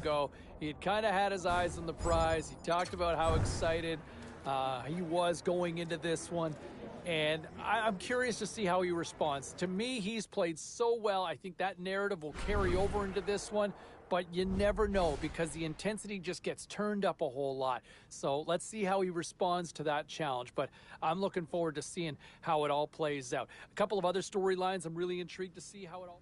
ago. He had kind of had his eyes on the prize. He talked about how excited he was going into this one. And I'm curious to see how he responds. To me, he's played so well. I think that narrative will carry over into this one. But you never know because the intensity just gets turned up a whole lot. So let's see how he responds to that challenge. But I'm looking forward to seeing how it all plays out. A couple of other storylines I'm really intrigued to see how it all...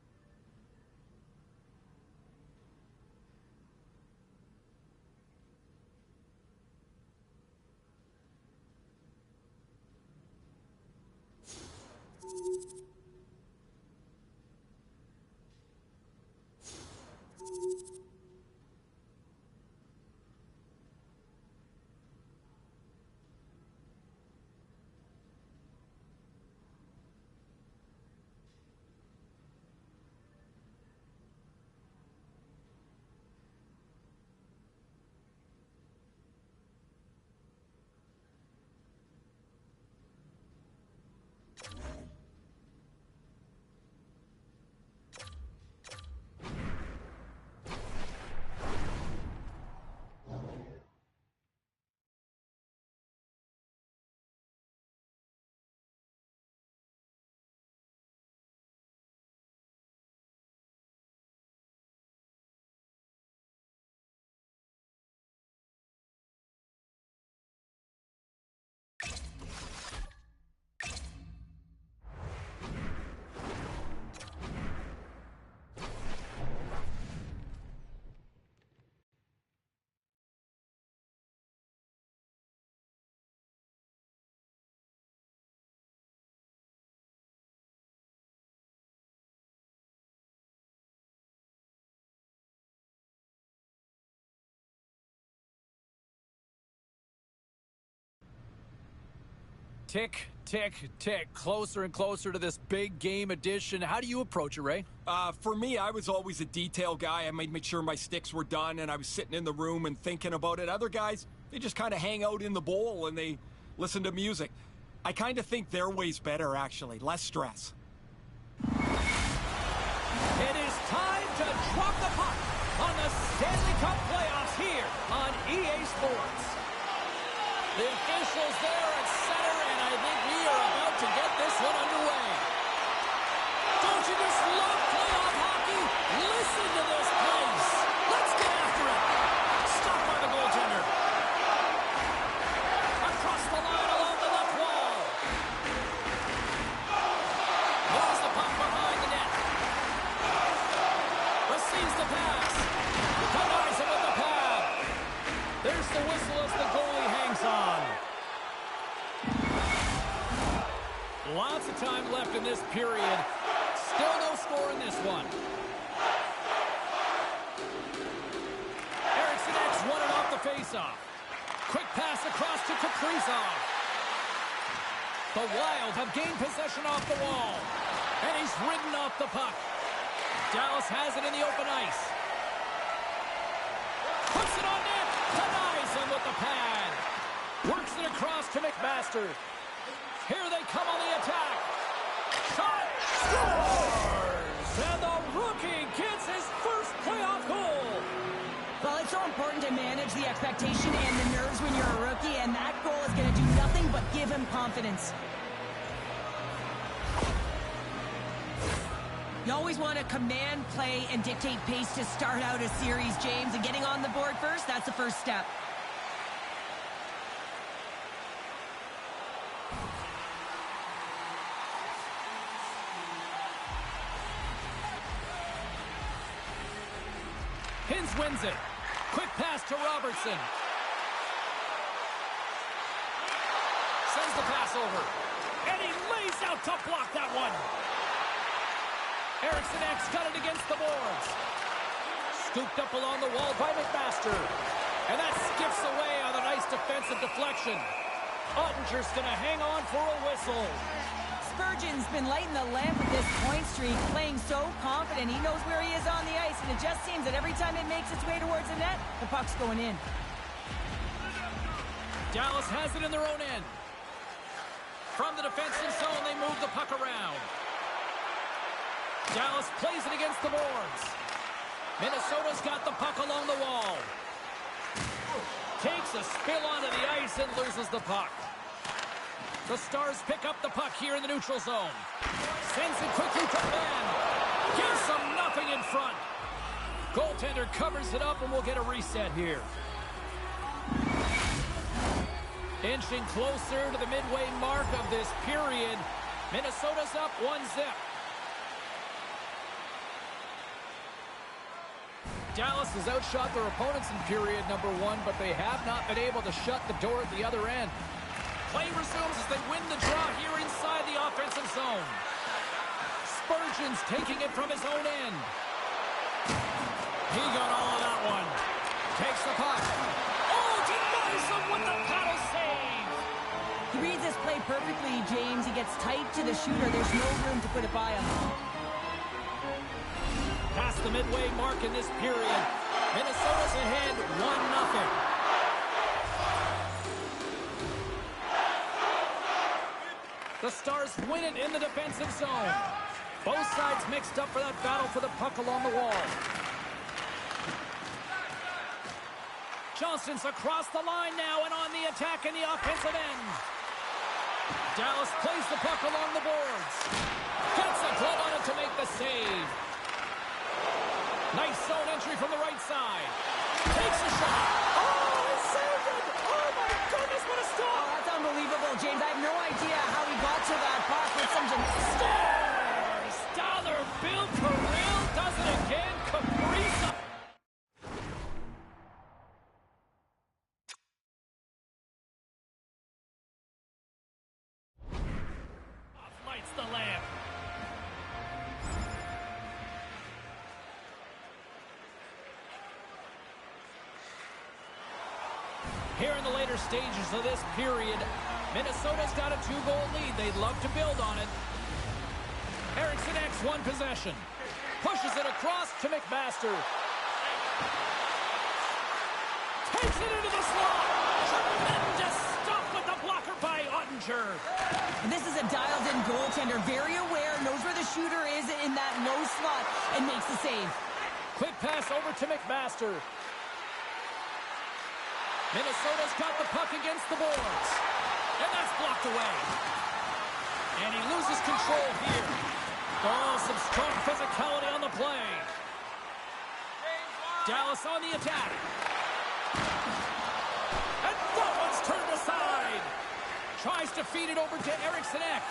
Tick, tick, tick, closer and closer to this big game edition. How do you approach it, Ray? For me, I was always a detail guy. I made sure my sticks were done, and I was sitting in the room and thinking about it. Other guys, they just kind of hang out in the bowl and they listen to music. I kind of think their way's better, actually. Less stress. It is time to drop the puck on the Stanley Cup playoffs here on EA Sports. The officials there at center, and I think we are about to get this one underway. Don't you just love playoff hockey? Listen to this place. Let's get after it. Stopped by the goaltender. Across the line along the left wall. Moves the puck behind the net. Receives the pass. Denies it with the pad. There's the whistle as the goalie hangs on. Lots of time left in this period. Still no score in this one. Eriksson X won it off the faceoff. Quick pass across to Kaprizov. The Wild have gained possession off the wall. And he's ridden off the puck. Dallas has it in the open ice. Puts it on net. Denies him with the pad. Works it across to McMasters. Here they come on the attack. Shot. Scores! And the rookie gets his first playoff goal. Well, it's so important to manage the expectation and the nerves when you're a rookie, and that goal is going to do nothing but give him confidence. You always want to command play and dictate pace to start out a series, James, and getting on the board first, that's the first step. Hins wins it. Quick pass to Robertson. Sends the pass over. And he lays out to block that one. Eriksson X got it against the boards. Scooped up along the wall by McMaster. And that skips away on a nice defensive deflection. Ottinger's going to hang on for a whistle. Spurgeon's been lighting the lamp with this point streak, playing so confident. He knows where he is on the ice, and it just seems that every time it makes its way towards the net, the puck's going in. Dallas has it in their own end. From the defensive zone, they move the puck around. Dallas plays it against the boards. Minnesota's got the puck along the wall. a spill onto the ice and loses the puck. The Stars pick up the puck here in the neutral zone. Sends it quickly to Ben. Gives them nothing in front. Goaltender covers it up, and we'll get a reset here. Inching closer to the midway mark of this period. Minnesota's up 1-0. Dallas has outshot their opponents in period number 1, but they have not been able to shut the door at the other end. Play resumes as they win the draw here inside the offensive zone. Spurgeon's taking it from his own end. He got all of that one. Takes the puck. Oh, denies him with the paddle save. He reads this play perfectly, James. He gets tight to the shooter. There's no room to put it by him. Past the midway mark in this period. Minnesota's ahead 1-0. The Stars win it in the defensive zone. Both sides mixed up for that battle for the puck along the wall. Johnston's across the line now and on the attack in the offensive end. Dallas plays the puck along the boards. Gets a glove on it to make the save. Nice zone entry from the right side. Takes a shot. Oh, he saved it. Oh, my goodness, what a stop. Oh, that's unbelievable, James. I have no idea how he got to that puck with some gymnastics. Dollar Bill Kirill does it again. Kaprizov. Lights the lamp. Here in the later stages of this period, Minnesota's got a 2-goal lead. They'd love to build on it. Eriksson X one possession. Pushes it across to McMasters. Takes it into the slot. Tremendous stop with the blocker by Ottinger. This is a dialed-in goaltender. Very aware, knows where the shooter is in that low slot, and makes the save. Quick pass over to McMasters. Minnesota's got the puck against the boards. And that's blocked away. And he loses control here. Oh, some strong physicality on the play. Dallas on the attack. And that one's turned aside. Tries to feed it over to Eriksson Ek.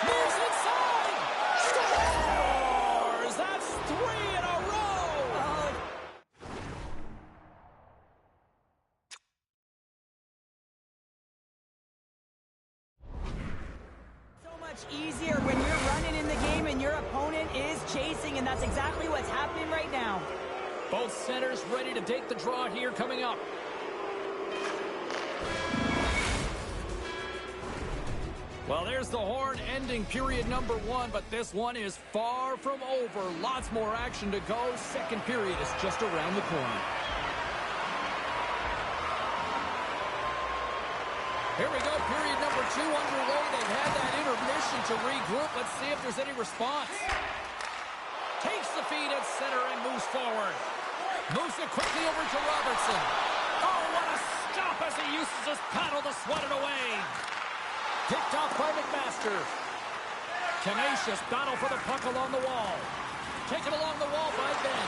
Moves inside. Scores! That's 3 in a row. Oh, so much easier when you're running in the game and your opponent is chasing, and that's exactly what's happening right now. Both centers ready to take the draw here coming up. Well, there's the horn ending period number 1, but this one is far from over. Lots more action to go. Second period is just around the corner. Here we go, period number 2 underway. They've had that intermission to regroup. Let's see if there's any response. Takes the feed at center and moves forward. Moves it quickly over to Robertson. Oh, what a stop as he uses his paddle to swat it away. Picked off by McMasters. Tenacious battle for the puck along the wall. Taken along the wall by Ben.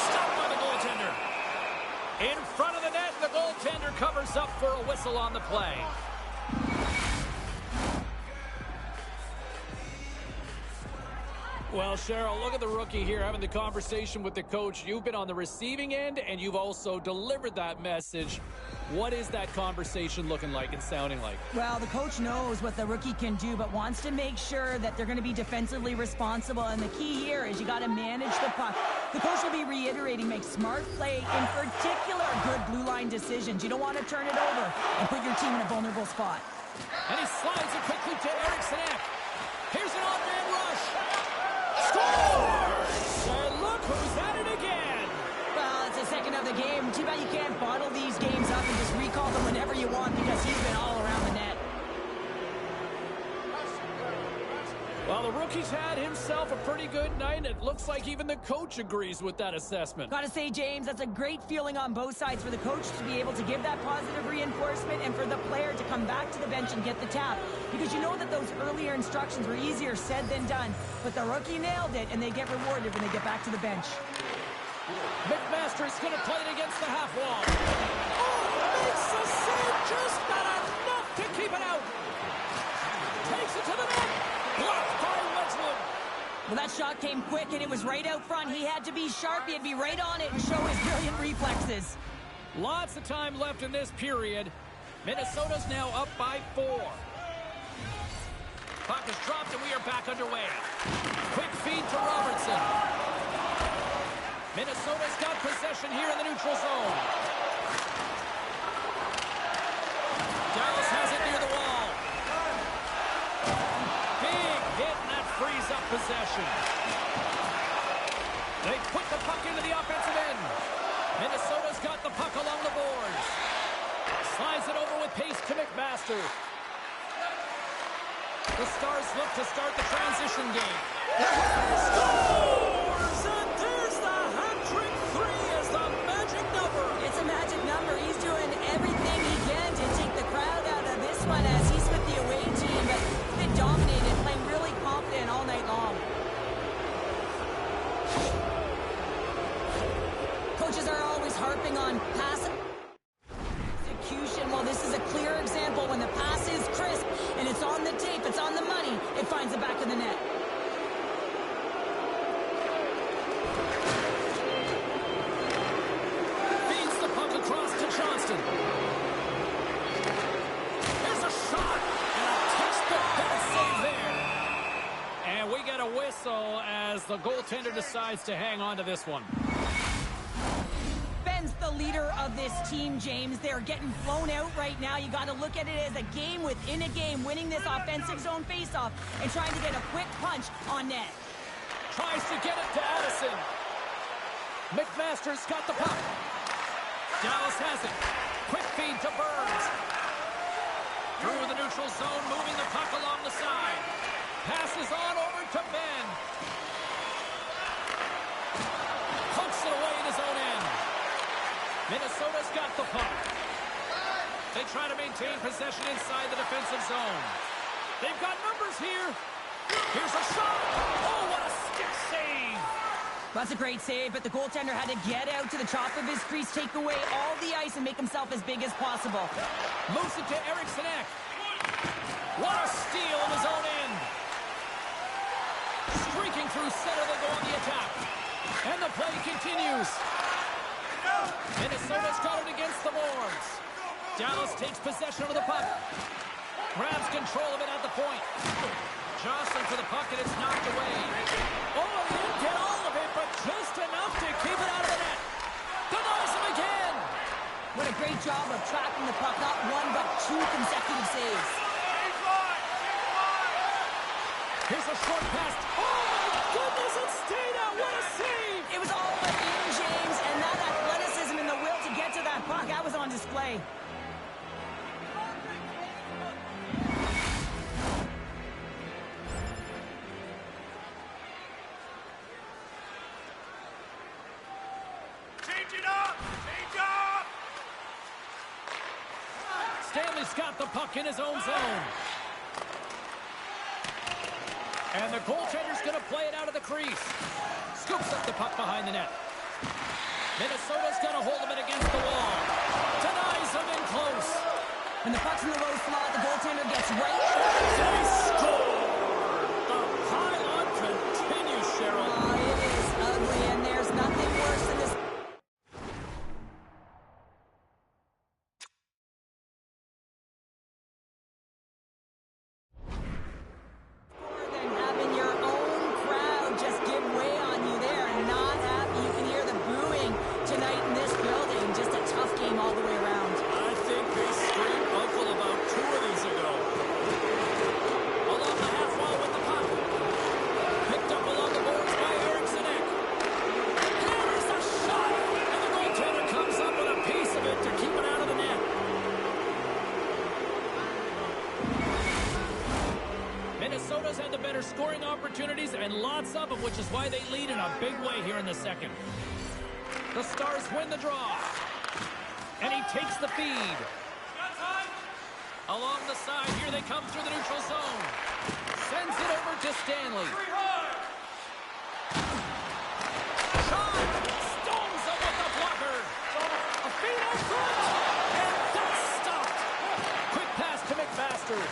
Stopped by the goaltender. In front of the net, the goaltender covers up for a whistle on the play. Well, Cheryl, look at the rookie here having the conversation with the coach. You've been on the receiving end, and you've also delivered that message. What is that conversation looking like and sounding like? Well, the coach knows what the rookie can do, but wants to make sure that they're going to be defensively responsible. And the key here is you got to manage the puck. The coach will be reiterating, make smart play, in particular, good blue line decisions. You don't want to turn it over and put your team in a vulnerable spot. And he slides it quickly to Eriksson Ek. Here's an off-man rush. Scores! And look who's at it again. Well, it's the second of the game. Too bad you can't bottle these games up and just recall them whenever you want, because he's been all around the net. Well, Well, the rookie's had himself a pretty good night. It looks like even the coach agrees with that assessment. Gotta say, James, that's a great feeling on both sides for the coach to be able to give that positive reinforcement and for the player to come back to the bench and get the tap. Because you know that those earlier instructions were easier said than done. But the rookie nailed it, and they get rewarded when they get back to the bench. McMasters going to play it against the half wall. Oh, makes the save, just not enough to keep it out. Takes it to the net. Blocked by Wedgwood. Well, that shot came quick, and it was right out front. He had to be sharp. He had to be right on it and show his brilliant reflexes. Lots of time left in this period. Minnesota's now up by 4. Puck is dropped, and we are back underway. Quick feed to Robertson. Minnesota's got possession here in the neutral zone. Dallas has it near the wall. Big hit, and that frees up possession. They put the puck into the offensive end. Minnesota's got the puck along the boards. Slides it over with pace to McMasters. The Stars look to start the transition game. Scores! And there's the hat-trick 3 as the magic number. It's a magic number. He's doing everything he can to take the crowd out of this one as he's with the away team, but he's been dominated, playing really confident all night long. Coaches are always harping on pass execution. Well, this is a clear example. When the pass is crisp and it's on the tape, it's on the money, it finds the back of the net. Feeds the puck across to Johnston. There's a shot, and a textbook bad save there. And we get a whistle as the goaltender decides to hang on to this one. The leader of this team, James. They're getting flown out right now. You got to look at it as a game within a game, winning this offensive zone faceoff and trying to get a quick punch on net. Tries to get it to Addison. McMasters got the puck. Dallas has it. Quick feed to Burns. Through the neutral zone, moving the puck along the side. Passes on over to Ben. Pokes it away in his own end. Minnesota's got the puck. They try to maintain possession inside the defensive zone. They've got numbers here. Here's a shot. Oh, what a stick save. That's a great save, but the goaltender had to get out to the top of his crease, take away all the ice, and make himself as big as possible. Moves it to Eriksson Ek. What a steal in his own end. Streaking through center, they go on the attack. And the play continues. Minnesota's got it against the boards. Dallas takes possession of the puck. Grabs control of it at the point. Jostling for the puck, and it's knocked away. Oh, he didn't get all of it, but just enough to keep it out of the net. Denies him again. What a great job of tracking the puck. Not one, but 2 consecutive saves. Here's a short pass. Oh, my goodness, it stayed out. What a save. It was all but in, James, and that athleticism and the will to get to that puck, that was on display. Change it up! Change up! Stanley's got the puck in his own zone. And the goaltender's going to play it out of the crease. Scoops up the puck behind the net. Minnesota's going to hold him against the wall. Denies him in close. When the puck's in the low slot, the goaltender gets right. They score! The pile-on continues, Cheryl. Oh, it is ugly, and there's nothing worse than this. Than having your own crowd just give way on you. They are not happy. You can hear the booing tonight in this building. Just a tough game all the way around. I think they screamed uncle about 2 of these ago. Along and lots of them, which is why they lead in a big way here in the second. The Stars win the draw. And he takes the feed. Along the side, here they come through the neutral zone. Sends it over to Stanley. Shot! Stones up with the blocker. A feed out front. And that's stopped. Quick pass to McMasters.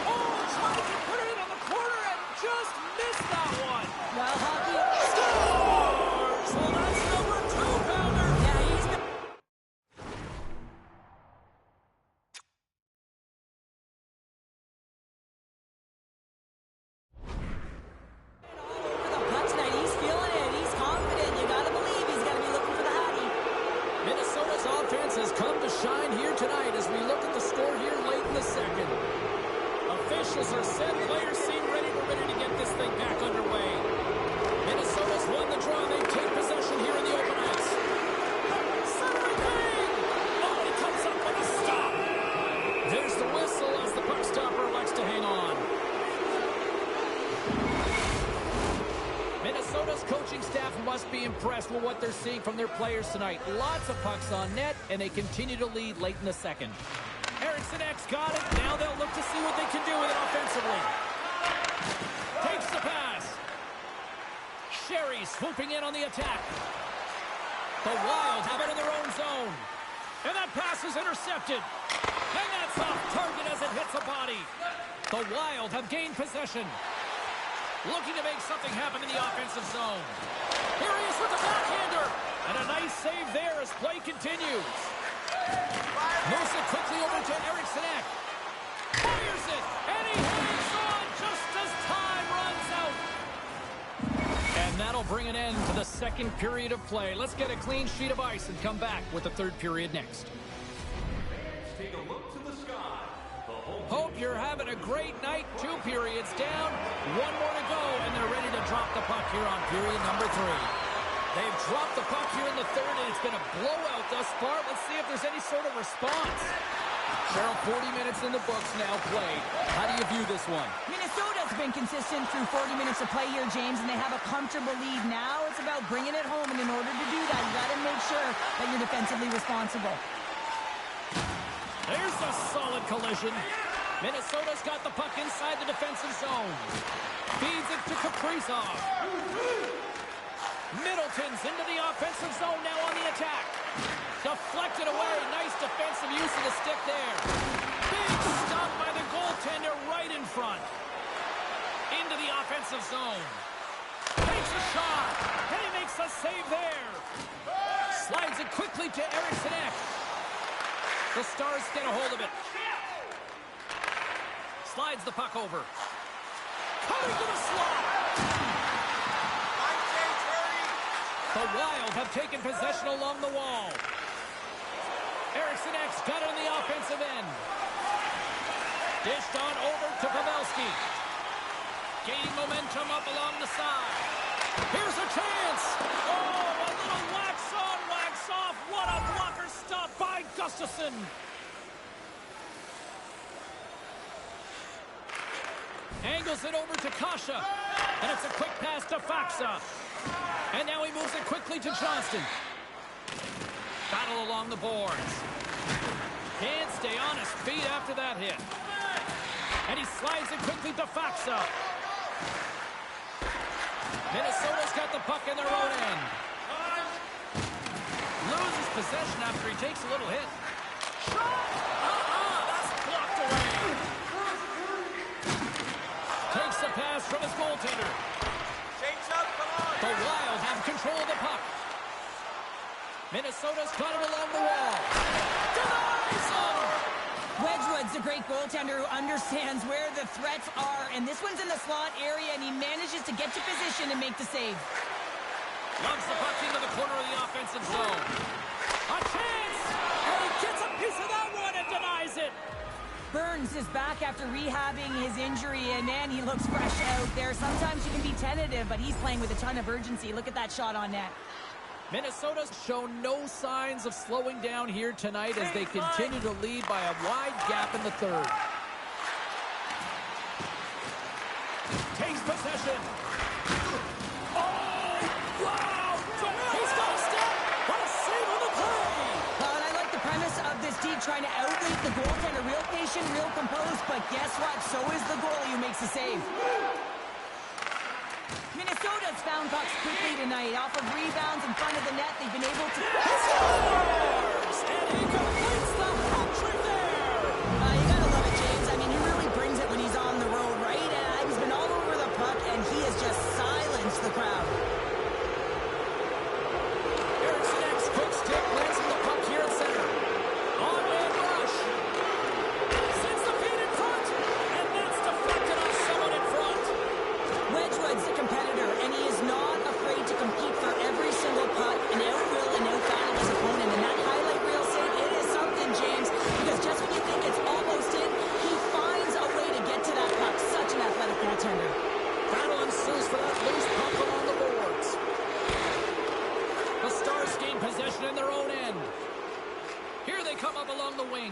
Oh, trying to put it in on the corner and just missed that one. Well, hockey scores! Well, that's number 2-pounder. Yeah, he's been... all over the puck tonight. He's feeling it. He's confident. You got to believe he's got to be looking for the Hattie. Minnesota's offense has come to shine here tonight as we look at the score here late in the second. Officials are set. Players seem ready. We're ready to get this thing back underway. Minnesota's won the draw. They take possession here in the open ice. Centering thing! Oh, he comes up with a stop. There's the whistle as the puck stopper elects to hang on. Minnesota's coaching staff must be impressed with what they're seeing from their players tonight. Lots of pucks on net, and they continue to lead late in the second. Eriksson X got it. Now they'll look to see what they can do with it offensively. Takes the pass. Sherry swooping in on the attack. The Wild have it in their own zone. And that pass is intercepted. And that's off target as it hits a body. The Wild have gained possession. Looking to make something happen in the offensive zone. Here he is with the backhander. And a nice save there as play continues. Moves it quickly over to Eriksson Ek. Fires it. And he hangs on just as time runs out. And that'll bring an end to the second period of play. Let's get a clean sheet of ice and come back with the third period next. Take a look to the sky. Hope you're having a great night. 2 periods down. 1 more to go, and they're ready to drop the puck here on period number 3. They've dropped the puck here in the third, and it's been a blowout thus far. Let's see if there's any sort of response. Cheryl, 40 minutes in the books now played. How do you view this one? Minnesota's been consistent through 40 minutes of play here, James, and they have a comfortable lead. Now it's about bringing it home, and in order to do that, you got to make sure that you're defensively responsible. There's a solid collision. Minnesota's got the puck inside the defensive zone. Feeds it to Kaprizov. Middleton's into the offensive zone now on the attack. Deflected away. Nice defensive use of the stick there. Big stop by the goaltender right in front. Into the offensive zone. Takes a shot. And he makes a save there. Slides it quickly to Eriksson Ek. The Stars get a hold of it. Slides the puck over. Cutting to the slot. The Wild have taken possession along the wall. Eriksson X got it on the offensive end. Dished on over to Pavelski. Gaining momentum up along the side. Here's a chance. Oh, a little wax on, wax off. What a blocker stop by Gustafsson. Angles it over to Kasha. And it's a quick pass to Faksa. And now he moves it quickly to Johnston. Battle along the boards. Can't stay on his feet after that hit. And he slides it quickly to Faksa. Minnesota's got the puck in their own end. Loses possession after he takes a little hit. Shot! That's blocked away. Takes the pass from his goaltender. The Wild have control of the puck. Minnesota's got it along the wall. Denies him! Wedgwood's a great goaltender who understands where the threats are, and this one's in the slot area, and he manages to get to position and make the save. Loves the puck into the corner of the offensive zone. A chance! And he gets a piece of that one and denies it. Burns is back after rehabbing his injury, and man, he looks fresh out there. Sometimes you can be tentative, but he's playing with a ton of urgency. Look at that shot on net. Minnesota's shown no signs of slowing down here tonight as they continue to lead by a wide gap in the third. Takes the Anderson. Oh, wow! He's got a step. What a save on the play. And I like the premise of this D trying to outwit the goaltender. Real patient, real composed, but guess what? So is the goalie who makes the save. Minnesota's found pucks quickly tonight. Off of rebounds in front of the net, they've been able to... Scores! And he completes the hat trick there. You gotta love it, James. I mean, he really brings it when he's on the road, right? He's been all over the puck, and he has just silenced the crowd. Erickson X, quick stick, glancing the puck here at center. On-man rush. Sends the feet in front, and that's deflected off someone in front. Wedgwood's the competitor, and he is not afraid to compete for every single puck and outwill and outbattle his opponent. And that highlight reel save, it is something, James, because just when you think it's almost in, he finds a way to get to that puck. Such an athletic goaltender. Battle ensues for that loose puck along the boards. The Stars gain possession in their own end. Here they come up along the wing.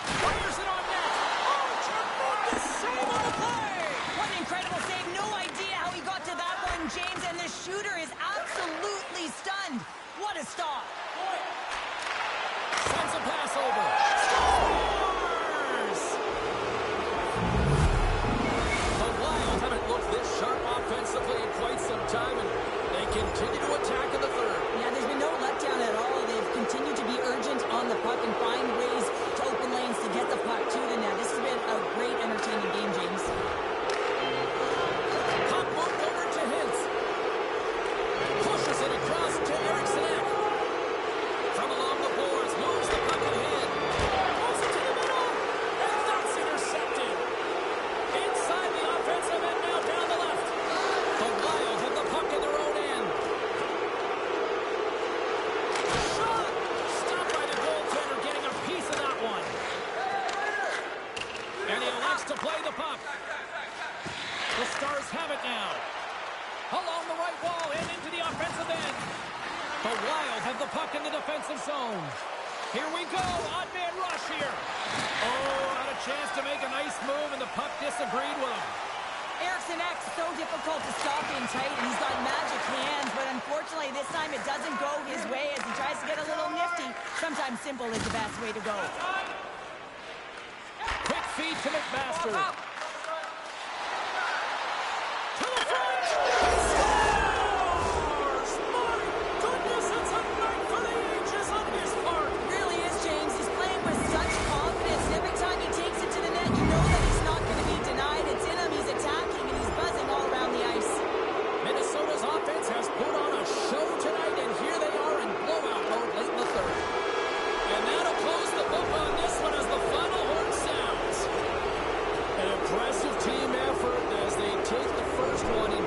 Fires it on net. Oh, tremendous save on the play. What an incredible save. No idea how he got to that one, James, and the shooter is absolutely stunned. What a stop. Sends a pass over. Scores! The Wild haven't looked this sharp offensively in quite some time, and they continue to attack in the third. Yeah, there's been no letdown at all. They've continued to be urgent on the puck and find ways to open lanes to get the puck to the net. This has been a great, entertaining game, James. Puck moved over to Hintz. Pushes it across to Erickson Ek. From along the boards, moves the puck ahead. Pulls it to the middle, and that's intercepted. Inside the offensive end, now down the left. The Wild have the puck in their own end. Shot! Stopped by the goaltender, getting a piece of that one. And he elects to play the puck. The Stars have it now. Along the right wall and into the offensive end. The Wild have the puck in the defensive zone. Here we go. Odd man rush here. Oh, had a chance to make a nice move, and the puck disagreed with him. Erickson X, so difficult to stop in tight, and he's got magic hands, but unfortunately this time it doesn't go his way as he tries to get a little nifty. Sometimes simple is the best way to go. Quick feed to McMasters. To the front. He scores! My goodness, it's a night for the ages on his part. It really is, James. He's playing with such confidence, and every time he takes it to the net, you know that he's not going to be denied. It's in him, he's attacking, and he's buzzing all around the ice. Minnesota's offense has put on a show tonight, and here they are in blowout mode late in the third. And that'll close the book on this one as the final horn sounds. An impressive team effort as they take the first one and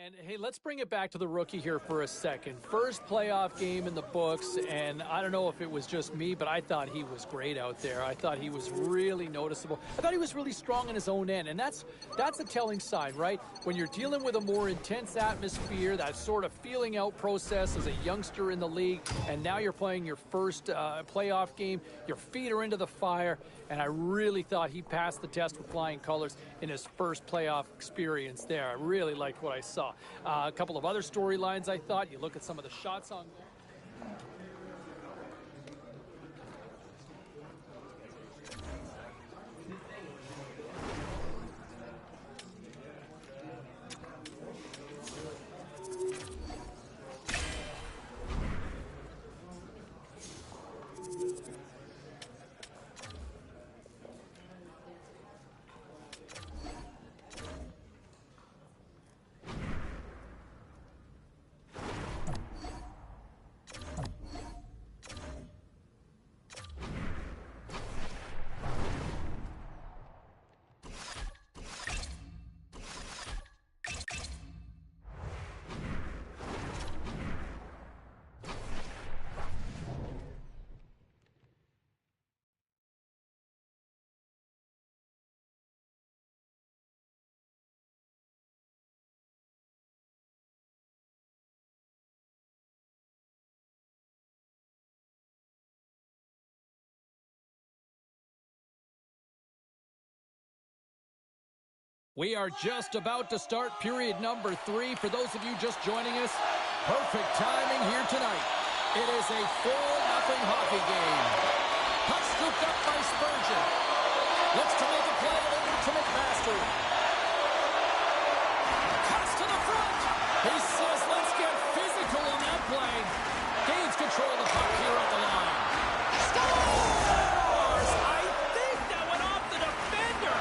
And, hey, let's bring it back to the rookie here for a second. First playoff game in the books, and I don't know if it was just me, but I thought he was great out there. I thought he was really noticeable. I thought he was really strong in his own end, and that's a telling sign, right? When you're dealing with a more intense atmosphere, that sort of feeling out process as a youngster in the league, and now you're playing your first playoff game, your feet are into the fire, and I really thought he passed the test with flying colors in his first playoff experience there. I really liked what I saw. A couple of other storylines I thought. You look at some of the shots on goal. We are just about to start period number 3. For those of you just joining us, perfect timing here tonight. It is a 4-0 hockey game. Puck scooped up by Spurgeon. Looks to make a play over to McMasters. Cuts to the front. He says, let's get physical on that play. Gains control of the puck here at the line. Scores! I think that went off the defender.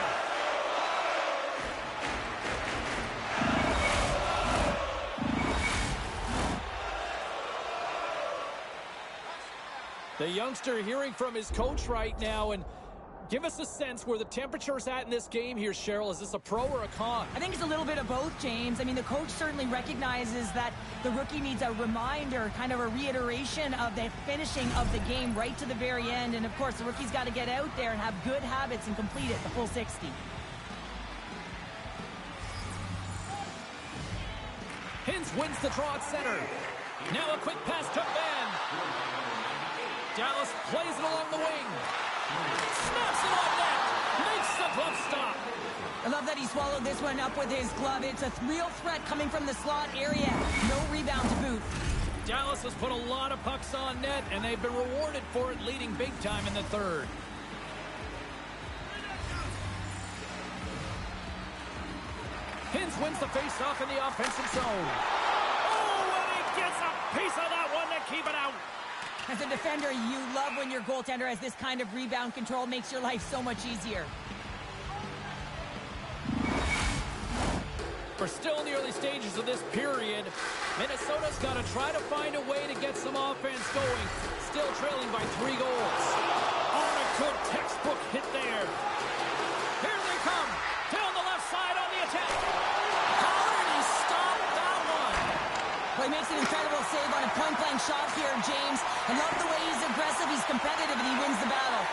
The youngster hearing from his coach right now, and give us a sense where the temperature's at in this game here, Cheryl. Is this a pro or a con? I think it's a little bit of both, James. I mean, the coach certainly recognizes that the rookie needs a reminder, kind of a reiteration of the finishing of the game right to the very end. And, of course, the rookie's got to get out there and have good habits and complete it the full 60. Hintz wins the draw at center. Now a quick pass to Ben. Dallas plays it along the wing. Snaps it on net. Makes the glove stop. I love that he swallowed this one up with his glove. It's a real threat coming from the slot area. No rebound to boot. Dallas has put a lot of pucks on net, and they've been rewarded for it, leading big time in the third. Hintz wins the face-off in the offensive zone. Oh, and he gets a piece of that one to keep it out. As a defender, you love when your goaltender has this kind of rebound control. Makes your life so much easier. We're still in the early stages of this period. Minnesota's got to try to find a way to get some offense going. Still trailing by 3 goals. On a good textbook hit there. Here they come. Down the left side on the attack. How did he stop that one? Well, he makes an incredible save on a point-blank shot here, James. I love the way he's aggressive, he's competitive, and he wins the battle.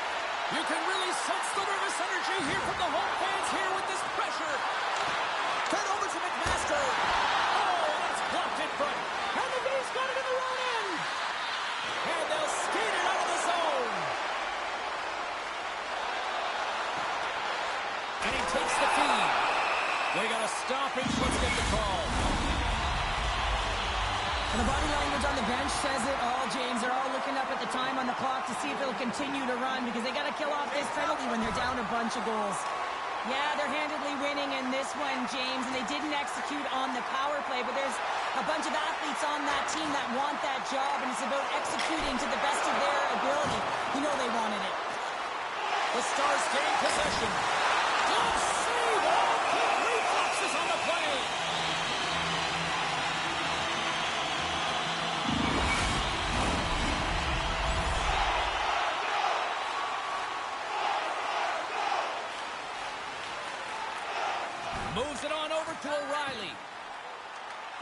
You can really sense the nervous energy here from the home fans here with this pressure. Turn over to McMasters. Oh, that's blocked in front. And the B's got it in the wrong end. And they'll skate it out of the zone. And he takes the feed. We got a stoppage. Let's get the call. And the body language on the bench says it all, James. They're all looking up at the time on the clock to see if it'll continue to run because they got to kill off this penalty when they're down a bunch of goals. Yeah, they're handedly winning in this one, James, and they didn't execute on the power play, but there's a bunch of athletes on that team that want that job, and it's about executing to the best of their ability. You know they wanted it. The Stars gain possession. Good save! Oh, quick reflexes on the play. Moves it on over to O'Reilly.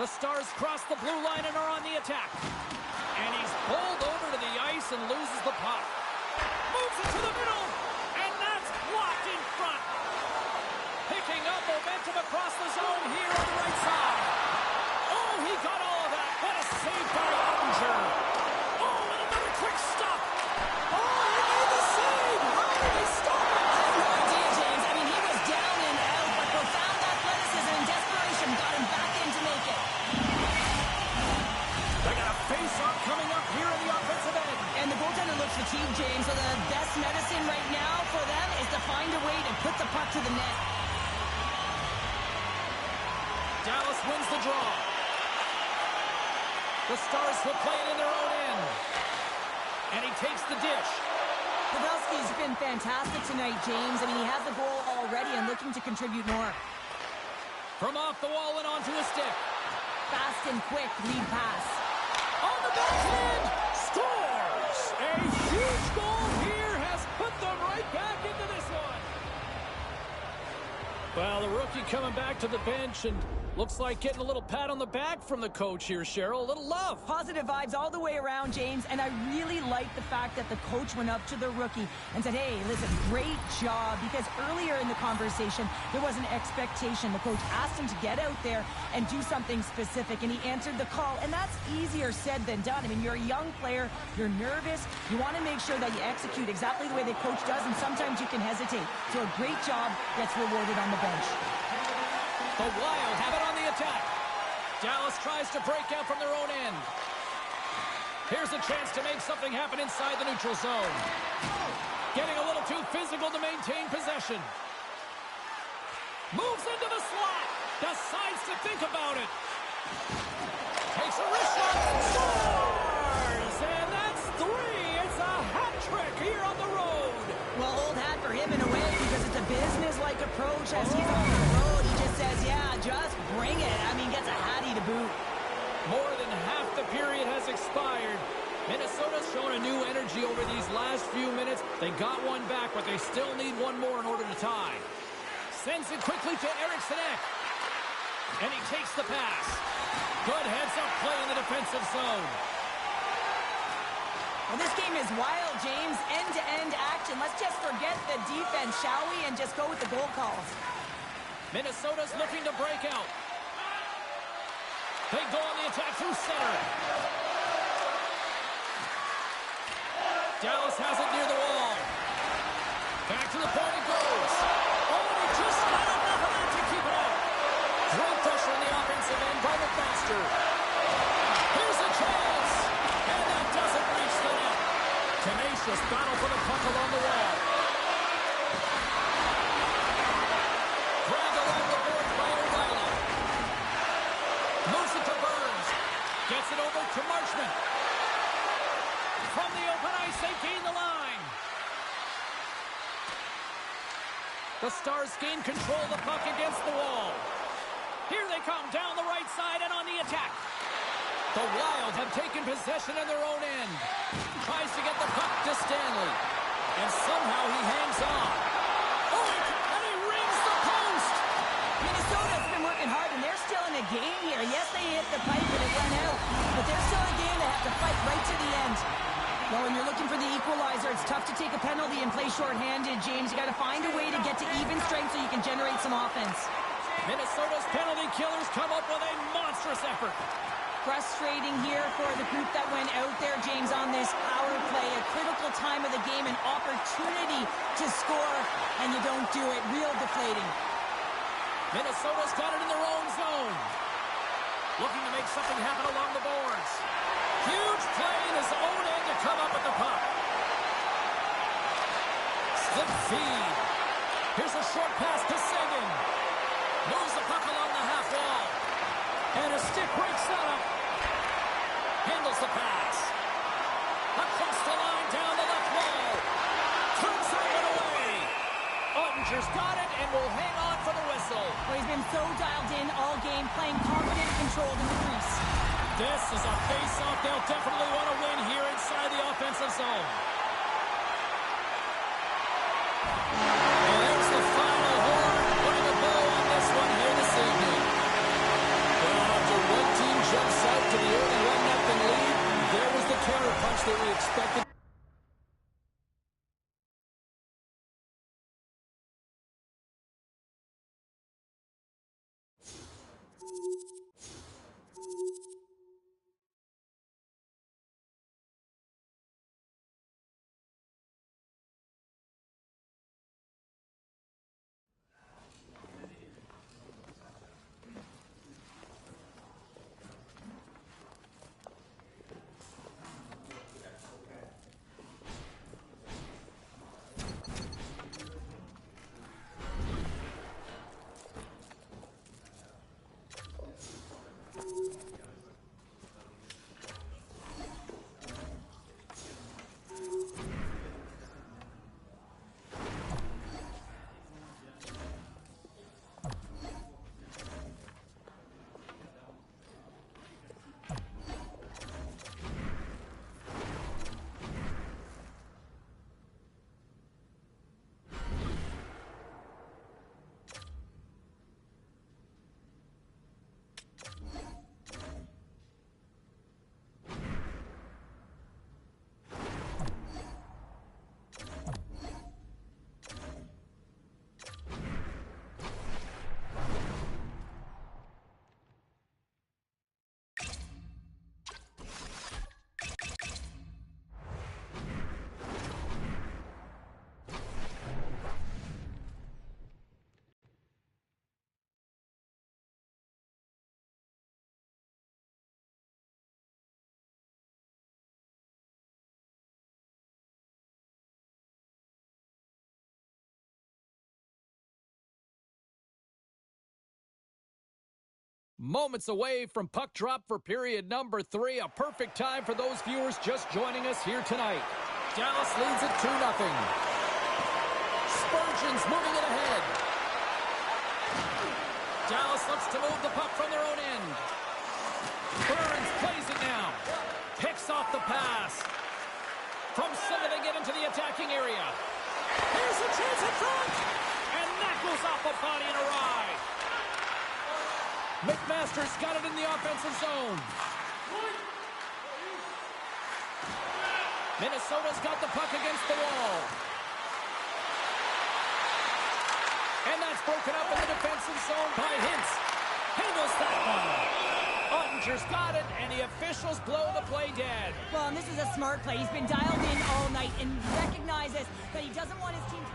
The Stars cross the blue line and are on the attack. And he's pulled over to the ice and loses the puck. Moves it to the middle. And that's blocked in front. Picking up momentum across the zone here on the right side. Oh, he got all of that. What a save by Ottinger. Oh, and another quick stop. Oh, he made the save. How did he stop it? I have no idea, James. I mean, he was down and out, but profound athleticism and desperation got him back in to make it. They got a face-off coming up here in the offensive end. And the goaltender looks fatigued, James, so the best medicine right now for them is to find a way to put the puck to the net. Dallas wins the draw. The Stars will play it in their own end. And he takes the dish. Pavelski's been fantastic tonight, James. I mean, he has a goal already and looking to contribute more. From off the wall and onto a stick. Fast and quick lead pass. On the backhand, scores! A huge goal here has put them right back into this one. Well, the rookie coming back to the bench and looks like getting a little pat on the back from the coach here, Cheryl. A little love. Positive vibes all the way around, James, and I really like the fact that the coach went up to the rookie and said, hey, listen, great job, because earlier in the conversation, there was an expectation. The coach asked him to get out there and do something specific, and he answered the call, and that's easier said than done. I mean, you're a young player, you're nervous, you want to make sure that you execute exactly the way the coach does, and sometimes you can hesitate. So a great job gets rewarded on the bench. The Wild have it on the attack. Dallas tries to break out from their own end. Here's a chance to make something happen inside the neutral zone. Getting a little too physical to maintain possession. Moves into the slot. Decides to think about it. Takes a wrist shot. Scores! And that's 3. It's a hat trick here on the road. Well, old hat for him in a way because it's a business-like approach as he's on the road. He just says, yeah, just bring it. I mean, gets a hattie to boot. More than half the period has expired. Minnesota's shown a new energy over these last few minutes. They got one back, but they still need one more in order to tie. Sends it quickly to Eriksson Ek. And he takes the pass. Good heads-up play in the defensive zone. Well, this game is wild, James. End-to-end action. Let's just forget the defense, shall we? And just go with the goal calls. Minnesota's looking to break out. They go on the attack through center. Dallas has it near the wall. Back to the point it goes. Oh, and he just got enough of that to keep it out. Great pressure on the offensive end by McMasters. Here's a chance. And that doesn't reach the net. Tenacious battle for the puck along the wall. Grabbed along the boards by O'Reilly. Moves it to Burns. Gets it over to Marchment. From the open ice, they gain the line. The Stars gain control of the puck against the wall. Here they come down the right side and on the attack. The Wild have taken possession in their own end. Tries to get the puck to Stanley. And somehow he hangs on. Oh, and he rings the post. Minnesota's been working hard, and they're still in a game here. Yes, they hit the pipe and it went out, but they're still in a game. They have to fight right to the end. Well, when you're looking for the equalizer, it's tough to take a penalty and play shorthanded, James. You got to find a way to get to even strength so you can generate some offense. Minnesota's penalty killers come up with a monstrous effort. Frustrating here for the group that went out there, James, on this power play. A critical time of the game, an opportunity to score, and you don't do it. Real deflating. Minnesota's got it in their own zone. Looking to make something happen along the boards. Huge play in his own end to come up with the puck. Slip feed. Here's a short pass to Seguin. Moves the puck along the half wall. And a stick break setup. Handles the pass. Across the line, down the left wall. Turns that one away. Ottinger's got it and will hang on for the whistle. Well, he's been so dialed in all game, playing confident and controlled in the crease. This is a face-off they'll definitely want to win here inside the offensive zone. And there's the final horn, putting a bow on this one here this evening. Well, after one team jumps out to the early 1-0 lead, there was the counter punch that we expected. Moments away from puck drop for period number 3. A perfect time for those viewers just joining us here tonight. Dallas leads it 2-0. Spurgeon's moving it ahead. Dallas looks to move the puck from their own end. Burns plays it now. Picks off the pass. From center they get into the attacking area. Here's a chance in front. And that goes off a body and a ride. McMasters got it in the offensive zone. Minnesota's got the puck against the wall. And that's broken up in the defensive zone by Hintz. Handles that one. Ottinger's got it, and the officials blow the play dead. Well, and this is a smart play. He's been dialed in all night and recognizes that he doesn't want his team to...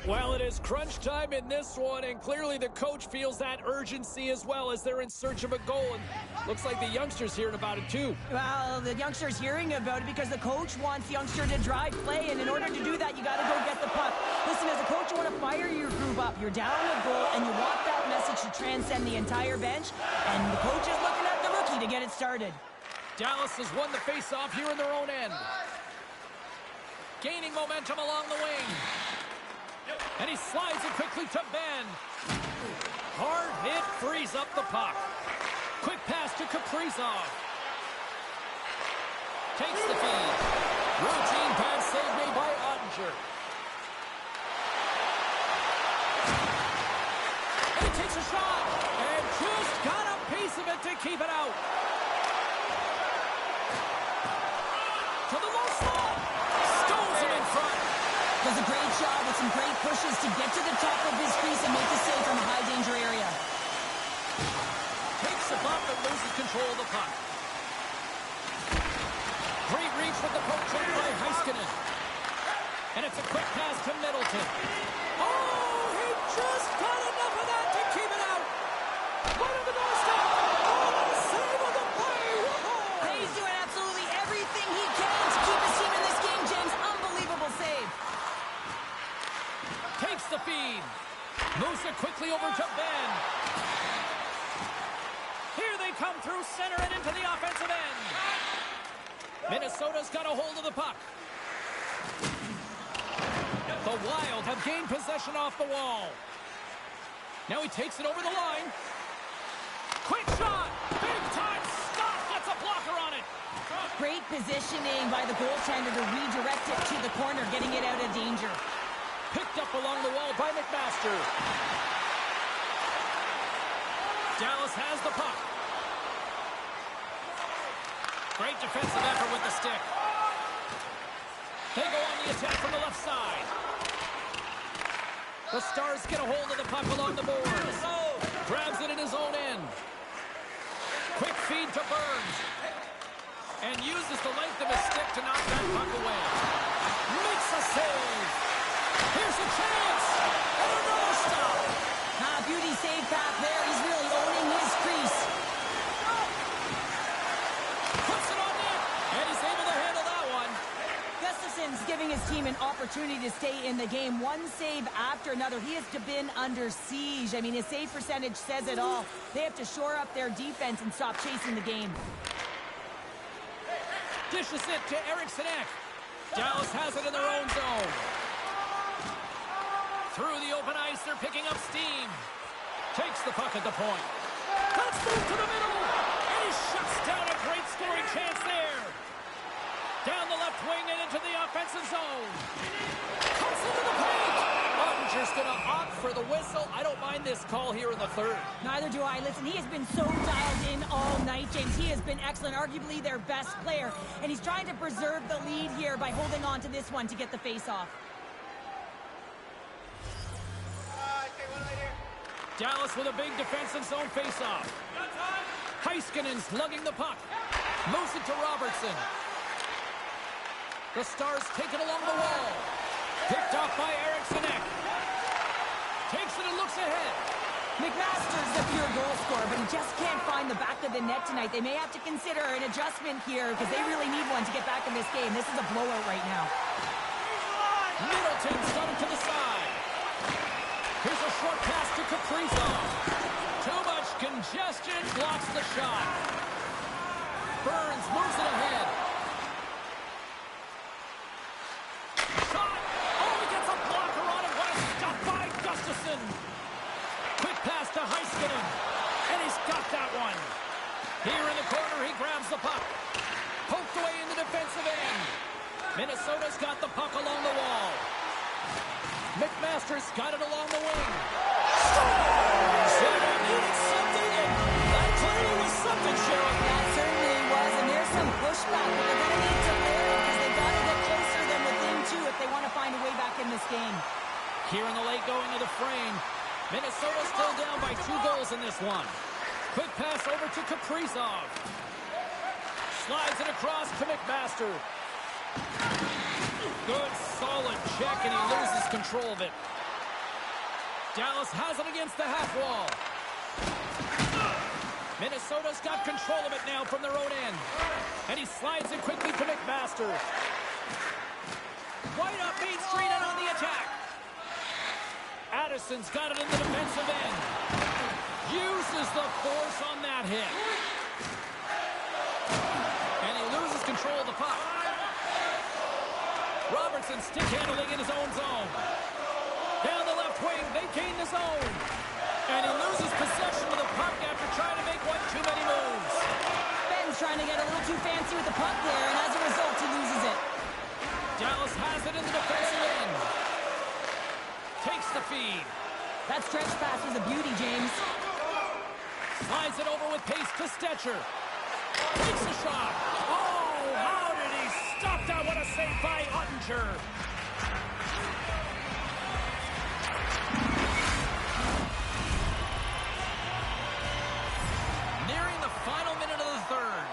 Well, it is crunch time in this one, and clearly the coach feels that urgency as well as they're in search of a goal. And looks like the youngster's hearing about it too. Well, the youngster's hearing about it because the coach wants the youngster to drive play, and in order to do that, you got to go get the puck. Listen, as a coach, you want to fire your group up. You're down a goal, and you want that message to transcend the entire bench, and the coach is looking at the rookie to get it started. Dallas has won the face-off here in their own end. Gaining momentum along the wing. And he slides it quickly to Ben. Hard hit frees up the puck. Quick pass to Kaprizov. Takes the feed. Routine pass save made by Ottinger. And he takes a shot. And just got a piece of it to keep it out. To the low slot. Stones him in front. Does a great job with some great pushes to get to the top of his crease and make the save from a high-danger area. Takes the bump and loses control of the puck. Great reach with the poke check by Heiskanen. And it's a quick pass to Middleton. Oh, he just got enough of that to keep it out. Right on the doorstep. Oh, what a save on the play. Whoa. He's doing absolutely everything he can to keep his team in this game, James. Unbelievable save. Takes the feed. Moves it quickly over to Ben. Here they come through center and into the offensive end. Minnesota's got a hold of the puck. The Wild have gained possession off the wall. Now he takes it over the line. Quick shot. Big time stop. Gets a blocker on it. Great positioning by the goaltender to redirect it to the corner, getting it out of danger. Picked up along the wall by McMasters. Dallas has the puck. Great defensive effort with the stick. They go on the attack from the left side. The Stars get a hold of the puck along the boards. Grabs it in his own end. Quick feed to Burns. And uses the length of his stick to knock that puck away. Makes a save. Here's a chance. And another stop. Beauty save back there. He's really owning his crease. Puts it on net. And he's able to handle that one. Gustafson's giving his team an opportunity to stay in the game. One save after another. He has been under siege. I mean, his save percentage says it all. They have to shore up their defense and stop chasing the game. Dishes it to Eriksson Ek. Dallas has it in their own zone. Through the open ice, they're picking up steam. Takes the puck at the point. Let's move to the middle. And he shuts down a great scoring chance there. Down the left wing and into the offensive zone. Cuts into the paint. Ottinger's going to opt for the whistle. I don't mind this call here in the third. Neither do I. Listen, he has been so dialed in all night, James. He has been excellent, arguably their best player. And he's trying to preserve the lead here by holding on to this one to get the face-off. Dallas with a big defensive zone face-off. Heiskanen's lugging the puck. Moves it to Robertson. The Stars take it along the wall. Picked off by Eriksson Ek. Takes it and looks ahead. McMasters the pure goal scorer, but he just can't find the back of the net tonight. They may have to consider an adjustment here because they really need one to get back in this game. This is a blowout right now. Middleton's done it to the side. Here's a short pass to Kaprizov. Too much Congestion blocks the shot. Burns moves it ahead. Shot! Oh, he gets a blocker on it. What a stop by Gustafsson. Quick pass to Heiskanen. And he's got that one. Here in the corner, he grabs the puck. Poked away in the defensive end. Minnesota's got the puck along the wall. McMasters got it along the wing. Scores! That needed something, and that clearly was something, Sheriff. That certainly was, and there's some pushback, but they're going to need to layer it because they've got to get closer than within two if they want to find a way back in this game. Here in the late going of the frame. Minnesota still down by 2 goals in this one. Quick pass over to Kaprizov. Slides it across to McMaster. Good, solid check, and he loses control of it. Dallas has it against the half wall. Minnesota's got control of it now from their own end. And he slides it quickly to McMaster. Right up Main Street and on the attack. Addison's got it in the defensive end. Uses the force on that hit. And he loses control of the puck. Robertson stick handling in his own zone. Down the left wing, they gain the zone. And he loses possession of the puck after trying to make one too many moves. Ben's trying to get a little too fancy with the puck there, and as a result, he loses it. Dallas has it in the defensive end. Takes the feed. That stretch pass was a beauty, James. Slides it over with pace to Stetcher. Takes a shot. Oh, how did he stop that? What a save by Ottinger. Nearing the final minute of the third.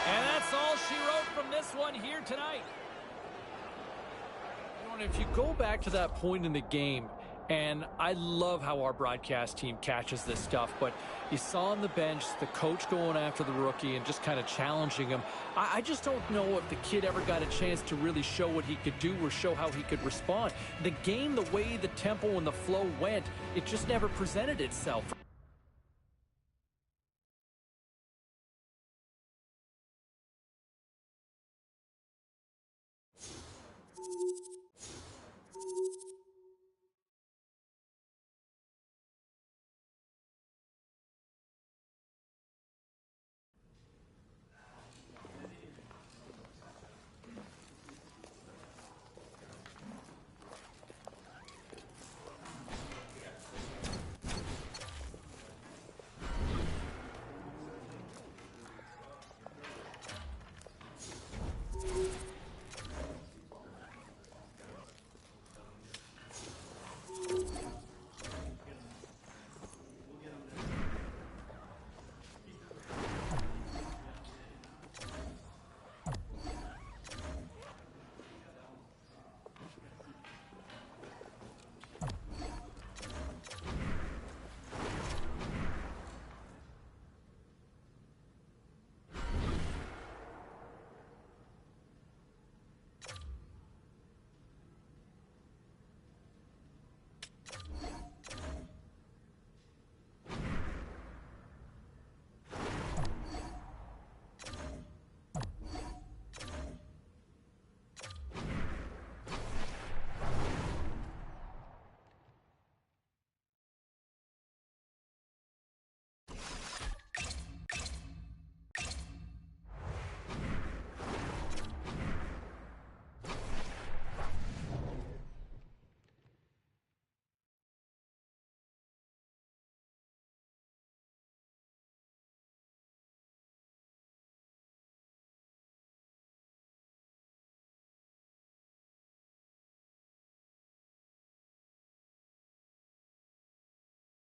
And that's all she wrote from this one here tonight. If you go back to that point in the game, and I love how our broadcast team catches this stuff, but you saw on the bench the coach going after the rookie and just kind of challenging him. I just don't know if the kid ever got a chance to really show what he could do or show how he could respond. The game, the way the tempo and the flow went, it just never presented itself.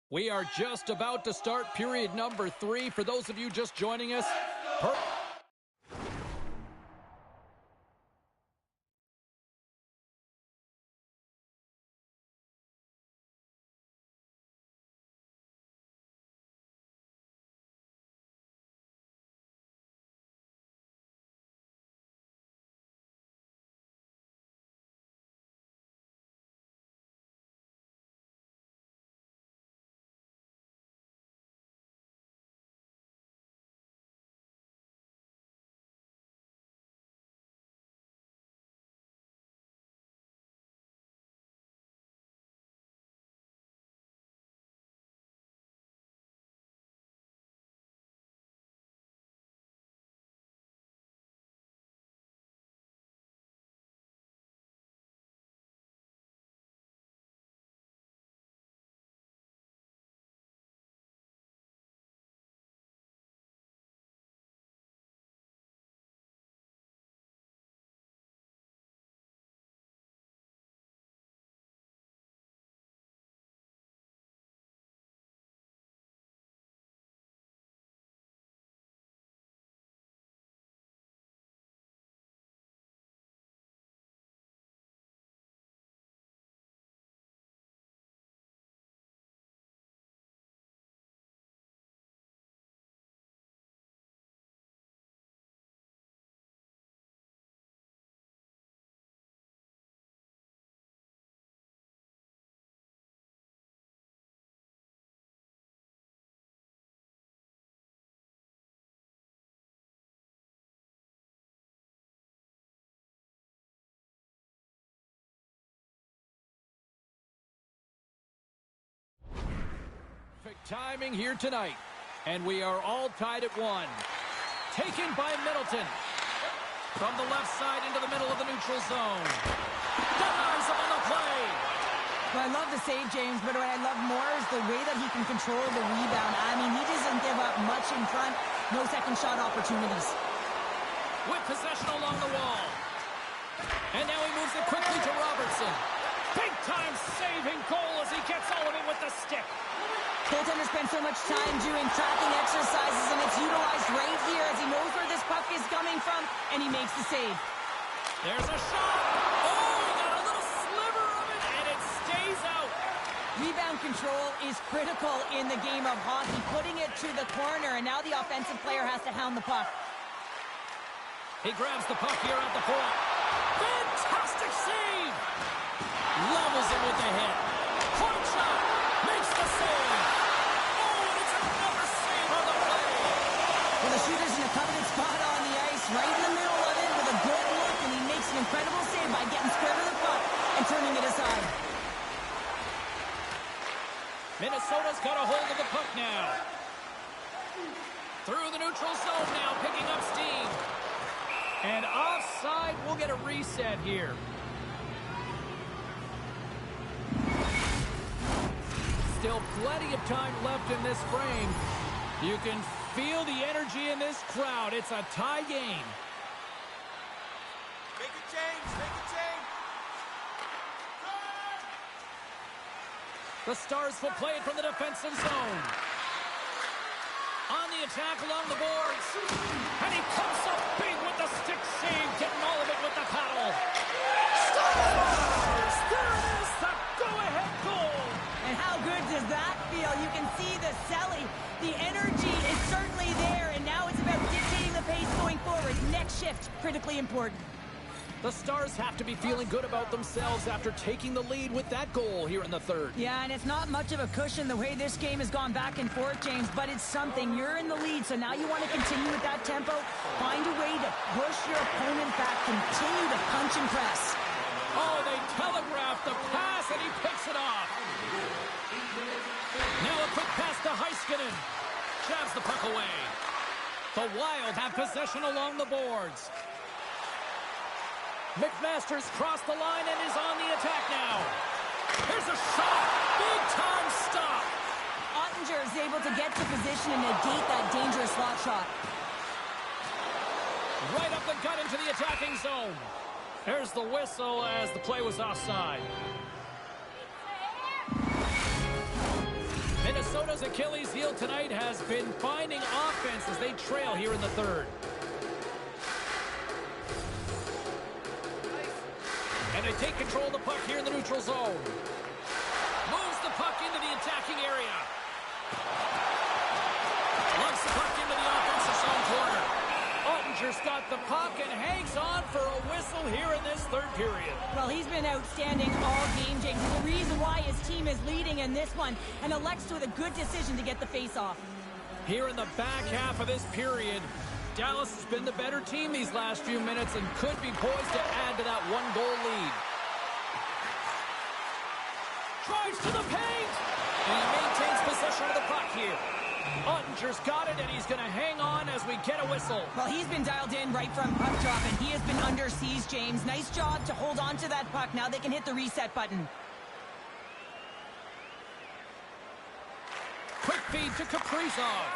We are just about to start period number 3. For those of you just joining us, timing here tonight. And we are all tied at 1. Taken by Middleton. From the left side into the middle of the neutral zone. Denies him on the play. Well, I love the save, James, but what I love more is the way that he can control the rebound. I mean, he doesn't give up much in front. No second shot opportunities. With possession along the wall. And now he moves it quickly to Robertson. Big-time saving goal as he gets all of it with the stick. Goaltender spends so much time doing tracking exercises, and it's utilized right here as he knows where this puck is coming from, and he makes the save. There's a shot. Oh, he got a little sliver of it, and it stays out. Rebound control is critical in the game of hockey, putting it to the corner, and now the offensive player has to hound the puck. He grabs the puck here at the point. Fantastic save. Levels it with the hit. Point shot. Makes the save. Oh, and it's another save on the play. Well, the shooter's in a coveted spot on the ice, right in the middle of it with a good look, and he makes an incredible save by getting square to the puck and turning it aside. Minnesota's got a hold of the puck now. Through the neutral zone now, picking up steam. And offside, we'll get a reset here. Still plenty of time left in this frame. You can feel the energy in this crowd. It's a tie game. Make a change, make a change. The Stars will play it from the defensive zone. On the attack along the boards. And he comes up big with the stick save, getting all of it with the paddle. Stars! There it is, the go-ahead goal. And how good does that feel? You can see the selling. The energy is certainly there, and now it's about dictating the pace going forward. Next shift, critically important. The Stars have to be feeling good about themselves after taking the lead with that goal here in the third. Yeah, and it's not much of a cushion the way this game has gone back and forth, James, but it's something. You're in the lead, so now you want to continue with that tempo. Find a way to push your opponent back. Continue to punch and press. Oh, they telegraph the pass, and he picks it off. Now a quick pass to Heiskanen. Jabs the puck away. The Wild have possession along the boards. McMasters crossed the line and is on the attack now. Here's a shot. Big-time stop. Ottinger is able to get to position and negate that dangerous slot shot. Right up the gut into the attacking zone. There's the whistle as the play was offside. Minnesota's Achilles heel tonight has been finding offense as they trail here in the third. And they take control of the puck here in the neutral zone. Moves the puck into the attacking area. Lumps the puck into the offensive zone corner. Ottinger's got the puck and hangs on for a whistle here in this third period. Well, he's been outstanding all game, James. There's a reason why his team is leading in this one, and elects with a good decision to get the face-off. Here in the back half of this period, Dallas has been the better team these last few minutes and could be poised to add to that one-goal lead. Drives to the paint! And he maintains possession of the puck here. Ottinger's got it, and he's going to hang on as we get a whistle. Well, he's been dialed in right from puck drop, and he has been under siege, James. Nice job to hold on to that puck. Now they can hit the reset button. Quick feed to Kaprizov.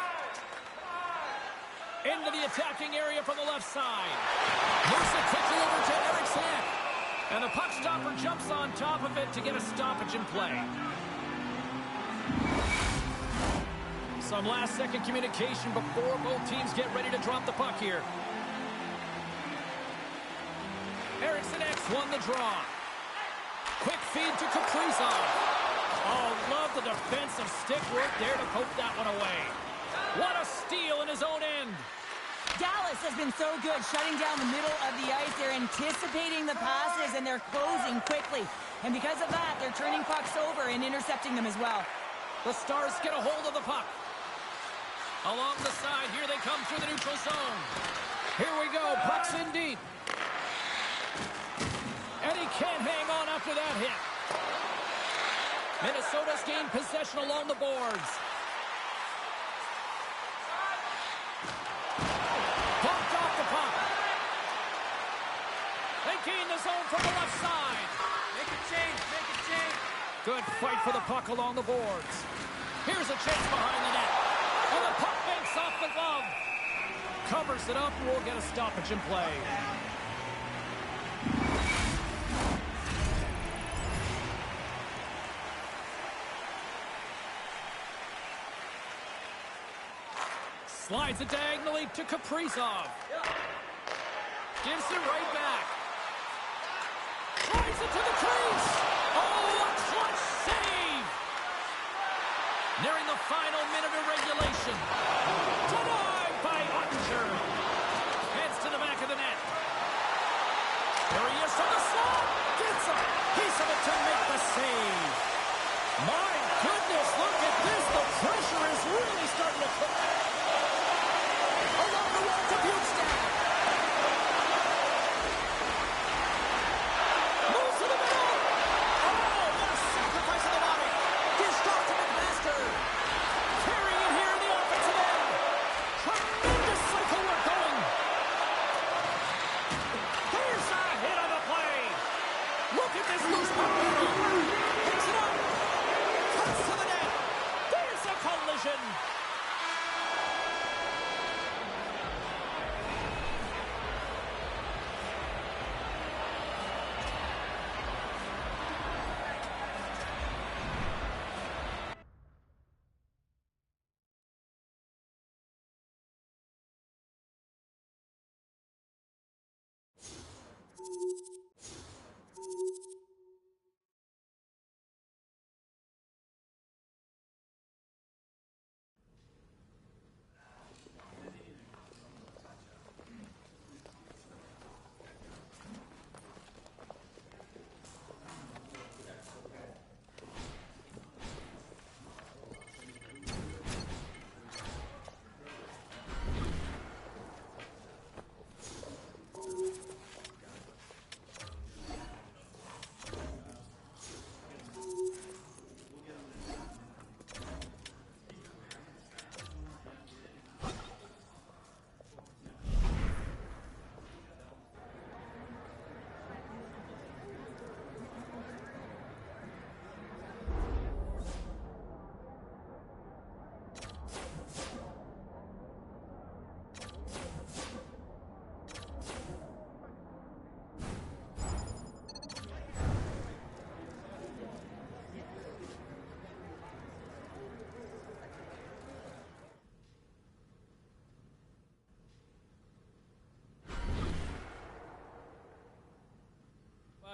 Into the attacking area from the left side. Moves it quickly over to Eriksson. And the puck stopper jumps on top of it to get a stoppage in play. Some last-second communication before both teams get ready to drop the puck here. Eriksson X won the draw. Quick feed to Kaprizov. Oh, love the defensive stick work there to poke that one away. What a steal in his own end. Dallas has been so good shutting down the middle of the ice. They're anticipating the passes, and they're closing quickly. And because of that, they're turning pucks over and intercepting them as well. The Stars get a hold of the puck. Along the side, here they come through the neutral zone. Here we go, puck's in deep. And he can't hang on after that hit. Minnesota's gained possession along the boards. gain the zone from the left side. Make a change, make a change. Good fight for the puck along the boards. Here's a chance behind the net. And the puck banks off the glove. Covers it up, we'll get a stoppage in play. Slides it diagonally to Kaprizov. Gives it right back. Drives it to the crease. Oh, a clutch save. Nearing the final minute of regulation. Denied by Ottinger. Heads to the back of the net. There he is from the slot. Gets a piece of it to make the save. My goodness, look at this. The pressure is really starting to cook. Along the wall to Bukestad. Moves to the middle. Oh, what a sacrifice of the body. Dished off to McMasters. Carrying it here in the offensive end. Tremendous cycle work going. There's a hit on the play. Look at this loose puck. Picks it up. Cuts to the net. There's a collision.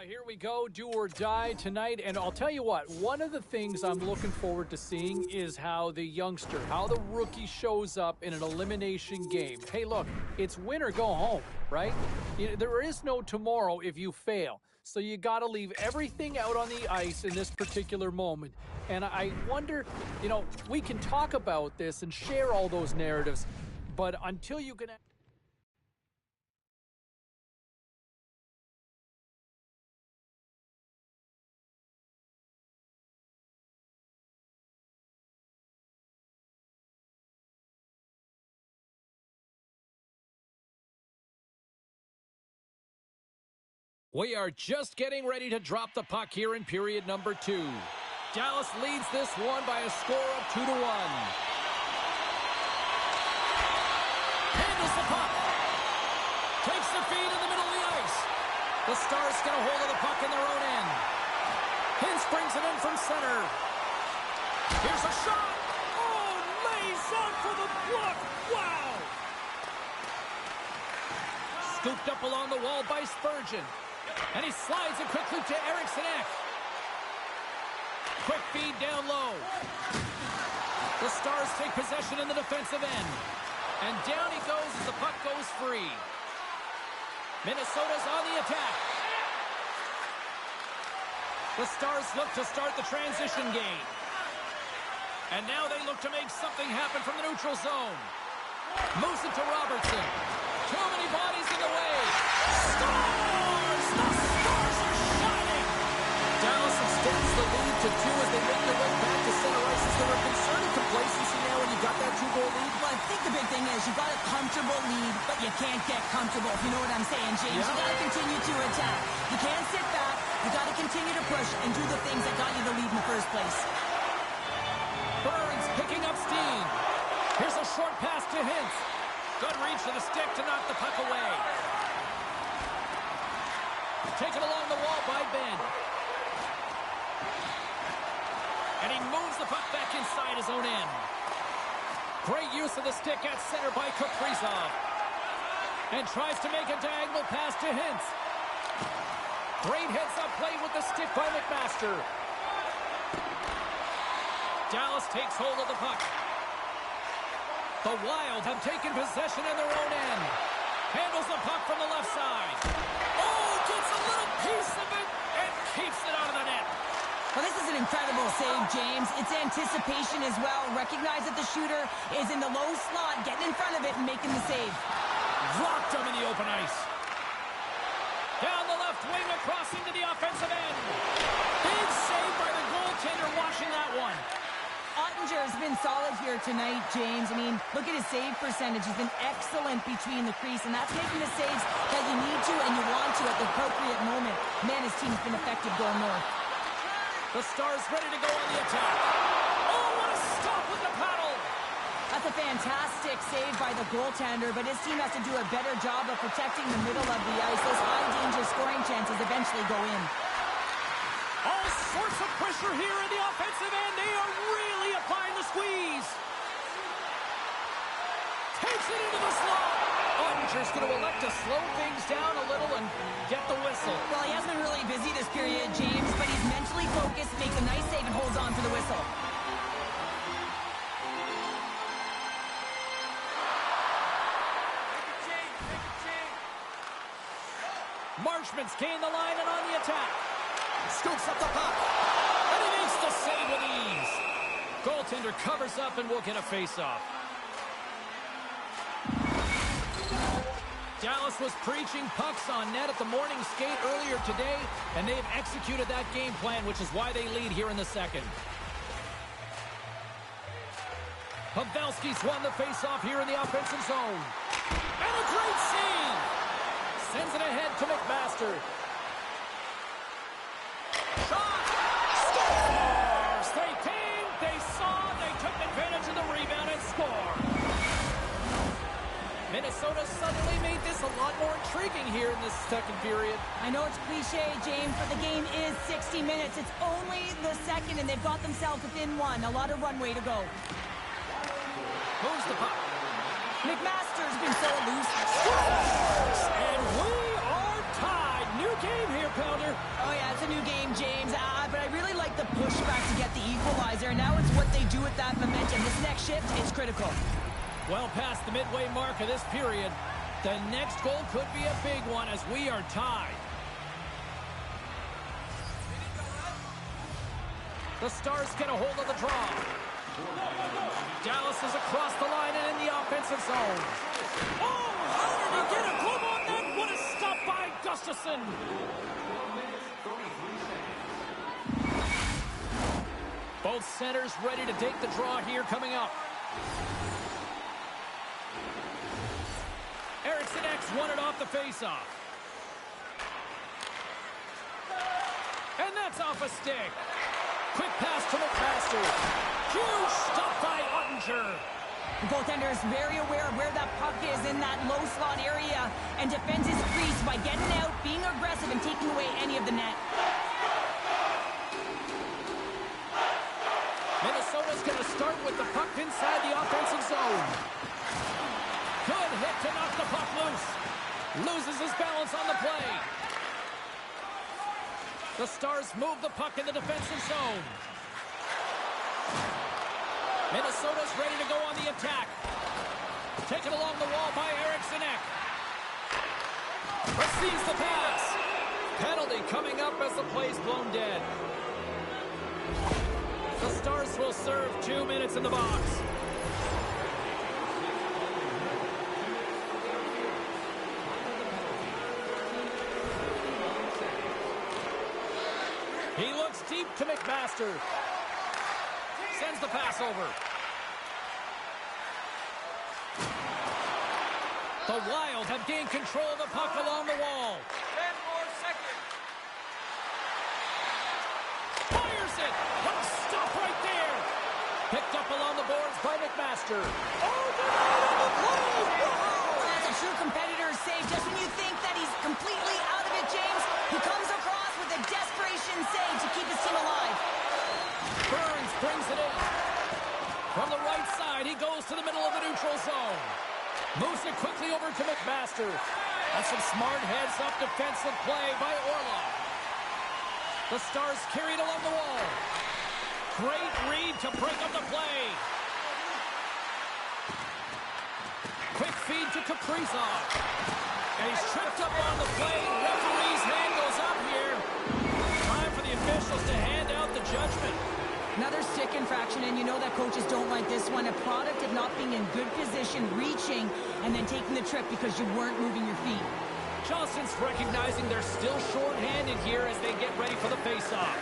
Here we go, do or die tonight, and I'll tell you what, one of the things I'm looking forward to seeing is how the youngster, how the rookie shows up in an elimination game. Hey, look, it's win or go home, right? There is no tomorrow if you fail, so you got to leave everything out on the ice in this particular moment. And I wonder, we can talk about this and share all those narratives, but until you can... We are just getting ready to drop the puck here in period number 2. Dallas leads this one by a score of 2-1. Handles the puck. Takes the feed in the middle of the ice. The Stars get a hold of the puck in their own end. Hintz brings it in from center. Here's a shot. Oh, lays out for the block. Wow. Scooped up along the wall by Spurgeon. And he slides it quickly to Eriksson Ek. Quick feed down low. The Stars take possession in the defensive end. And down he goes as the puck goes free. Minnesota's on the attack. The Stars look to start the transition game. And now they look to make something happen from the neutral zone. Moves it to Robertson. Too many bodies in the way. Stars! The Stars are shining! Dallas extends the lead to 2 as they make their way back to center ice. Is there a concern of complacency now when you got that 2-goal lead? Well, I think the big thing is you got to come comfortable lead, but you can't get comfortable, if you know what I'm saying, James. Yeah. You got to continue to attack. You can't sit back. You got to continue to push and do the things that got you the lead in the first place. Burns picking up steam. Here's a short pass to Hintz. Good reach to the stick to knock the puck away. Taken along the wall by Ben. And he moves the puck back inside his own end. Great use of the stick at center by Kaprizov. And tries to make a diagonal pass to Hintz. Great heads-up play with the stick by McMaster. Dallas takes hold of the puck. The Wild have taken possession in their own end. Handles the puck from the left side. Oh, gets a little piece of it and keeps it out of the net. Well, this is an incredible save, James. It's anticipation as well. Recognize that the shooter is in the low slot, getting in front of it and making the save. Rocked him in the open ice. Down the left wing, across into the offensive end. Big save by the goaltender, watching that one. Ottinger has been solid here tonight, James. I mean, look at his save percentage. He's been excellent between the crease, and that's making the saves that you need to and you want to at the appropriate moment. Man, his team's been effective going north. The Stars ready to go on the attack. Oh, what a stop with the paddle! That's a fantastic save by the goaltender, but his team has to do a better job of protecting the middle of the ice. Those high-danger scoring chances eventually go in. All sorts of pressure here in the offensive end. They are really applying the squeeze. Takes it into the slot. Ottinger's going to elect to slow things down a little and get the whistle. Well, he hasn't been really busy this period, James, but he's mentally focused, makes a nice save, and holds on for the whistle. Marchment's gained the line and on the attack. Scoops up the puck. And he makes the save with ease. Goaltender covers up and will get a face-off. Dallas was preaching pucks on net at the morning skate earlier today, and they've executed that game plan, which is why they lead here in the second. Pavelski's won the face-off here in the offensive zone. And a great save! Sends it ahead to McMaster. Shot! Scores! They came, they saw, they took advantage of the rebound and scored. Minnesota suddenly made this a lot more intriguing here in this second period. I know it's cliche, James, but the game is 60 minutes. It's only the second, and they've got themselves within one. A lot of runway to go. Moves the puck. McMaster's been so loose. Scores! And we are tied. New game here, Pounder. Oh, yeah, it's a new game, James. But I really like the pushback to get the equalizer. Now it's what they do with that momentum. This next shift is critical. Well past the midway mark of this period. The next goal could be a big one as we are tied. The Stars get a hold of the draw. Dallas is across the line and in the offensive zone. Oh, how did he get a glove on that? What a stop by Gustafsson. Both centers ready to take the draw here coming up. Eriksson X won it off the faceoff. And that's off a stick. Quick pass to McMaster. Huge stop by Ottinger. The goaltender is very aware of where that puck is in that low slot area and defends his crease by getting out, being aggressive, and taking away any of the net. Minnesota's going to start with the puck inside the offensive zone. Good hit to knock the puck loose. Loses his balance on the play. The Stars move the puck in the defensive zone. Minnesota's ready to go on the attack. Taken along the wall by Eriksson Ek. Receives the pass. Penalty coming up as the play's blown dead. The Stars will serve 2 minutes in the box. He looks deep to McMaster. Sends the pass over. The Wild have gained control of the puck along the wall. 10 more seconds. Fires it! What a stop right there! Picked up along the boards by McMasters. Oh, the play! Well, that's a true competitor's save. Just when you think that he's completely out of it, James, he comes across with a desperation save to keep his team alive. Burns brings it in. From the right side, he goes to the middle of the neutral zone. Moves it quickly over to McMasters. That's some smart heads-up defensive play by Orlov. The Stars carried along the wall. Great read to break up the play. Quick feed to Kaprizov. And he's tripped up on the play. Referee's hand goes up here. Time for the officials to hand out the judgment. Another stick infraction, and you know that coaches don't like this one. A product of not being in good position, reaching, and then taking the trip because you weren't moving your feet. Johnson's recognizing they're still short-handed here as they get ready for the face-off.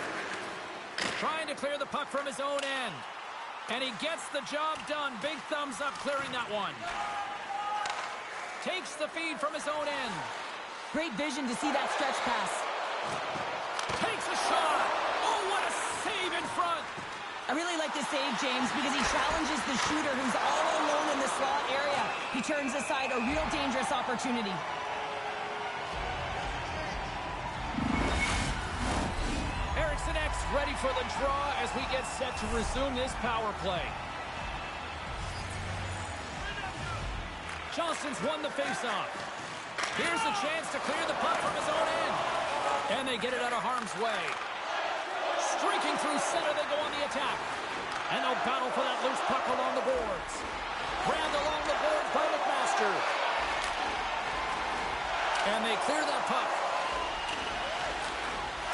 Trying to clear the puck from his own end. And he gets the job done. Big thumbs up clearing that one. Takes the feed from his own end. Great vision to see that stretch pass. Takes a shot. Oh, what a save in front. I really like this save, James, because he challenges the shooter who's all alone in the slot area. He turns aside a real dangerous opportunity. Eriksson X ready for the draw as we get set to resume this power play. Johnson's won the faceoff. Here's a chance to clear the puck from his own end. And they get it out of harm's way. Streaking through center, they go on the attack. And they'll battle for that loose puck along the boards. Rammed along the boards by McMasters. And they clear that puck.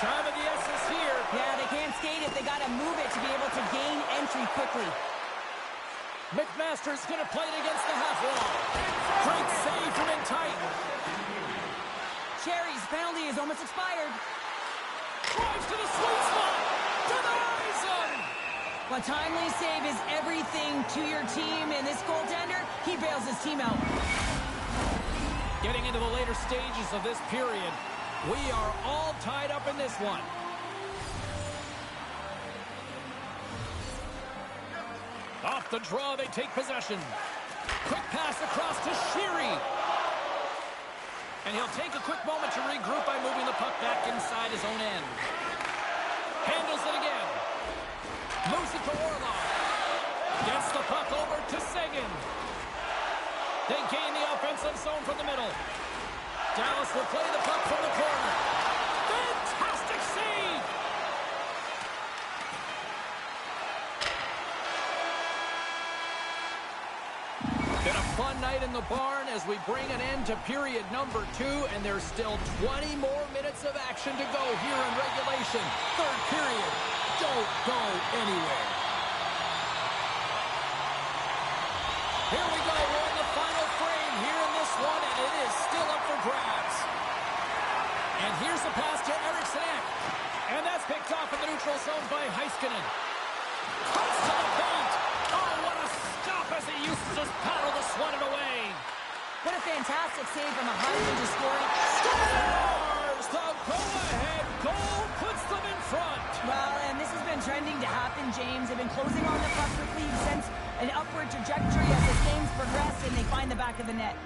Time of the essence here. Yeah, they can't skate it. They got to move it to be able to gain entry quickly. McMasters going to play it against the half wall. Great save from in tight. Cherry's penalty is almost expired. Drives to the sweet spot. To the horizon. A timely save is everything to your team, and this goaltender, he bails his team out. Getting into the later stages of this period, we are all tied up in this one. Off the draw, they take possession. Quick pass across to Sheary. And he'll take a quick moment to regroup by moving the puck back inside his own end. Handles it again. Moves it to Orlov. Gets the puck over to Seguin. They gain the offensive zone from the middle. Dallas will play the puck from the corner. Fantastic save! Been a fun night in the barn as we bring an end to period number 2, and there's still 20 more minutes of action to go here in regulation. Third period. Don't go anywhere. Here we go. We're in the final frame here in this one, and it is still up for grabs. And here's the pass to Eriksson Ek. And that's picked off in the neutral zone by Heiskanen. Cuts to the paint. Oh, what a stop as he uses his paddle to swat it away. What a fantastic save from a high-range scoring. Scores! The go-ahead goal puts them in front. Well, and this has been trending to happen, James. They've been closing on the puck quickly since an upward trajectory as the games progress, and they find the back of the net.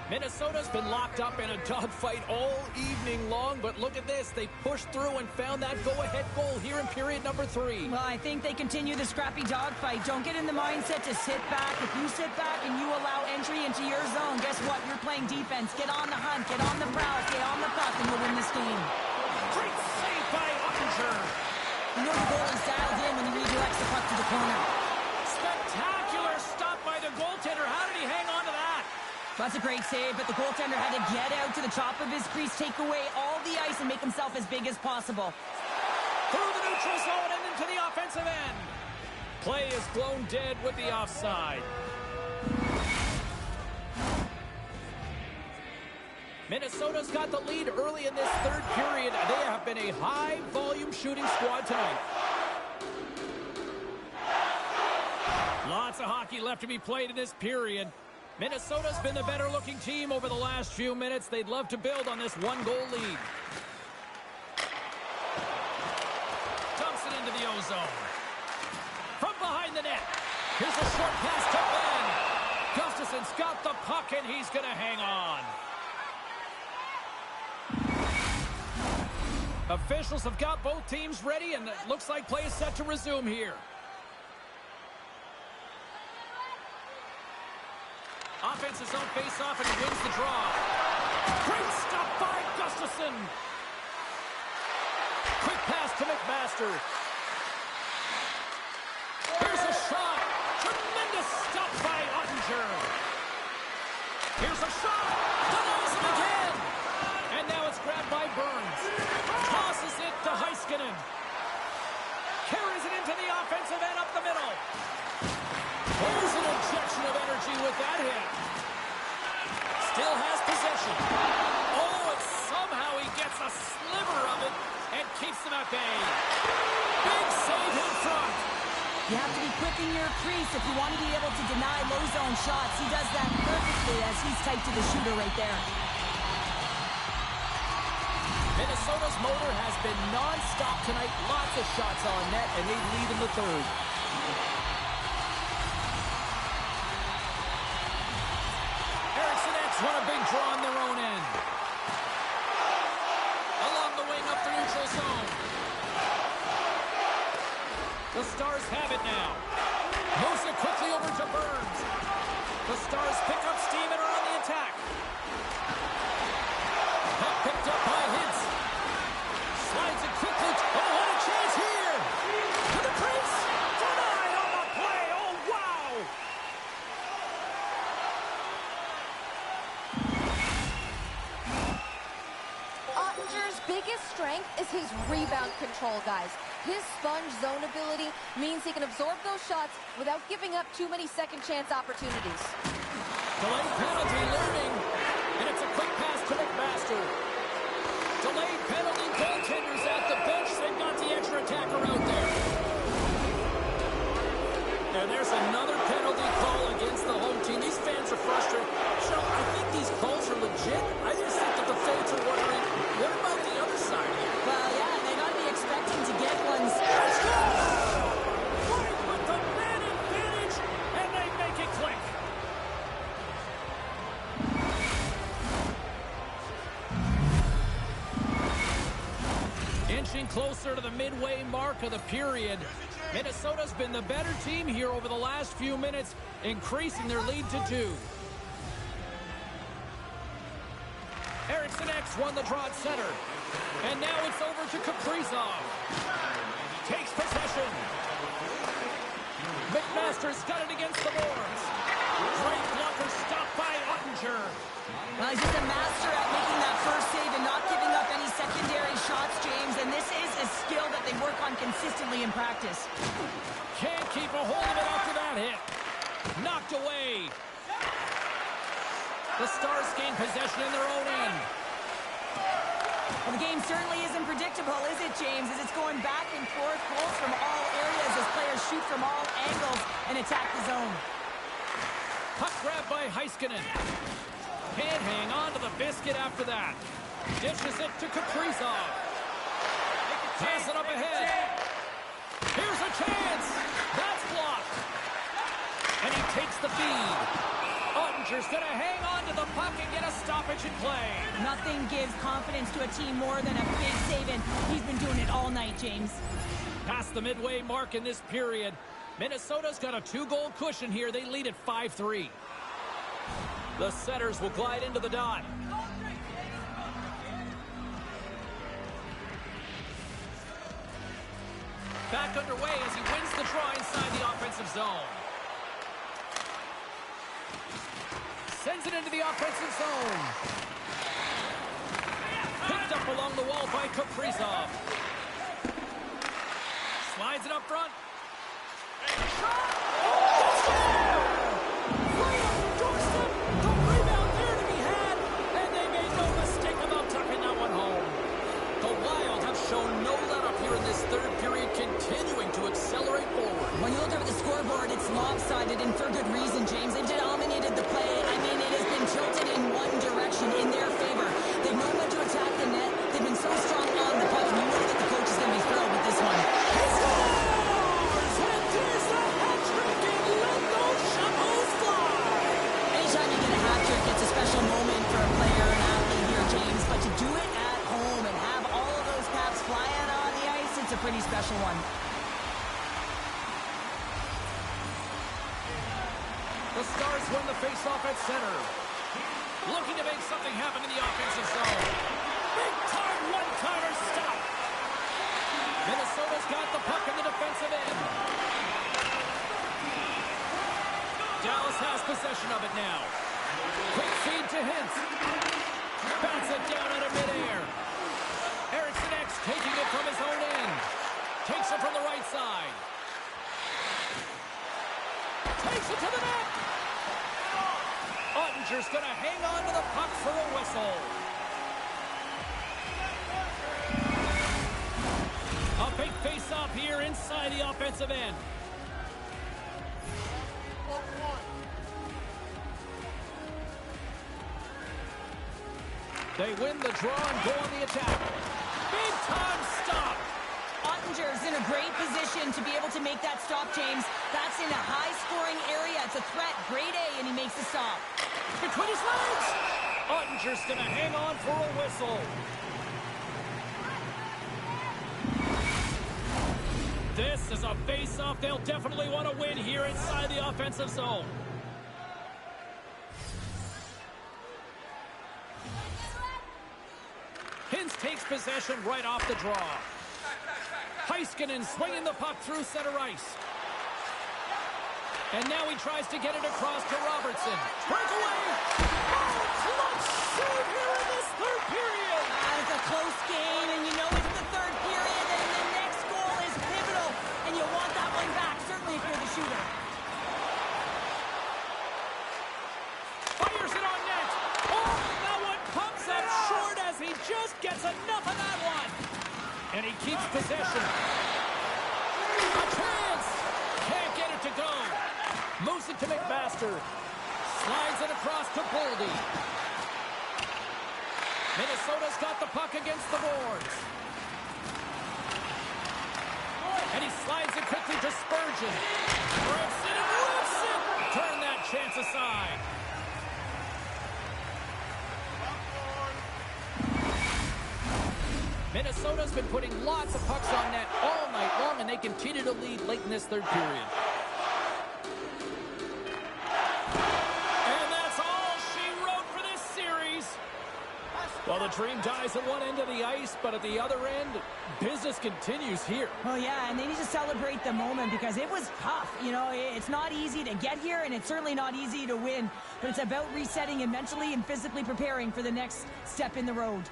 Minnesota's been locked up in a dogfight all evening long, but look at this. They pushed through and found that go-ahead goal here in period number 3. Well, I think they continue the scrappy dogfight. Don't get in the mindset to sit back. If you sit back and you allow entry into your zone, guess what? You're playing defense. Get on the hunt, get on the prowl, get on the puck, and you'll win this game. Great save by Ottinger. You know the goalie's dialed in when he redirects the puck to the corner. Spectacular stop by the goaltender. How did he hang on to that? That's a great save, but the goaltender had to get out to the top of his crease, take away all the ice, and make himself as big as possible. Through the neutral zone and into the offensive end. Play is blown dead with the offside. Minnesota's got the lead early in this third period. They have been a high-volume shooting squad tonight. Lots of hockey left to be played in this period. Minnesota's been the better-looking team over the last few minutes. They'd love to build on this one-goal lead. Dumps it into the O-zone. From behind the net. Here's a short pass to Ben. Gustafson's got the puck, and he's going to hang on. Officials have got both teams ready, and it looks like play is set to resume here. Offense is on face-off, and he wins the draw. Great stop by Gustafson. Quick pass to McMasters. Here's a shot. Tremendous stop by Ottinger. Here's a shot. Denies him again. And now it's grabbed by Burns. Tosses it to Heiskanen. Carries it into the offensive end up the middle. There's an injection of energy with that hit. Still has possession. Oh, and somehow he gets a sliver of it and keeps them at bay. Big save in front. You have to be quick in your crease if you want to be able to deny low zone shots. He does that perfectly as he's tight to the shooter right there. Minnesota's motor has been non-stop tonight. Lots of shots on net, and they lead in the third. Won a big draw on their own end. Along the wing up the neutral zone. The Stars have it now. Moves it quickly over to Burns. The Stars pick up steam and are on the attack. Puck picked up by Hintz. Slides it quickly. Oh, what a chance here! To the crease. Denied on the play. Oh, wow! Biggest strength is his rebound control, guys. His sponge zone ability means he can absorb those shots without giving up too many second chance opportunities. Delayed penalty looming, and it's a quick pass to McMaster. Delayed penalty, goaltenders at the bench. They've got the extra attacker out there. And there's another penalty call against the home team. These fans are frustrated. So I think these calls are legit. I just think that the fans are wondering, what about the other side here? Well, yeah, they got to be expecting to get ones. Let's go! Right with the man advantage, and they make it click. Inching closer to the midway mark of the period. Minnesota's been the better team here over the last few minutes, increasing their lead to 2. Eriksson X won the draw at center. And now it's over to Kaprizov. Takes possession. McMasters got it against the boards. Great blocker stopped by Ottinger. Well, he's just a master at making that first save and not giving up any secondary shots, James. And this is a skill that they work on consistently in practice. Can't keep a hold of it after that hit. Knocked away. The Stars gain possession in their own end. Well, the game certainly isn't predictable, is it, James? As it's going back and forth, goals from all areas as players shoot from all angles and attack the zone. Puck grab by Heiskanen. Can't hang on to the biscuit after that. Dishes it to Kaprizov. Pass it up ahead. Here's a chance. That's blocked. And he takes the feed. Ottinger's going to hang on to the puck and get a stoppage in play. Nothing gives confidence to a team more than a big save, and he's been doing it all night, James. Past the midway mark in this period, Minnesota's got a 2-goal cushion here. They lead at 5-3. The Setters will glide into the dot. Back underway as he wins the draw inside the offensive zone. Sends it into the offensive zone. Picked up along the wall by Kaprizov. Slides it up front. Shot! Right on the doorstep. The rebound there to be had. And they made no mistake about tucking that one home. The Wild have shown no let-up here in this third period, continuing to accelerate forward. When you look over the scoreboard, it's lopsided, and for good reason, James. They've dominated with the play. I mean, it has been tilted in one direction in their favor. They've known when to attack the net. They've been so strong on the puck. You know that the coach is going to be thrilled with this one. He scores! And there's a hat trick, and let those shovels fly! Anytime you get a hat trick, it's a special moment for a player and athlete here, James. But to do it at home and have all of those Caps flying on the ice, it's a pretty special one. The Stars win the faceoff at center. Looking to make something happen in the offensive zone. Big time one-timer stop. Minnesota's got the puck in the defensive end. Dallas has possession of it now. Quick feed to Hintz. Bounce it down out of midair. Eriksson X taking it from his own end. Takes it from the right side. Takes it to the net. Ottinger's going to hang on to the puck for a whistle. A big face-off here inside the offensive end. They win the draw and go on the attack. Big time stop. Ottinger's in a great position to be able to make that stop, James. That's in a high-scoring area. It's a threat. Grade A, and he makes the stop. Between his legs. Ottinger's going to hang on for a whistle. This is a face-off they'll definitely want to win here inside the offensive zone. Hintz takes possession right off the draw. Heiskanen swinging the puck through center ice. And now he tries to get it across to Robertson. Breakaway! Oh, clutch save here in this third period! It's a close game, and you know it's the third period, and the next goal is pivotal, and you want that one back, certainly if you're the shooter. Fires it on net. Oh, that one comes up short as he just gets enough of that one. And he keeps possession. A chance. Can't get it to go. Moves it to McMaster. Slides it across to Boldy. Minnesota's got the puck against the boards. And he slides it quickly to Spurgeon. Rips it and rips it. Turn that chance aside. Minnesota's been putting lots of pucks on net all night long, and they continue to lead late in this third period. And that's all she wrote for this series. Well, the dream dies at one end of the ice, but at the other end, business continues here. Well, yeah, and they need to celebrate the moment because it was tough. You know, it's not easy to get here, and it's certainly not easy to win. But it's about resetting and mentally and physically preparing for the next step in the road.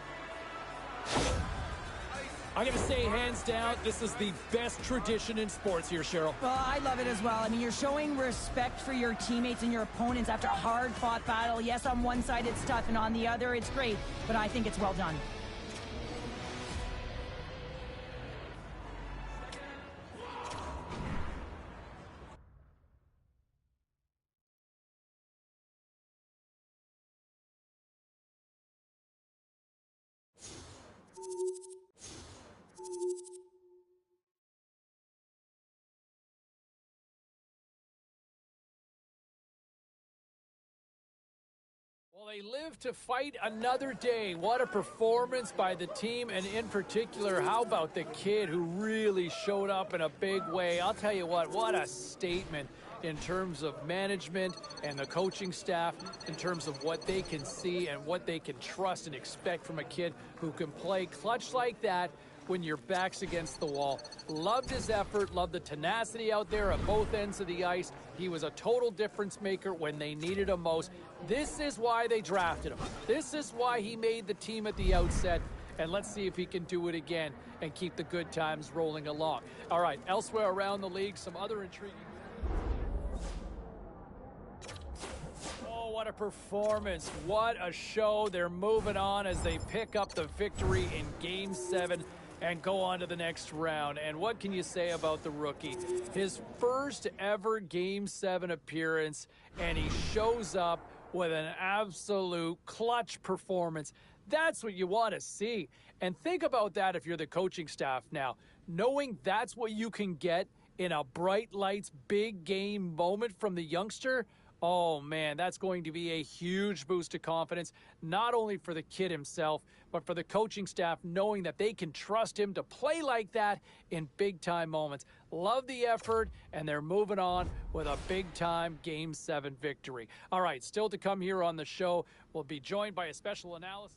I'm going to say, hands down, this is the best tradition in sports here, Cheryl. Well, I love it as well. I mean, you're showing respect for your teammates and your opponents after a hard-fought battle. Yes, on one side it's tough, and on the other it's great, but I think it's well done. Well, they live to fight another day. What a performance by the team, and in particular, how about the kid who really showed up in a big way? I'll tell you what a statement in terms of management and the coaching staff, in terms of what they can see and what they can trust and expect from a kid who can play clutch like that when your back's against the wall. Loved his effort, loved the tenacity out there at both ends of the ice. He was a total difference maker when they needed him most. This is why they drafted him. This is why he made the team at the outset. And let's see if he can do it again and keep the good times rolling along. All right, elsewhere around the league, some other intriguing... Oh, what a performance. What a show. They're moving on as they pick up the victory in Game 7. and go on to the next round. And what can you say about the rookie? His first ever Game 7 appearance, and he shows up with an absolute clutch performance. That's what you want to see. And think about that if you're the coaching staff now, knowing that's what you can get in a bright lights, big game moment from the youngster. Oh, man, that's going to be a huge boost to confidence, not only for the kid himself, but for the coaching staff, knowing that they can trust him to play like that in big-time moments. Love the effort, and they're moving on with a big-time Game 7 victory. All right, still to come here on the show, we'll be joined by a special analyst.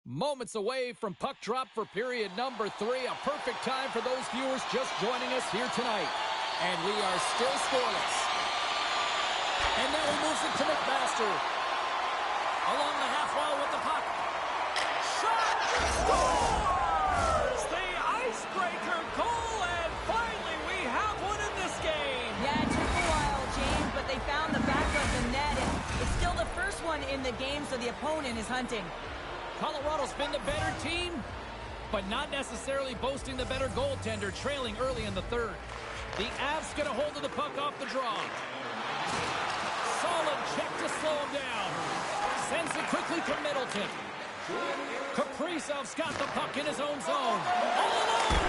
Moments away from puck drop for period number 3. A perfect time for those viewers just joining us here tonight. And we are still scoreless. And now he moves it to McMasters. Along the half wall with the puck. Shot! Scores! The icebreaker goal, and finally we have one in this game. Yeah, it took a while, James, but they found the back of the net. And it's still the first one in the game, so the opponent is hunting. Colorado's been the better team, but not necessarily boasting the better goaltender, trailing early in the third. The Avs get a hold of the puck off the draw. Solid check to slow him down. Sends it quickly to Middleton. Kaprizov's got the puck in his own zone. All alone!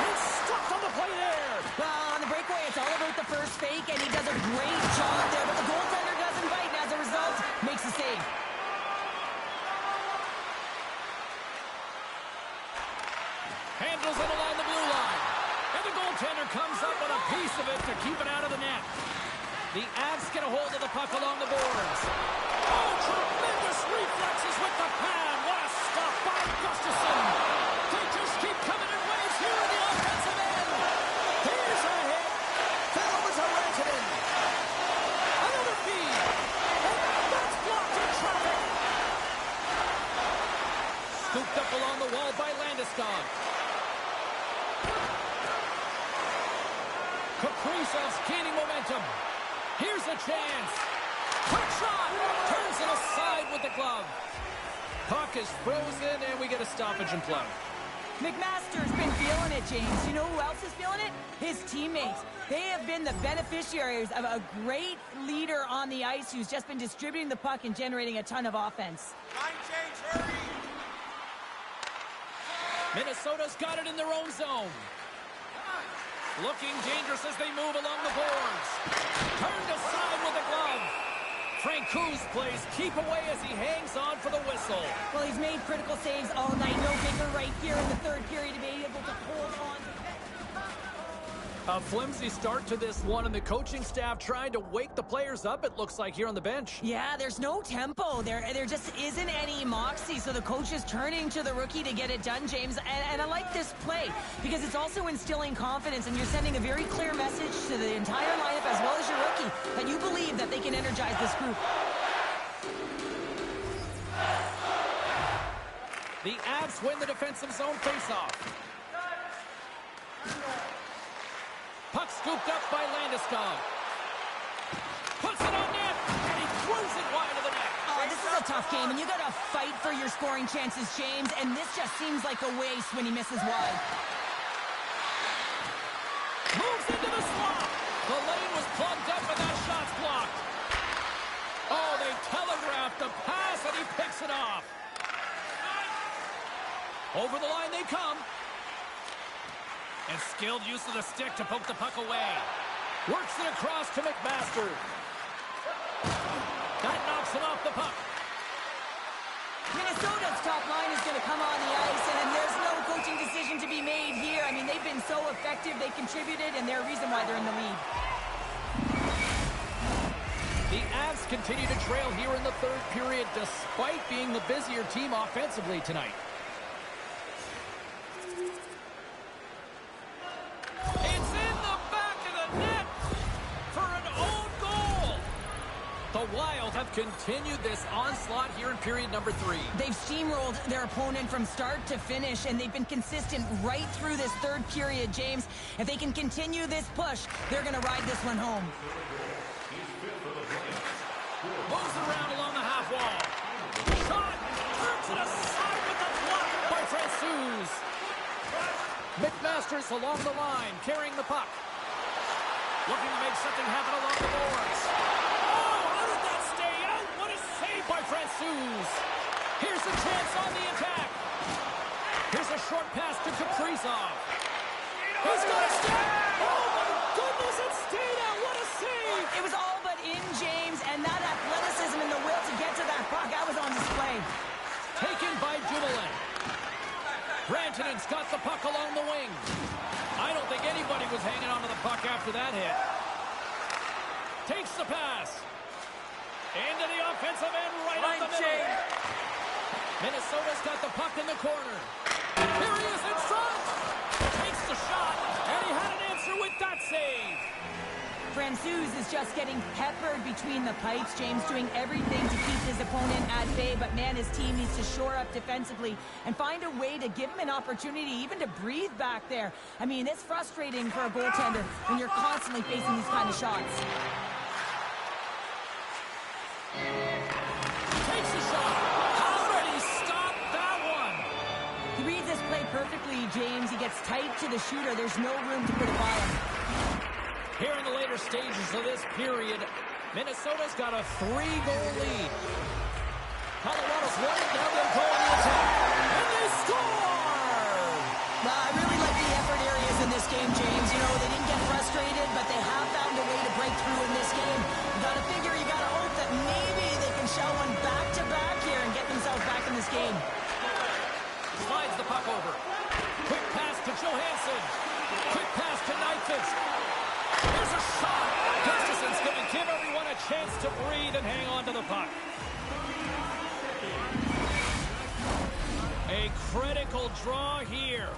He's stuck on the play there. Well, on the breakaway, it's all about the first fake, and he does a great job there, but the goaltender doesn't bite, and as a result, makes a save. Handles it along the blue line. And the goaltender comes up with a piece of it to keep it out of the net. The Avs get a hold of the puck along the boards. Oh, tremendous reflexes with the pad. What a stop by Gustafsson. They just keep coming in waves here in the offensive end. Here's a hit. That was a Rantanen. Another feed. And that's blocked in traffic. Scooped up along the wall by Landeskog. Kaprizov's gaining momentum. Here's a chance. Quick shot. Turns it aside with the glove. Puck is frozen, and we get a stoppage in play. McMasters been feeling it, James. You know who else is feeling it? His teammates. They have been the beneficiaries of a great leader on the ice who's just been distributing the puck and generating a ton of offense. Line change, hurry! Minnesota's got it in their own zone. Looking dangerous as they move along the boards. Turned aside with the glove. Francouz plays keep away as he hangs on for the whistle. Well, he's made critical saves all night. No bigger right here in the third period to be able to hold on. A flimsy start to this one, and the coaching staff trying to wake the players up, it looks like, here on the bench. Yeah, there's no tempo. There just isn't any moxie, so the coach is turning to the rookie to get it done, James. And I like this play because it's also instilling confidence, and you're sending a very clear message to the entire lineup as well as your rookie that you believe that they can energize this group. The Avs win the defensive zone faceoff. Puck scooped up by Landeskog. Puts it on net, and he throws it wide of the net. Oh, this is a tough game, and you got to fight for your scoring chances, James, and this just seems like a waste when he misses wide. Moves into the slot. The lane was plugged up, and that shot's blocked. Oh, they telegraphed the pass, and he picks it off. Over the line they come. And skilled use of the stick to poke the puck away. Works it across to McMasters. That knocks him off the puck. Minnesota's top line is going to come on the ice, and there's no coaching decision to be made here. I mean, they've been so effective, they contributed, and they're a reason why they're in the lead. The Avs continue to trail here in the third period, despite being the busier team offensively tonight. It's in the back of the net for an own goal. The Wild have continued this onslaught here in period number 3. They've steamrolled their opponent from start to finish, and they've been consistent right through this third period, James. If they can continue this push, they're going to ride this one home. Moves around along the half wall. Shot! Turns it aside with the block by Francouz. McMasters along the line, carrying the puck. Looking to make something happen along the boards. Oh, how did that stay out? What a save by Francouz. Here's a chance on the attack. Here's a short pass to Kaprizov. He's got a stay. Oh, my goodness, it stayed out. What a save. It was all but in, James, and that athleticism and the will to get to that puck, that was on display. Taken by Dumoulin. Rantanen's got the puck along the wing. I don't think anybody was hanging onto the puck after that hit. Takes the pass. Into the offensive end, right up the middle. Minnesota's got the puck in the corner. Here he is in front. Takes the shot, and he had an answer with that save. Francouz is just getting peppered between the pipes, James, doing everything to keep his opponent at bay, but man, his team needs to shore up defensively and find a way to give him an opportunity even to breathe back there. I mean, it's frustrating for a goaltender when you're constantly facing these kind of shots. Takes a shot. How did he stop that one? He reads this play perfectly, James. He gets tight to the shooter. There's no room to put it by him. Here in the later stages of this period, Minnesota's got a 3-goal lead. Colorado's running down their goal on the attack. And they score! I really like the effort areas in this game, James. You know, they didn't get frustrated, but they have found a way to break through in this game. You gotta figure, you gotta hope that maybe they can shell one back-to-back here and get themselves back in this game. Slides the puck over. Quick pass to Johansson. Quick pass to Nyquist. There's a shot. Gustafson's going to give everyone a chance to breathe and hang on to the puck. A critical draw here.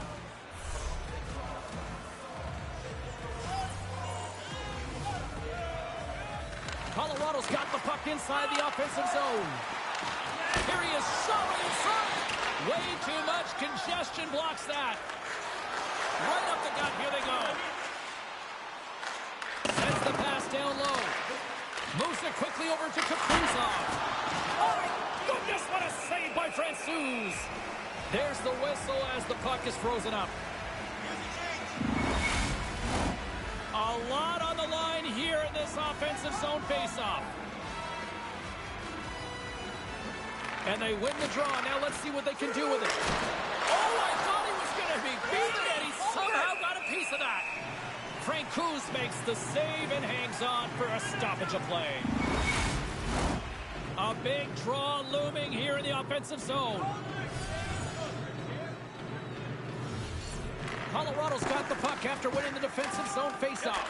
Colorado's got the puck inside the offensive zone. Here he is, shot in front. Way too much congestion blocks that. Right up the gut, here they go. Sends the pass down low. Moves it quickly over to Kaprizov. Oh my goodness, what a save by Francouz. There's the whistle as the puck is frozen up. A lot on the line here in this offensive zone faceoff. And they win the draw. Now let's see what they can do with it. Oh, I thought he was going to be beaten, and he somehow got a piece of that. Francouz makes the save and hangs on for a stoppage of play. A big draw looming here in the offensive zone. Colorado's got the puck after winning the defensive zone faceoff.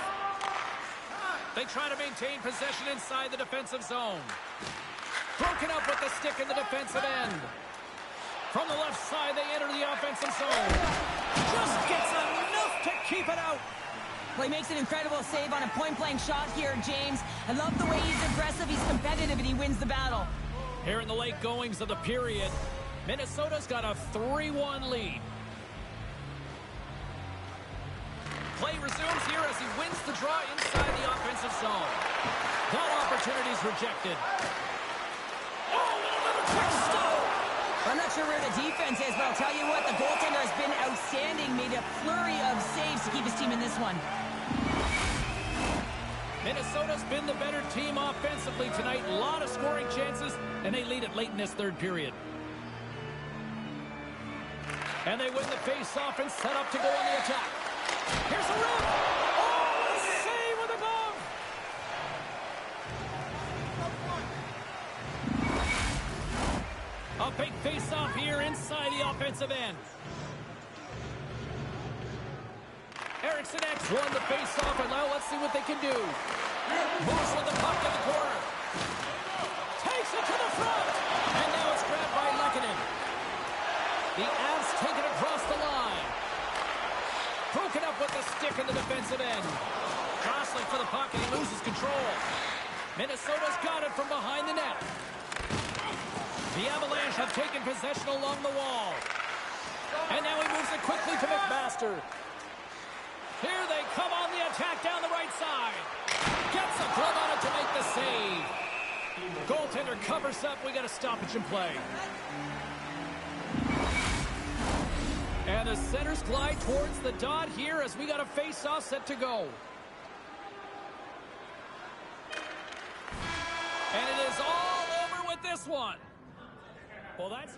They try to maintain possession inside the defensive zone. Broken up with the stick in the defensive end. From the left side, they enter the offensive zone. Just gets enough to keep it out. Well, he makes an incredible save on a point-blank shot here, James. I love the way he's aggressive, he's competitive, and he wins the battle. Here in the late goings of the period, Minnesota's got a 3-1 lead. Play resumes here as he wins the draw inside the offensive zone. That opportunity's rejected. Oh, another quick stop! I'm not sure where the defense is, but I'll tell you what, the goaltender has been outstanding, made a flurry of saves to keep his team in this one. Minnesota's been the better team offensively tonight. A lot of scoring chances, and they lead it late in this third period. And they win the face-off and set up to go on the attack. Here's a rip! Oh, a save with a goal! A big face-off here inside the offensive end. Eriksson X won the face-off, and now let's see what they can do. Moves with the puck to the corner. Takes it to the front. And now it's grabbed by Lehkonen. The Avs take it across the line. Broken up with the stick in the defensive end. Jostling for the puck, and he loses control. Minnesota's got it from behind the net. The Avalanche have taken possession along the wall. And now he moves it quickly to McMasters. Here they come on the attack down the right side. Gets a glove on it to make the save. Goaltender covers up. We got a stoppage in play. And the centers glide towards the dot here as we got a face-off set to go. And it is all over with this one. Well, that's...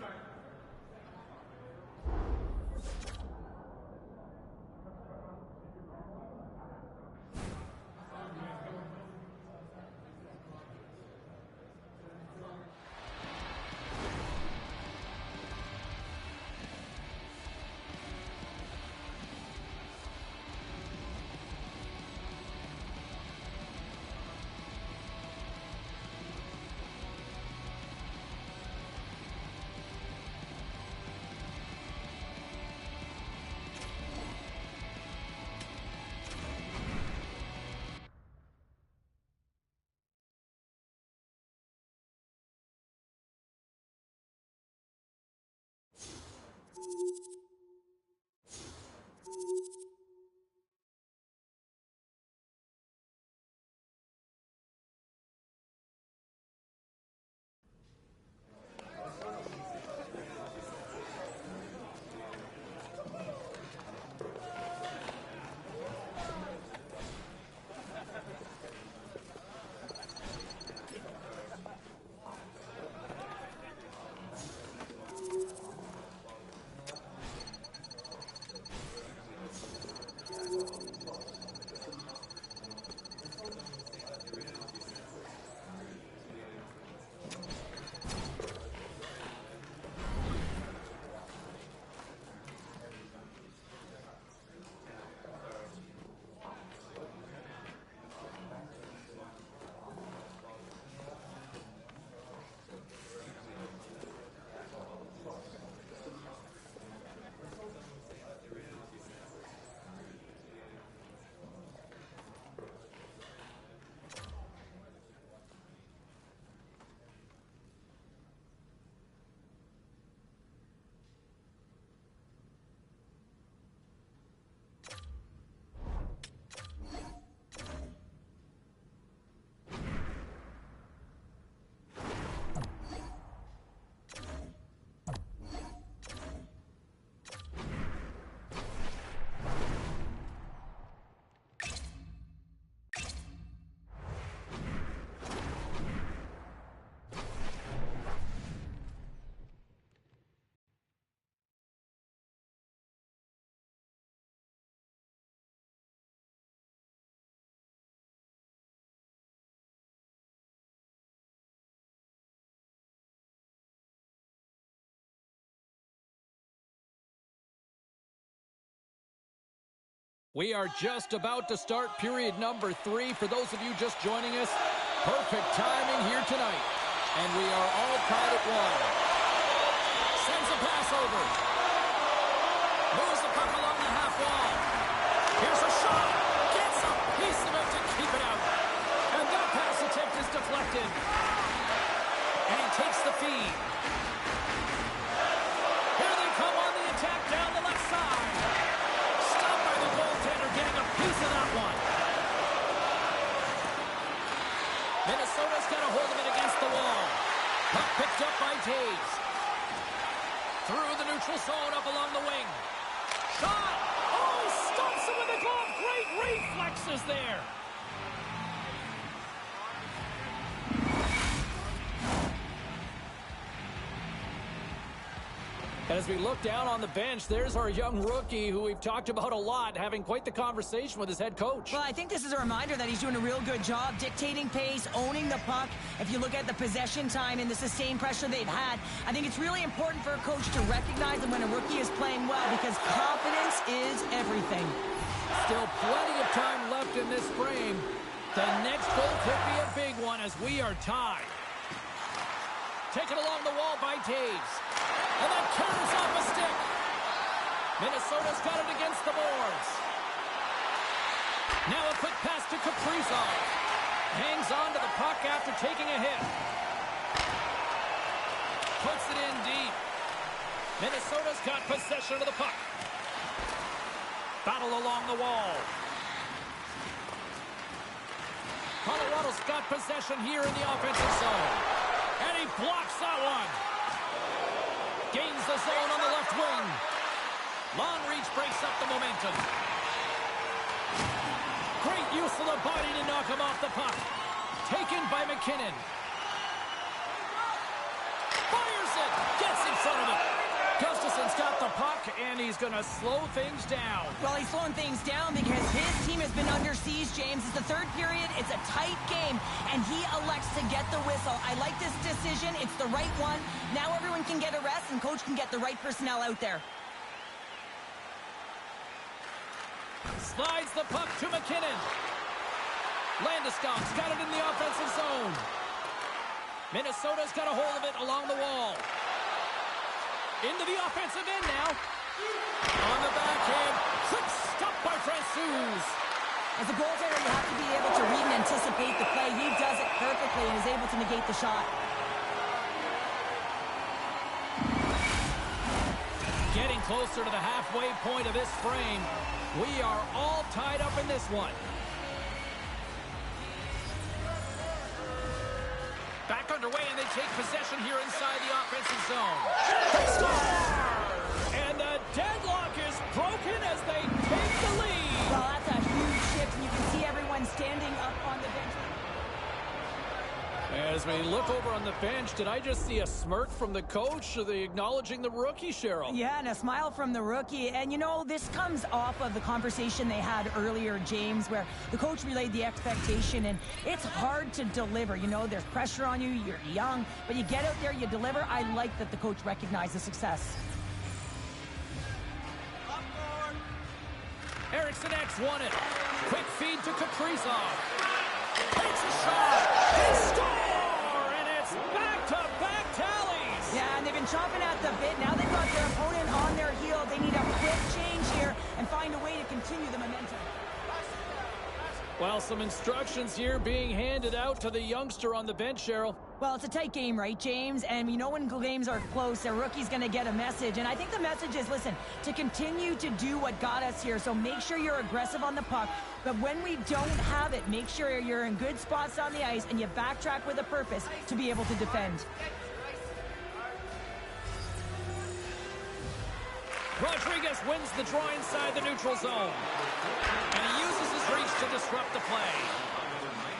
We are just about to start period number 3. For those of you just joining us, perfect timing here tonight. And we are all tied at 1. Sends a pass over. Moves the puck along the half wall. Here's a shot. Gets a piece of it to keep it out. And that pass attempt is deflected. And he takes the feed. Here they come on the attack down the left side. Stopped by the goaltender, getting a piece of that one. Minnesota's got a hold of it against the wall. Puck picked up by Taves. Through the neutral zone, up along the wing. Shot! Oh, stumps him with a glove. Great reflexes there. And as we look down on the bench, there's our young rookie who we've talked about a lot, having quite the conversation with his head coach. Well, I think this is a reminder that he's doing a real good job dictating pace, owning the puck. If you look at the possession time and the sustained pressure they've had, I think it's really important for a coach to recognize them when a rookie is playing well, because confidence is everything. Still plenty of time left in this frame. The next goal could be a big one as we are tied. Taken along the wall by Taves. And that counters off a stick. Minnesota's got it against the boards. Now a quick pass to Kaprizov. Hangs on to the puck after taking a hit. Puts it in deep. Minnesota's got possession of the puck. Battle along the wall. Colorado's got possession here in the offensive zone. And he blocks that one. Gains the zone on the left wing. Long reach breaks up the momentum. Great use of the body to knock him off the puck. Taken by McKinnon. Fires it. Gets in front of it. Gustafson's got the puck, and he's going to slow things down. Well, he's slowing things down because his team has been under siege, James. It's the third period. It's a tight game, and he elects to get the whistle. I like this decision. It's the right one. Now everyone can get a rest, and coach can get the right personnel out there. Slides the puck to McKinnon. Landeskog's got it in the offensive zone. Minnesota's got a hold of it along the wall. Into the offensive end now. On the backhand. Quick stop by Francouz. As a goaltender, you have to be able to read and anticipate the play. He does it perfectly and is able to negate the shot. Getting closer to the halfway point of this frame. We are all tied up in this one. Back underway, and they take possession here inside the offensive zone. They score! And the deadlock is broken as they take the lead. Well, that's a huge shift, and you can see everyone standing up on the bench. As we look over on the bench, did I just see a smirk from the coach? Are they acknowledging the rookie, Cheryl? Yeah, and a smile from the rookie. And, you know, this comes off of the conversation they had earlier, James, where the coach relayed the expectation, and it's hard to deliver. You know, there's pressure on you, you're young, but you get out there, you deliver. I like that the coach recognized the success. Eriksson X won it. Quick feed to Kaprizov. Takes a shot. They score! And it's back-to-back tallies. Yeah, and they've been chomping at the bit. Now they've got their opponent on their heel. They need a quick change here and find a way to continue the momentum. Well, some instructions here being handed out to the youngster on the bench, Cheryl. Well, it's a tight game, right, James? And we know when games are close, a rookie's going to get a message. And I think the message is, listen, to continue to do what got us here. So make sure you're aggressive on the puck. But when we don't have it, make sure you're in good spots on the ice and you backtrack with a purpose to be able to defend. Rodriguez wins the draw inside the neutral zone. And he uses his reach to disrupt the play.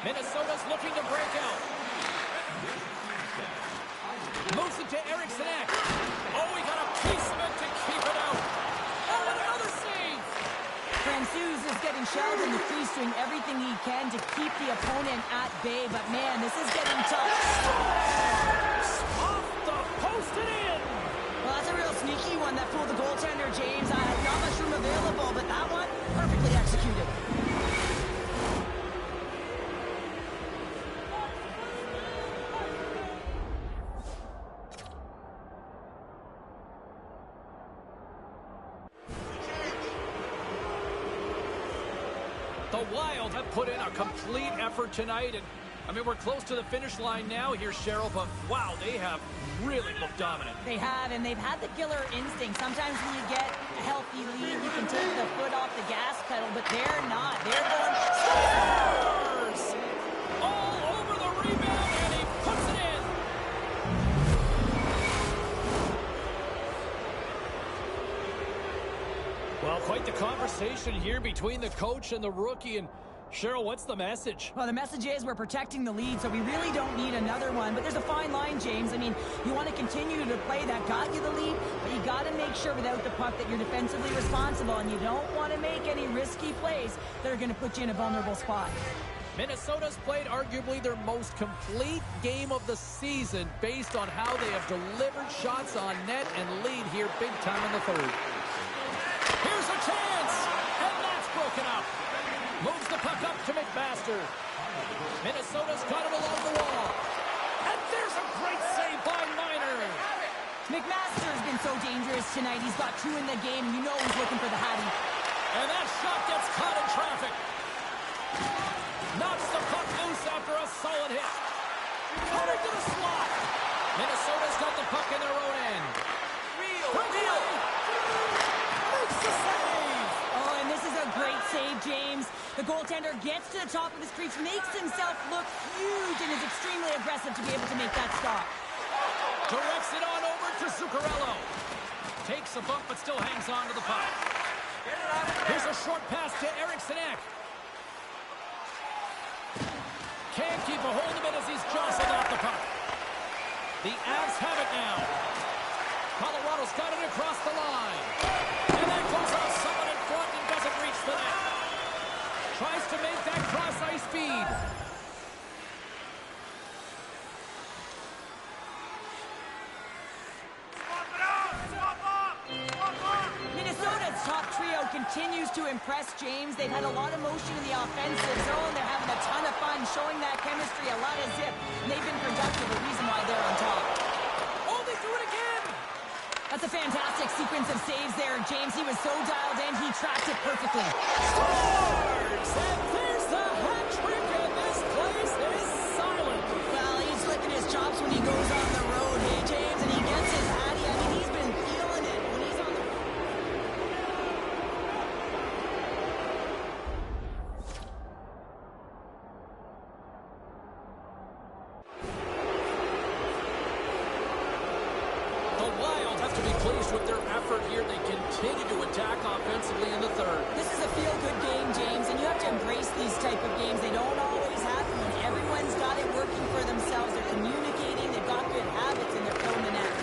Minnesota's looking to break out. Moves it to Eriksson Ek. Oh, he got a piece of it to keep it out. Oh, and another save. Francouz is getting shelled in the crease, doing everything he can to keep the opponent at bay. But, man, this is getting tough. Off the post and in. Well, that's a real sneaky one that fooled the goaltender, James. Not much room available, but that one, perfectly executed. The Wild have put in a complete effort tonight, and I mean, we're close to the finish line now here, Cheryl, but wow, they have really looked dominant. They have, and they've had the killer instinct. Sometimes when you get a healthy lead, you can take the foot off the gas pedal, but they're not. They're going Scores! All over the rebound, and he puts it in. Well, quite the conversation here between the coach and the rookie, and Cheryl, what's the message? Well, the message is we're protecting the lead, so we really don't need another one. But there's a fine line, James. I mean, you want to continue to play that got you the lead, but you got to make sure without the puck that you're defensively responsible, and you don't want to make any risky plays that are going to put you in a vulnerable spot. Minnesota's played arguably their most complete game of the season based on how they have delivered shots on net and lead here big time in the third. Here's a chance, and that's broken up. Moves the puck up to McMasters. Minnesota's got it along the wall. And there's a great save by Miner. McMaster's been so dangerous tonight. He's got 2 in the game. You know he's looking for the Hattie. And that shot gets caught in traffic. Knocks the puck loose after a solid hit. Put it to the slot. Minnesota's got the puck in their own end. Real. Makes the save. Oh, and this is a great save, James. The goaltender gets to the top of his crease, makes himself look huge, and is extremely aggressive to be able to make that stop. Directs it on over to Zuccarello. Takes a bump, but still hangs on to the puck. Here's a short pass to Eriksson Ek. Can't keep a hold of it as he's jostled off the puck. The Avs have it now. Colorado's got it across the line. And that goes off someone in front and doesn't reach the net. Tries to make that cross-ice feed. Minnesota's top trio continues to impress, James. They've had a lot of motion in the offensive zone. They're having a ton of fun, showing that chemistry, a lot of zip. And they've been productive, the reason why they're on top. Oh, they do it again! That's a fantastic sequence of saves there, James. He was so dialed in, he tracked it perfectly. Scores! And there's the hat trick, and this place is silent. Well, he's licking his chops when he goes on the road, hey, James, and he gets his Hattie. I mean, he's been feeling it when he's on the road. The Wild have to be pleased with their effort here. They continue to attack offensively in the third. This is a feel-good game, James, and you have to embrace these type of games. They don't always happen when everyone's got it working for themselves. They're communicating, they've got good habits, and they're filling the net.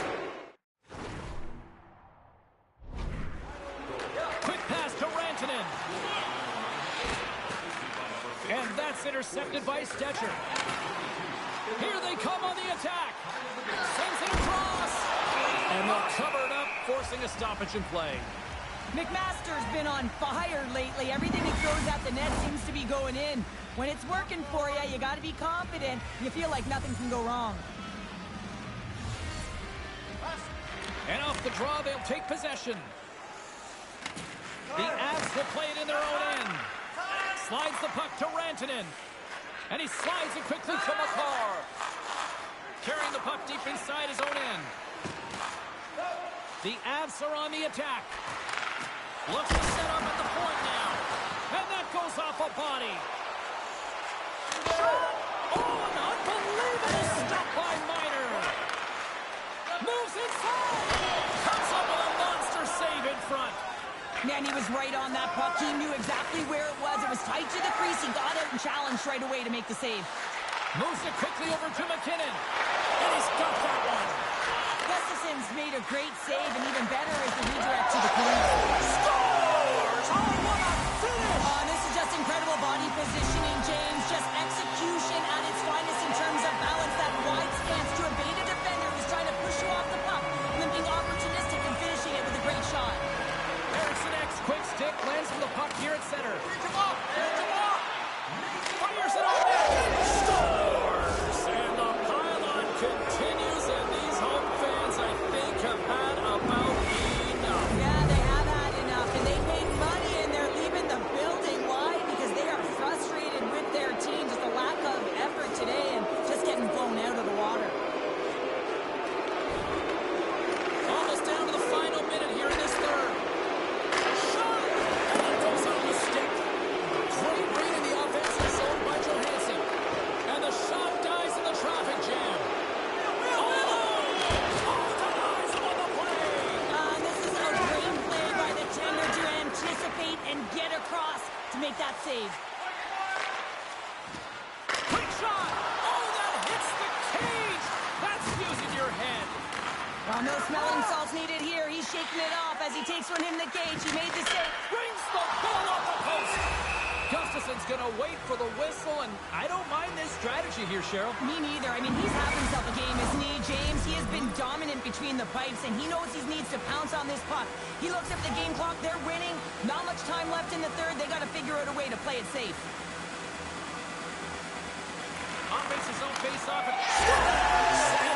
Quick pass to Rantanen. And that's intercepted by Stetcher. Here they come on the attack. Sends it across. And they'll cover it up, forcing a stoppage in play. McMaster's been on fire lately. Everything he throws at the net seems to be going in. When it's working for you, you got to be confident. You feel like nothing can go wrong. And off the draw, they'll take possession. The Avs will play it in their own end. Slides the puck to Rantanen. And he slides it quickly to Makar. Carrying the puck deep inside his own end. The Avs are on the attack. Looks to set up at the point now. And that goes off a body. Oh, an unbelievable stop by Miner. Moves inside. Comes up with a monster save in front. Man, he was right on that puck. He knew exactly where it was. It was tight to the crease. He got out and challenged right away to make the save. Moves it quickly over to McKinnon. And he's got that one. Gustafson's made a great save, and even better is the redirect to the corner. Scores! Oh, what a finish! This is just incredible body positioning, James. Just execution at its finest in terms of balance. That wide stance to evade a defender who's trying to push you off the puck, and then being opportunistic and finishing it with a great shot. Eriksson Ek's quick stick lands with the puck here at center. Reach him up! Reach him up! Fires it on net! Scores! And the pylon continues, and these home fans, I think, have had about enough. Yeah, they have had enough, and they paid money, and they're leaving the building. Why? Because they are frustrated with their team. Just a lack of effort today, and just getting blown out of the water. smelling salts needed here. He's shaking it off as he takes one in the cage. He made the save. Brings the goal off the post. Gustafson's going to wait for the whistle, and I don't mind this strategy here, Cheryl. Me neither. I mean, he's having himself a game, isn't he, James? He has been dominant between the pipes, and he knows he needs to pounce on this puck. He looks at the game clock. They're winning. Not much time left in the third. They got to figure out a way to play it safe. Makes his own face-off and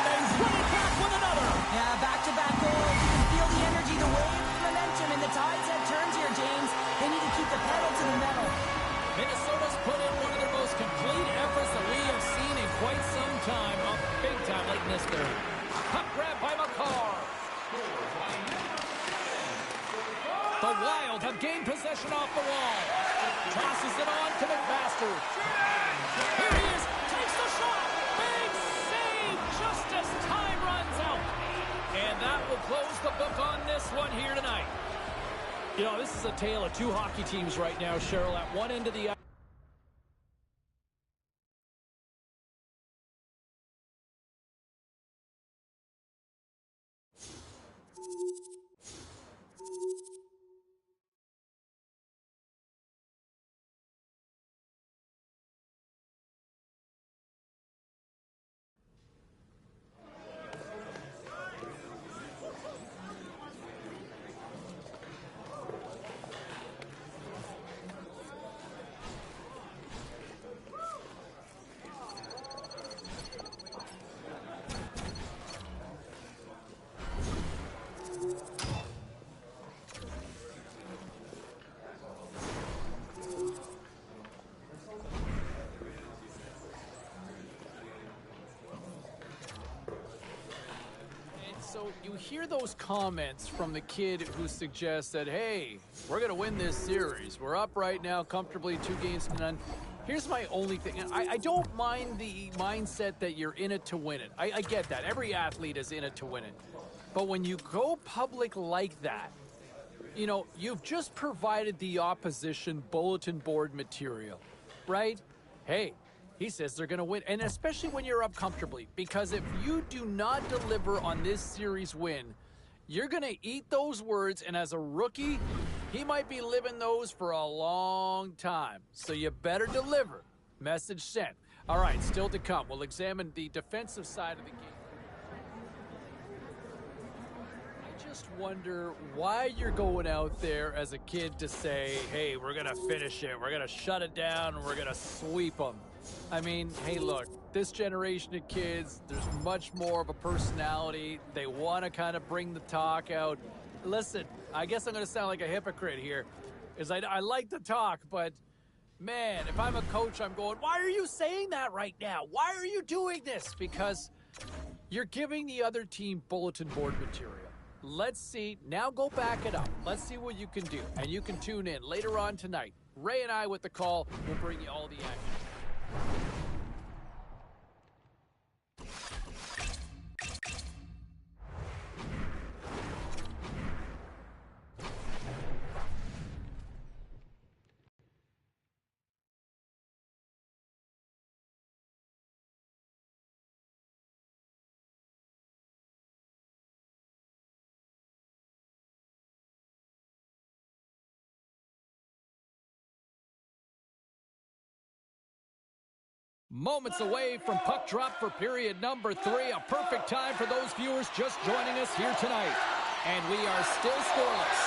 then running back with another. Yeah, back-to-back goals. You can feel the energy, the wave, the momentum, and the tide's head turns here, James. They need to keep the pedal to the metal. Minnesota's put in one of their most complete efforts that we have seen in quite some time. A big time late in this third. Puck grab by McCarr. The Wild have gained possession off the wall. Tosses it on to McMasters. Here he is. Takes the shot. Big save just as time runs out. And that will close the book on this one here tonight. You know, this is a tale of two hockey teams right now, Cheryl. At one end of the So you hear those comments from the kid who suggests that, hey, we're going to win this series. We're up right now comfortably 2-0. Here's my only thing. I don't mind the mindset that you're in it to win it. I get that. Every athlete is in it to win it. But when you go public like that, you know, you've just provided the opposition bulletin board material, right? Hey, he says they're going to win, and especially when you're up comfortably, because if you do not deliver on this series win, you're going to eat those words, and as a rookie, he might be living those for a long time. So you better deliver. Message sent. All right, still to come. We'll examine the defensive side of the game. I just wonder why you're going out there as a kid to say, hey, we're going to finish it, we're going to shut it down, and we're going to sweep them. I mean, hey, look, this generation of kids, there's much more of a personality. They want to kind of bring the talk out. Listen, I guess I'm going to sound like a hypocrite here, is I like to talk, but, man, if I'm a coach, I'm going, why are you saying that right now? Why are you doing this? Because you're giving the other team bulletin board material. Let's see. Now go back it up. Let's see what you can do. And you can tune in later on tonight. Ray and I with the call will bring you all the action. Moments away from puck drop for period number 3. A perfect time for those viewers just joining us here tonight. And we are still scoreless.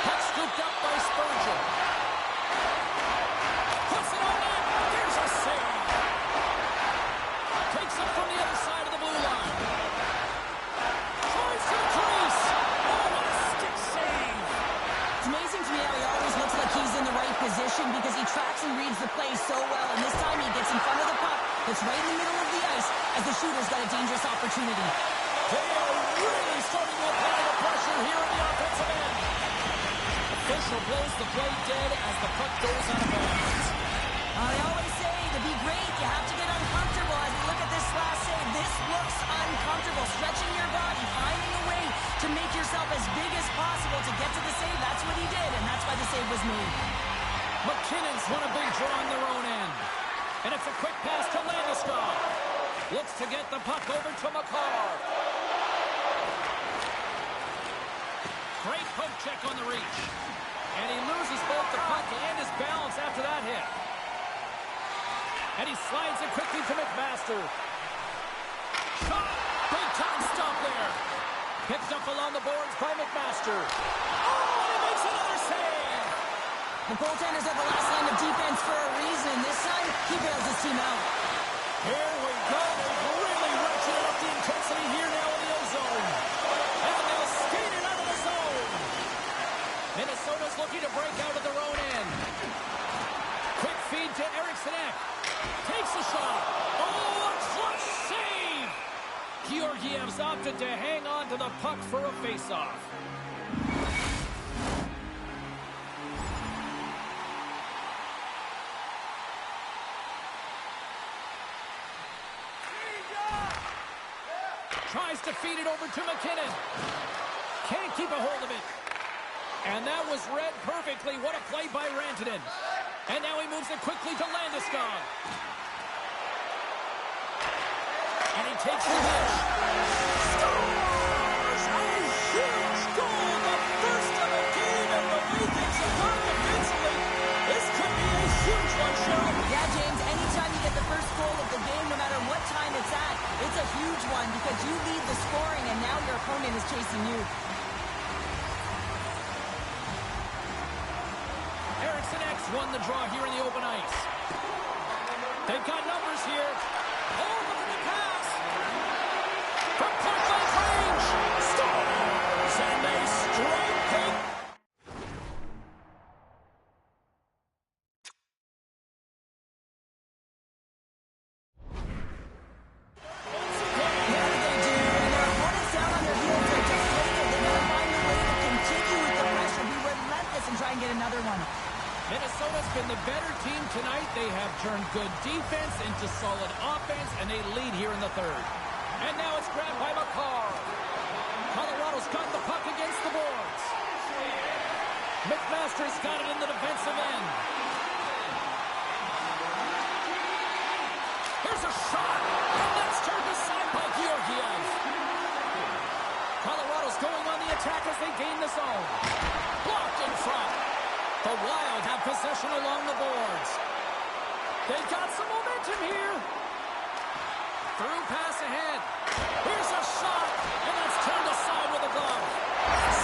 Puck scooped up by Spurgeon. Puts it on net. There's a save. Takes it from the other side of the blue line. Tries to the crease. Oh, what a stick save. It's amazing to me how he always looks like he's in the right position because he tracks and reads the play so well, and this time he gets in front of the puck that's right in the middle of the ice as the shooter's got a dangerous opportunity. They are really starting to apply the pressure here in the offensive end. Official blows the play dead as the puck goes out of bounds. I always say to be great, you have to get uncomfortable. As we look at this last save, this looks uncomfortable. Stretching your body, finding a way to make yourself as big as possible to get to the save. That's what he did, and that's why the save was made. McKinnon's won a big draw on their own end. And it's a quick pass to Landeskog. Looks to get the puck over to McCarr. Great poke check on the reach. And he loses both the puck and his balance after that hit. And he slides it quickly to McMasters. Shot! Big time stop there. Picked up along the boards by McMasters. Oh, and he makes another save! The goaltender's at the last line of defense for a reason. This time, he bails his team out. Here we go. They've really ratcheted up the intensity here now in the O-zone. And they'll skate it out of the zone. Minnesota's looking to break out of their own end. Quick feed to Eriksson. Takes a shot. Oh, a clutch save! Georgiev's opted to hang on to the puck for a face-off. Tries to feed it over to McKinnon. Can't keep a hold of it. And that was read perfectly. What a play by Rantanen. And now he moves it quickly to Landeskog. And he takes the pitch. Scores! A huge goal! The first of the game, and the way things have gone defensively, this could be a huge one, Cheryl. Yeah, James, anytime you get the first goal of the game, no matter what time it's at, it's a huge one because you lead the scoring and now your opponent is chasing you. Eriksson won the draw here in the open ice. They've got numbers here. Oh, look at the pass. From point-blank range. Scores! And they strike it. Yeah, they do. And their opponents down on their heels are deflated. They gotta find a way to continue with the pressure, be relentless, and try and get another one. Minnesota's been the better team tonight. They have turned good defense into solid offense, and they lead here in the third. And now it's grabbed by McCarr. Colorado's got the puck against the boards. McMasters got it in the defensive end. Here's a shot, and that's turned aside by Georgiev. Colorado's going on the attack as they gain the zone. Blocked in front. The Wild have possession along the boards. They've got some momentum here. Through pass ahead. Here's a shot, and that's turned aside with a glove.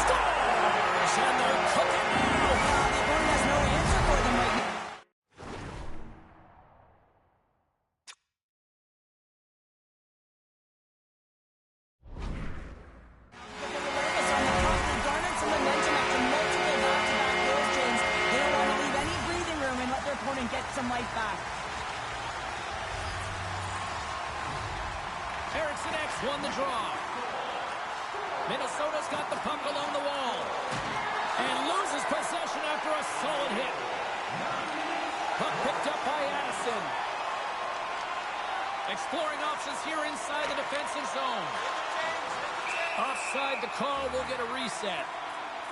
Scores! And they're cooking now. The opponent has no answer for them right now. On the puck, they garnered some momentum after multiple back-to-back goals, James. They don't want to leave any breathing room and let their opponent get some life back. Eriksson won the draw. Minnesota's got the puck along the wall. And loses possession after a solid hit. Puck picked up by Addison. Exploring options here inside the defensive zone. Offside the call, will get a reset.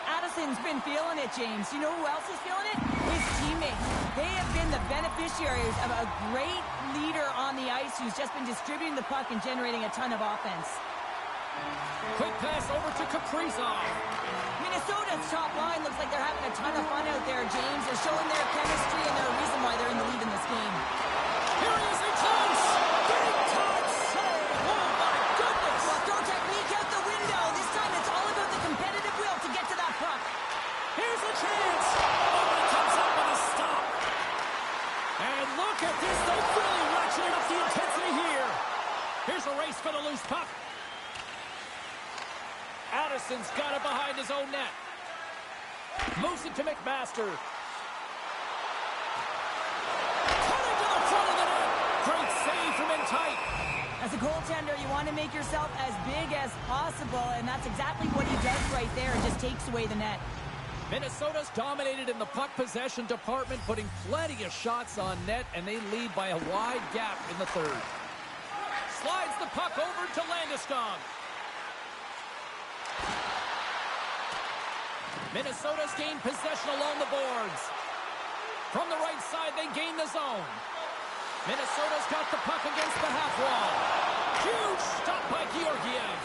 Addison's been feeling it, James. You know who else is feeling it? His teammates. They have been the beneficiaries of a great leader on the ice who's just been distributing the puck and generating a ton of offense. Quick pass over to Kaprizov. Minnesota's top line looks like they're having a ton of fun out there, James. They're showing their chemistry and they're a reason why they're in the lead in this game. Here he is in close. Big time save. Oh, my goodness. Well, throw technique out the window. This time it's all about the competitive will to get to that puck. Here's a chance. Oh, he comes up with a stop. And look at this. They've really ratcheted up the intensity here. Here's a race for the loose puck. Addison's got it behind his own net. Moves it to McMasters. Cutting to the front of the net. Great save from in tight. As a goaltender, you want to make yourself as big as possible, and that's exactly what he does right there. It just takes away the net. Minnesota's dominated in the puck possession department, putting plenty of shots on net, and they lead by a wide gap in the third. Slides the puck over to Landeskog. Minnesota's gained possession along the boards. From the right side, they gain the zone. Minnesota's got the puck against the half wall. Huge stop by Georgiev.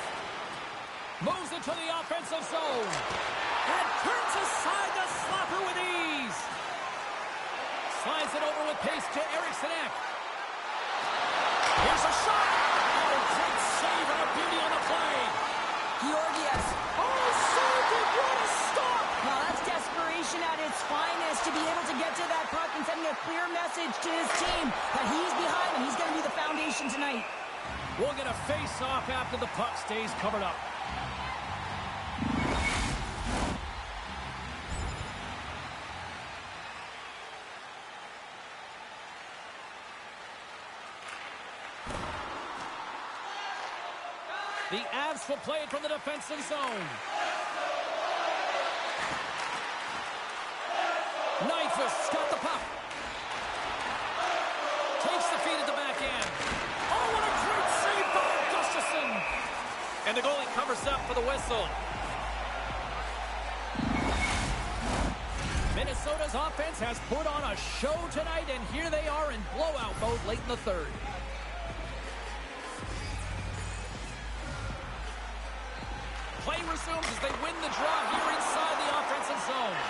Moves it to the offensive zone. And turns aside the slapper with ease. Slides it over with pace to Eriksson. Here's a shot. Oh, great save and a beauty on the play. Georgiev. Oh, saved it. What a stop. Well, that's desperation at its finest to be able to get to that puck and sending a clear message to his team that he's behind him. He's going to be the foundation tonight. We'll get a face-off after the puck stays covered up. The Avs will play it from the defensive zone. Nyquist's got the puck. Takes the feed at the back end. Oh, what a great save by Gustafsson. And the goalie covers up for the whistle. Minnesota's offense has put on a show tonight, and here they are in blowout mode late in the third. Play resumes as they win the draw here inside the offensive zone.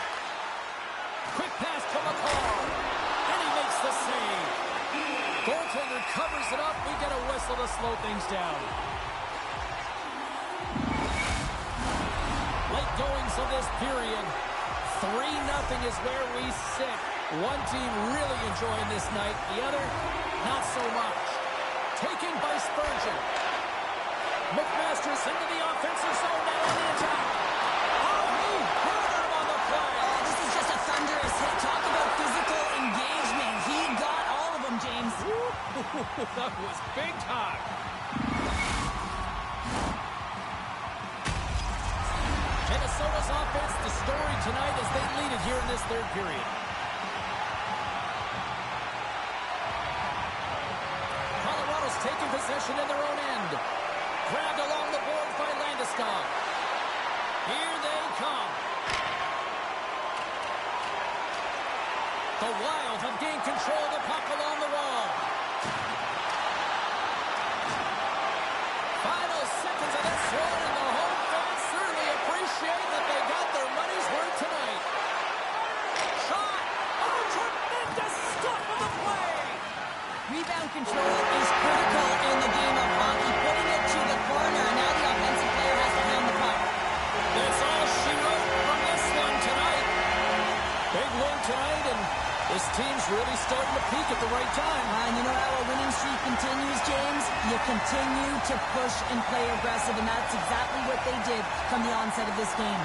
Quick pass to McCall. And he makes the save. Goaltender covers it up. We get a whistle to slow things down. Late goings of this period. 3-0 is where we sit. One team really enjoying this night. The other, not so much. Taken by Spurgeon. McMasters into the offensive zone now on the attack. Oh, he hurt him on the play. Oh, this is just a thunderous hit. Talk about physical engagement. He got all of them, James. That was big time. Minnesota's offense, the story tonight as they lead it here in this third period. Colorado's taking possession in their own end. Grabbed along the boards by Landeskog. Here they come. The Wild have gained control of the puck along the wall. Final seconds of this one, and the home fans certainly appreciate that they got their money's worth tonight. Shot! Oh, tremendous stop of the play! Rebound control is critical in the game of hockey. Putting it to the corner. Now the offensive player has to hand the puck. That's all she wrote from this one tonight. Big win tonight, and this team's really starting to peak at the right time. And you know how a winning streak continues, James? You continue to push and play aggressive, and that's exactly what they did from the onset of this game.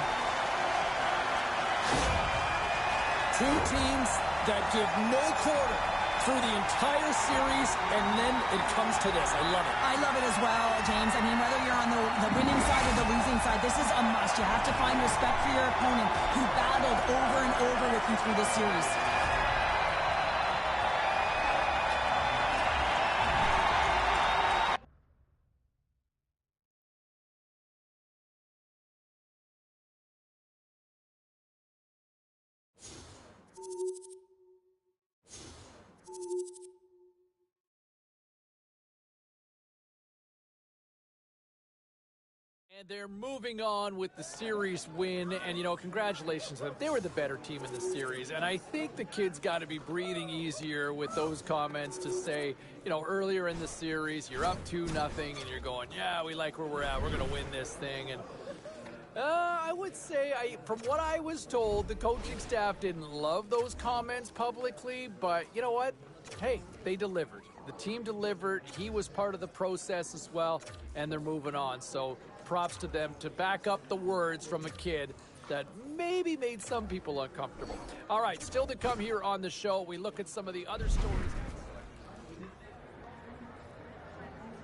Two teams that give no quarter through the entire series, and then it comes to this. I love it. I love it as well, James. I mean, whether you're on the winning side or the losing side, this is a must. You have to find respect for your opponent who battled over and over with you through this series. And they're moving on with the series win, and, you know, congratulations to them. They were the better team in the series, and I think the kids got to be breathing easier with those comments to say, you know, earlier in the series, you're up 2-0, and you're going, yeah, we like where we're at. We're going to win this thing. And I would say, from what I was told, the coaching staff didn't love those comments publicly, but you know what? Hey, they delivered. The team delivered. He was part of the process as well, and they're moving on. So props to them to back up the words from a kid that maybe made some people uncomfortable. All right, still to come here on the show, we look at some of the other stories.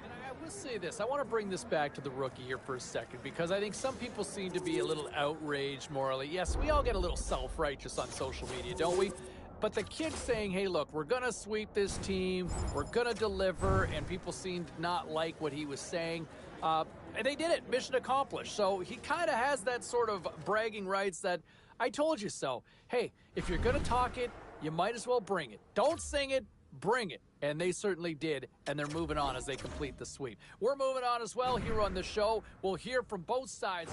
And I will say this, I want to bring this back to the rookie here for a second, because I think some people seem to be a little outraged morally. Yes, we all get a little self-righteous on social media, don't we? But the kid saying, hey, look, we're going to sweep this team, we're going to deliver, and people seemed not like what he was saying. And they did it. Mission accomplished. So he kind of has that sort of bragging rights that I told you so. Hey, if you're going to talk it, you might as well bring it. Don't sing it, bring it. And they certainly did, and they're moving on as they complete the sweep. We're moving on as well here on the show. We'll hear from both sides.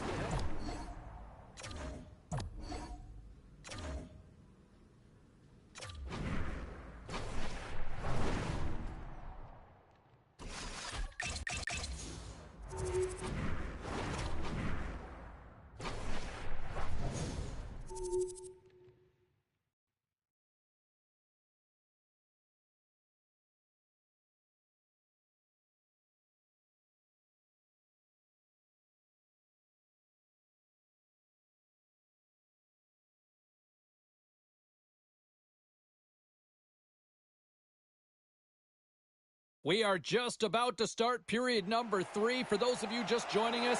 We are just about to start period number 3. For those of you just joining us,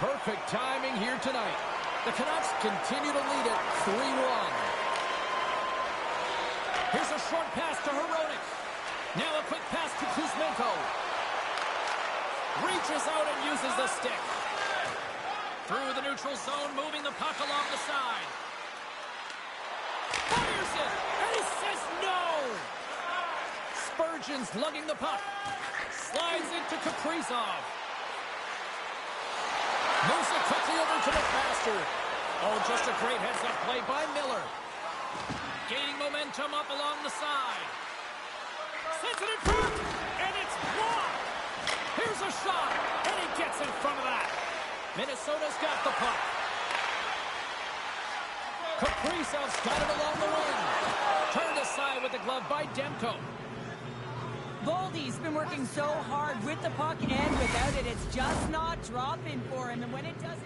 perfect timing here tonight. The Canucks continue to lead it 3-1. Here's a short pass to Hronek. Now a quick pass to Kuzmenko. Reaches out and uses the stick. Through the neutral zone, moving the puck along the side. Fires it, and he says no! Spurgeon's lugging the puck. Slides into Kaprizov. Moves it quickly over to McMaster. Oh, just a great heads-up play by Miller. Gaining momentum up along the side. Sends it in front, and it's blocked. Here's a shot, and he gets in front of that. Minnesota's got the puck. Kaprizov's got it along the wing. Turned aside with the glove by Demko. Boldy's been working so hard with the puck and without it. It's just not dropping for him. And when it doesn't...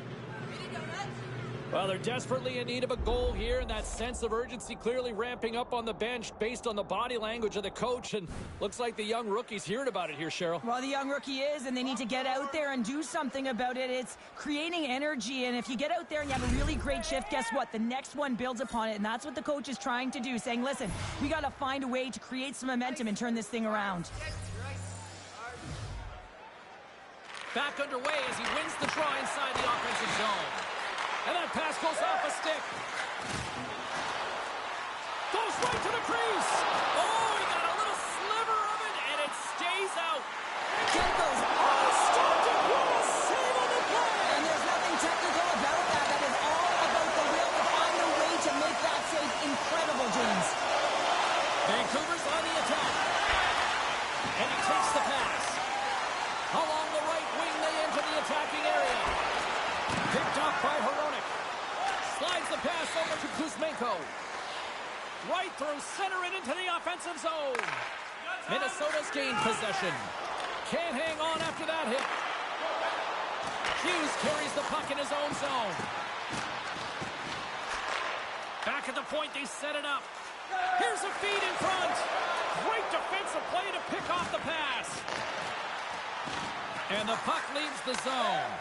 Well, they're desperately in need of a goal here, and that sense of urgency clearly ramping up on the bench based on the body language of the coach, and looks like the young rookie's hearing about it here, Cheryl. Well, the young rookie is, and they need to get out there and do something about it. It's creating energy, and if you get out there and you have a really great shift, guess what? The next one builds upon it, and that's what the coach is trying to do, saying, listen, we got to find a way to create some momentum and turn this thing around. Back underway as he wins the draw inside the offensive zone. And that pass goes off a stick. Goes right to the crease. Oh, he got a little sliver of it, and it stays out. Demko's stopped it. What a save on the play. And there's nothing technical about that. That is all about the will to find a way to make that save. Incredible, James. Vancouver's on the attack. And he takes the pass. Along the right wing, they enter the attacking area. Picked up by Hronek. Slides the pass over to Kuzmenko. Right through center and into the offensive zone. Minnesota's gained possession. Can't hang on after that hit. Hughes carries the puck in his own zone. Back at the point, they set it up. Here's a feed in front. Great defensive play to pick off the pass. And the puck leaves the zone.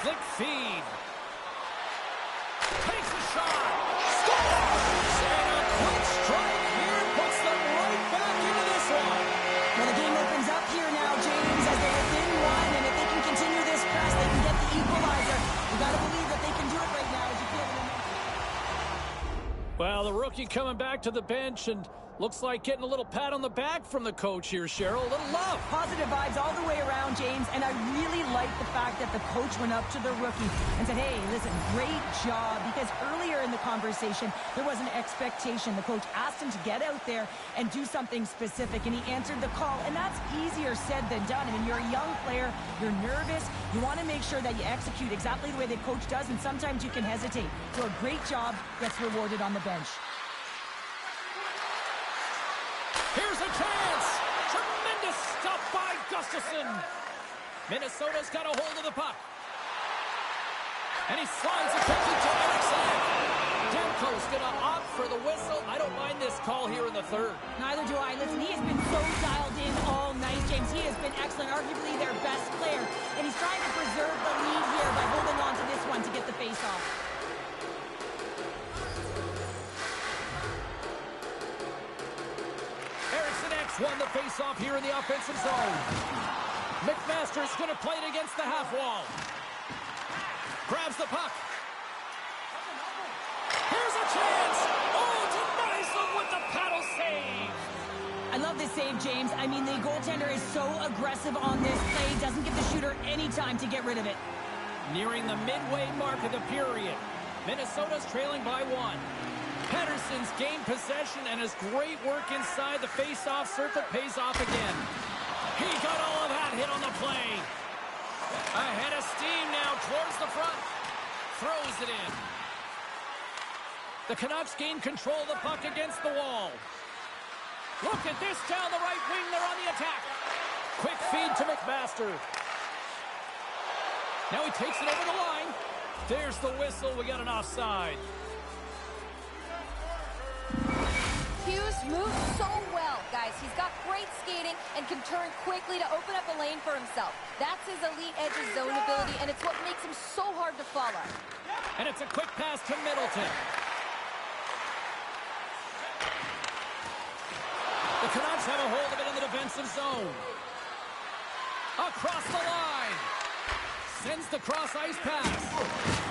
Slick feed. Takes a shot. Scores! And a quick strike here puts them right back into this one. Well, the game opens up here now, James, as they're within one, and if they can continue this press, they can get the equalizer. You got to believe that they can do it right now as you feel them. Well, the rookie coming back to the bench and looks like getting a little pat on the back from the coach here, Cheryl. A little love. Positive vibes all the way around, James, and I really like the fact that the coach went up to the rookie and said, hey, listen, great job, because earlier in the conversation, there was an expectation. The coach asked him to get out there and do something specific, and he answered the call, and that's easier said than done. I mean, you're a young player, you're nervous, you want to make sure that you execute exactly the way the coach does, and sometimes you can hesitate. So a great job gets rewarded on the bench. Here's a chance! Tremendous stop by Gustafsson! Minnesota's got a hold of the puck. And he slides it quickly to Eriksson. Demko's going to opt for the whistle. I don't mind this call here in the third. Neither do I. Listen, he has been so dialed in all night, James. He has been excellent, arguably their best player. And he's trying to preserve the lead here by holding on to this one to get the face-off. Won the face-off here in the offensive zone. McMasters going to play it against the half wall. Grabs the puck. Here's a chance. Oh, denies them with the paddle save. I love this save, James. I mean, the goaltender is so aggressive on this play. Doesn't give the shooter any time to get rid of it. Nearing the midway mark of the period. Minnesota's trailing by 1. Pettersson's gained possession, and his great work inside the face-off circle pays off again. He got all of that hit on the play. Ahead of steam now towards the front. Throws it in. The Canucks gain control of the puck against the wall. Look at this down the right wing. They're on the attack. Quick feed to McMaster. Now he takes it over the line. There's the whistle. We got an offside. Hughes moved so well, guys. guys. He's got great skating and can turn quickly to open up a lane for himself. That's his elite edge zone ability, and it's what makes him so hard to follow. And it's a quick pass to Middleton. The Canucks have a hold of it in the defensive zone. Across the line. Sends the cross-ice pass.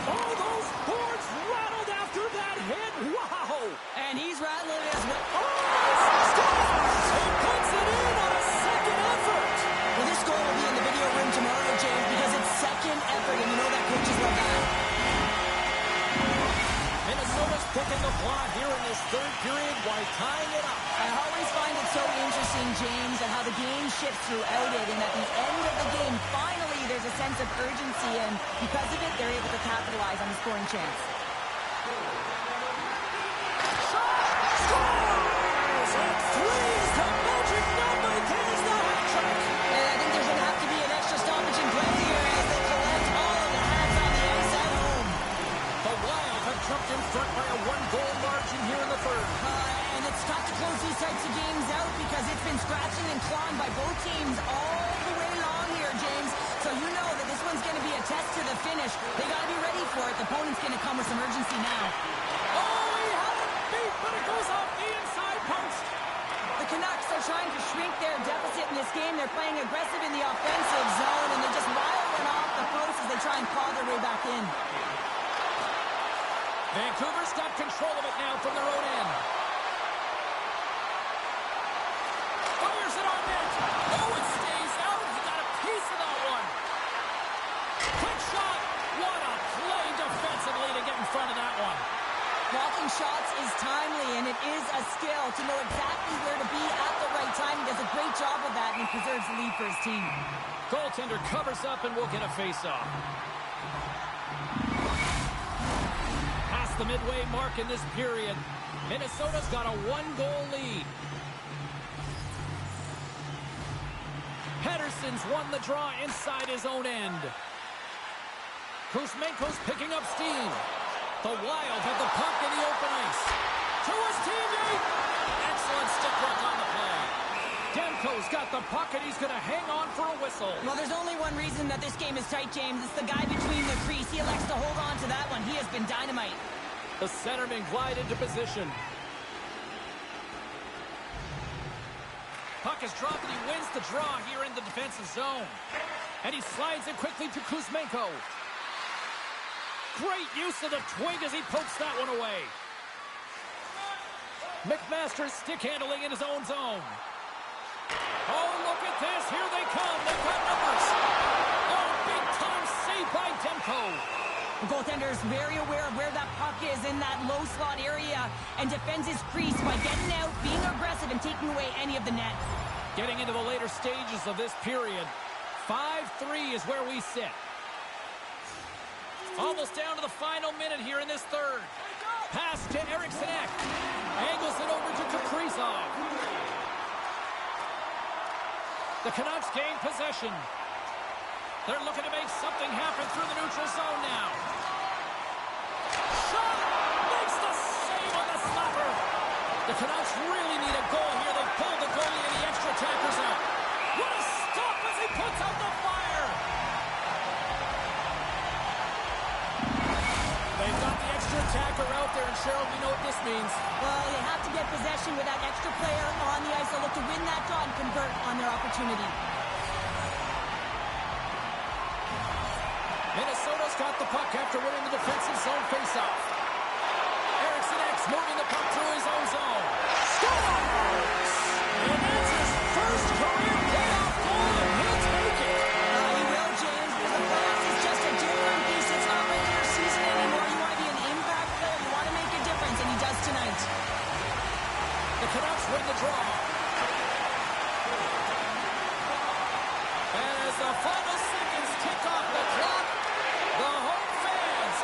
Oh, those boards rattled after that hit. Wow. And he's rattling as well. He puts it in on a second effort. Well, this goal will be in the video room tomorrow, James, because it's second effort, and you know that coaches love that. Minnesota's picking the plot here in this third period while tying it up. I always find it so interesting, James, and how the game shifts throughout it, and at the end of the game, finally, there's a sense of urgency, and because of it, they're able to capitalize on the scoring chance. Scores! And three is the magic number. There's the hat trick. And I think there's going to have to be an extra stoppage in play here as they collect all of the hats on the ice at home. The Wild have jumped in front by a one-goal margin here in the third. And it's tough to close these types of games out because it's been scratching and clawing by both teams all the way long here, James. So you know that this one's going to be a test to the finish. They got to be ready for it. The opponent's going to come with some urgency now. Oh, he had it beat, but it goes off the inside post. The Canucks are trying to shrink their deficit in this game. They're playing aggressive in the offensive zone, and they just wire one off the post as they try and claw their way back in. Vancouver's got control of it now from their own end. Fires it on net. Oh, it stays out. He got a piece of that one. Quick shot. What a play defensively to get in front of that one. Blocking shots is timely, and it is a skill to know exactly where to be at the right time. He does a great job of that, and he preserves the lead for his team. Goaltender covers up and will get a face-off. Past the midway mark in this period, Minnesota's got a one-goal lead. Pedersen's won the draw inside his own end. Kuzmenko's picking up steam. The Wild have the puck in the open ice. To his teammate. Excellent stick work on the play. Demko's got the puck and he's going to hang on for a whistle. Well, there's only one reason that this game is tight, James. It's the guy between the crease. He elects to hold on to that one. He has been dynamite. The centerman glide into position. Puck is dropped and he wins the draw here in the defensive zone. And he slides it quickly to Kuzmenko. Great use of the twig as he pokes that one away. McMasters stick handling in his own zone. Oh, look at this. Here they come. They've got numbers. Oh, big time save by Demko. The goaltender is very aware of where that puck is in that low slot area and defends his crease by getting out, being aggressive, and taking away any of the net. Getting into the later stages of this period, 5-3 is where we sit. Almost down to the final minute here in this third. Pass to Eriksson Ek. Angles it over to Kaprizov. The Canucks gain possession. They're looking to make something happen through the neutral zone now. Shot! Makes the save on the slapper. The Canucks really need a goal here. They pulled the goalie and the extra attackers out. What a stop as he puts out the fire! They've got the extra attacker out there, and Cheryl, we know what this means. Well, they have to get possession with that extra player on the ice. They'll look to win that draw and convert on their opportunity. Minnesota's got the puck after winning the defensive zone faceoff. Eriksson Ek moving the puck through his own zone. Scores! And that's his first career playoff goal, and he'll take it. He will, James, because the playoffs is just a different beast. It's not regular season anymore. You want to be an impact player. You want to make a difference, and he does tonight. The Canucks win the draw. And as the final seconds tick off the clock, the home fans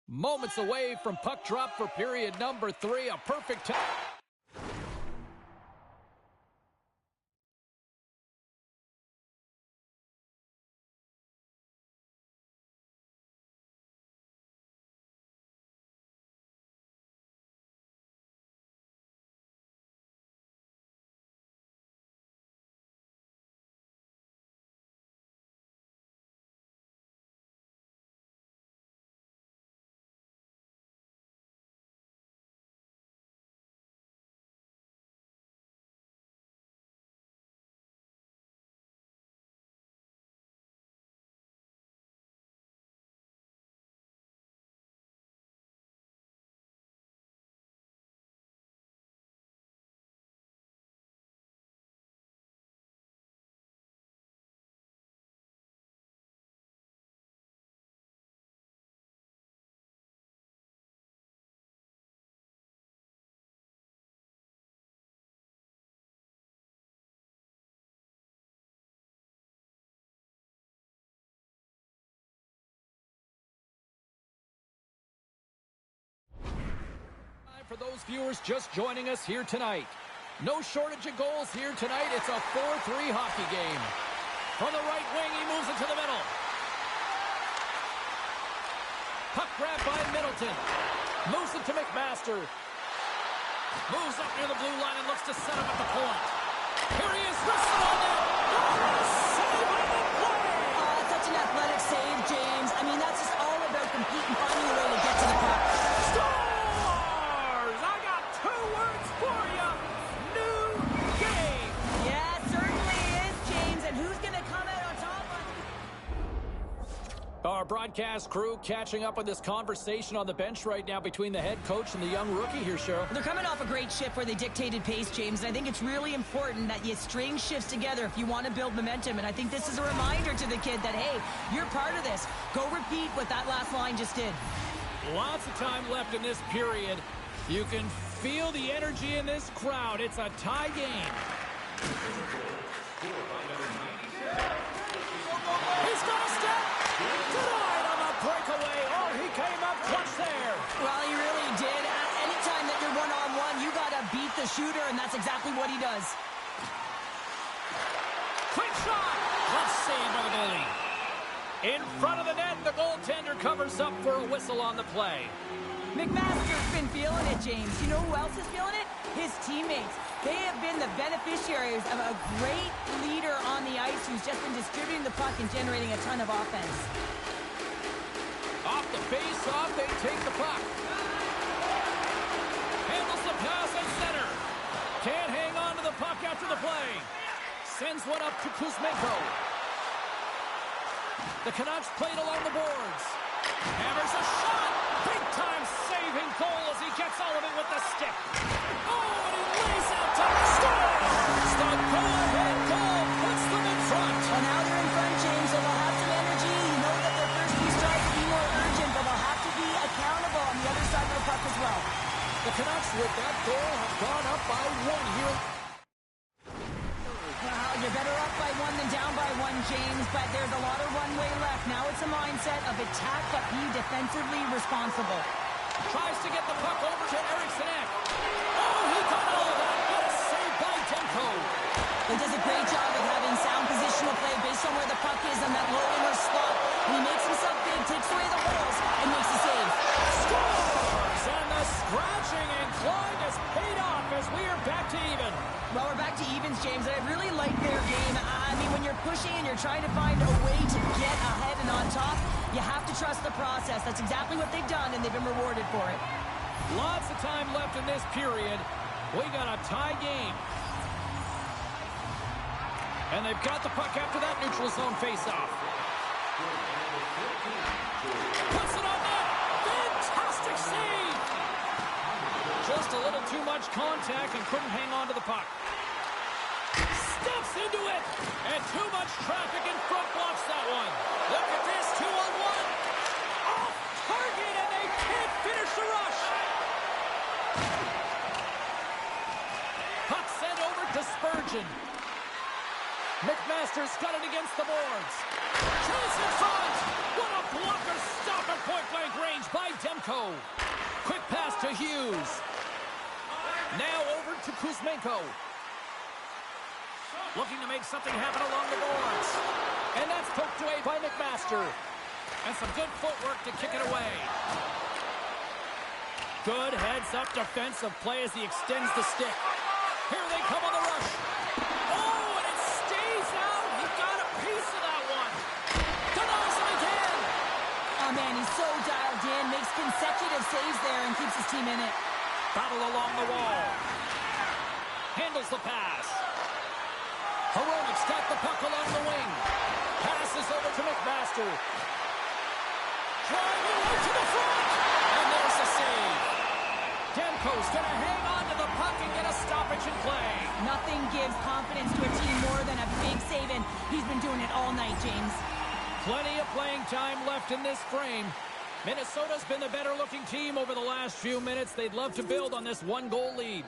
Moments away from puck drop for period number 3. A perfect time. For those viewers just joining us here tonight, no shortage of goals here tonight. It's a 4-3 hockey game. From the right wing, he moves it to the middle. Puck grab by Middleton. Moves it to McMaster. Moves up near the blue line and looks to set up at the point. Here he is, wrestling on net. Save on the play! Such an athletic save, James. I mean, that's just all about competing, finding a way to get to the puck. Scores! I got 2 words for you. New game. Yeah, it certainly is, James. And who's going to come out on top of Our broadcast crew catching up on this conversation on the bench right now between the head coach and the young rookie here, Cheryl. They're coming off a great shift where they dictated pace, James. And I think it's really important that you string shifts together if you want to build momentum. And I think this is a reminder to the kid that, hey, you're part of this. Go repeat what that last line just did. Lots of time left in this period. You can feel the energy in this crowd. It's a tie game. He's got a step. Denied on the breakaway. Oh, he came up clutch there. Well, he really did. Anytime that you're one-on-one, you got to beat the shooter, and that's exactly what he does. Quick shot. Let's save by the goalie. In front of the net, the goaltender covers up for a whistle on the play. McMaster's been feeling it, James. You know who else is feeling it? His teammates. They have been the beneficiaries of a great leader on the ice who's just been distributing the puck and generating a ton of offense. Off the face-off, they take the puck. Handles the pass at center. Can't hang on to the puck after the play. Sends one up to Kuzmenko. The Canucks played along the boards. Hammers a shot. Big-time saving goal as he gets all of it with the stick. Oh, and he lays out to score! The go-ahead goal puts them in front. Well, now they're in front, James, so they'll have some energy. You know that their first few strikes will be more urgent, but they'll have to be accountable on the other side of the puck as well. The Canucks, with that goal, have gone up by 1 here. Well, you're better up by 1 than down by 1, James, but there's a lot of runway left. Now it's a mindset of attack, but be defensively responsible. Tries to get the puck over to Eriksson. Oh, he got all of that. What a save by Demko. He does a great job of having sound positional play based on where the puck is on that low inner slot. And he makes himself big, takes away the holes, and makes the save. Scores! And the scratching and clawing has paid off as we are back to even. Well, we're back to evens, James, and I really like their game. I mean, when you're pushing and you're trying to find a way to get ahead and on top, you have to trust the process. That's exactly what they've done, and they've been rewarded for it. Lots of time left in this period. We got a tie game. And they've got the puck after that neutral zone faceoff. Puts it on net. Fantastic save. Just a little too much contact and couldn't hang on to the puck. Steps into it. And too much traffic in front blocks that one. Look at this, 2-on-1. Off target, and they can't finish the rush. Puck sent over to Spurgeon. McMasters got it against the boards. Chase in front. What a blocker stop at point-blank range by Demko. Quick pass to Hughes. Now over to Kuzmenko. Looking to make something happen along the boards. And that's poked away by McMaster. And some good footwork to kick it away. Good heads-up defensive play as he extends the stick. Here they come on the rush. Oh, and it stays out. He got a piece of that one. Denies him again. Oh, man, he's so dialed in, makes consecutive saves there and keeps his team in it. Battle along the wall. Handles the pass. Hronik's got the puck along the wing. Passes over to McMaster. Driving right to the front. And there's the save. Demko's going to hang on to the puck and get a stoppage in play. Nothing gives confidence to a team more than a big save, and he's been doing it all night, James. Plenty of playing time left in this frame. Minnesota's been the better-looking team over the last few minutes. They'd love to build on this one-goal lead.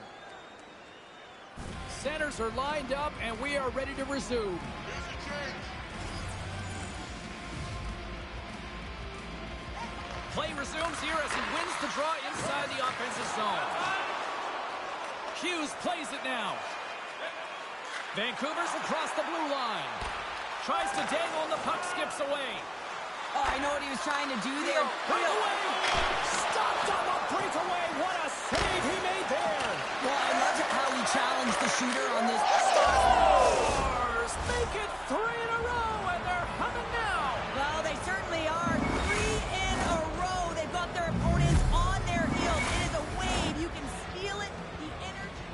Centers are lined up, and we are ready to resume. Play resumes here as he wins the draw inside the offensive zone. Hughes plays it now. Vancouver's across the blue line. Tries to dangle, and the puck skips away. Oh, I know what he was trying to do there. Breakaway! Stopped on the breakaway! What a save he made there! Well, I love how he challenged the shooter on this. Stars make it 3 in a row, and they're humming now. Well, they certainly are. 3 in a row. They've got their opponents on their heels. It is a wave. You can feel it. The energy.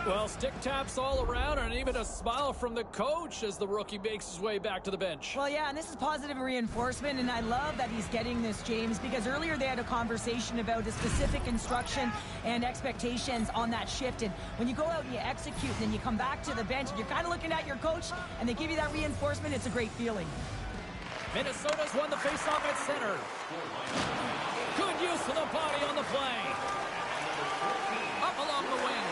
Well, stick taps all around, and even a smile from the coach as the rookie makes his way back to the bench. Well, yeah, and this is positive reinforcement, and I love that he's getting this, James, because earlier they had a conversation about the specific instruction and expectations on that shift, and when you go out and you execute, and then you come back to the bench, and you're kind of looking at your coach, and they give you that reinforcement, it's a great feeling. Minnesota's won the faceoff at center. Good use of the body on the play. Up along the wing.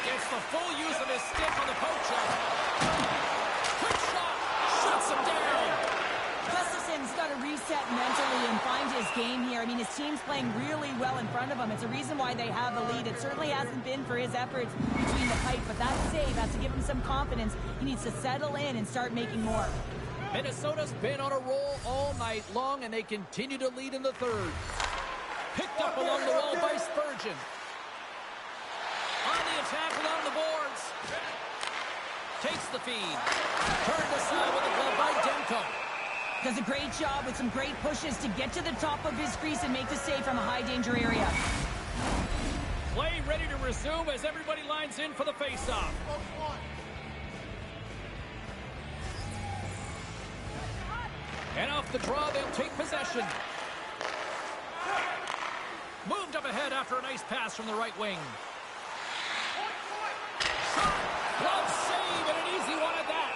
Gets the full use of his stick on the poke check. Quick shot. Shuts him down. Gustafson's got to reset mentally and find his game here. I mean, his team's playing really well in front of him. It's a reason why they have the lead. It certainly hasn't been for his efforts between the pipe, but that save has to give him some confidence. He needs to settle in and start making more. Minnesota's been on a roll all night long, and they continue to lead in the third. Picked up along the wall by Spurgeon. On the attack along the boards. Takes the feed. Turned aside with a glove by Demko. Does a great job with some great pushes to get to the top of his crease and make the save from a high-danger area. Play ready to resume as everybody lines in for the faceoff. And off the draw, they'll take possession. Moved up ahead after a nice pass from the right wing. Glove save, and an easy one at that.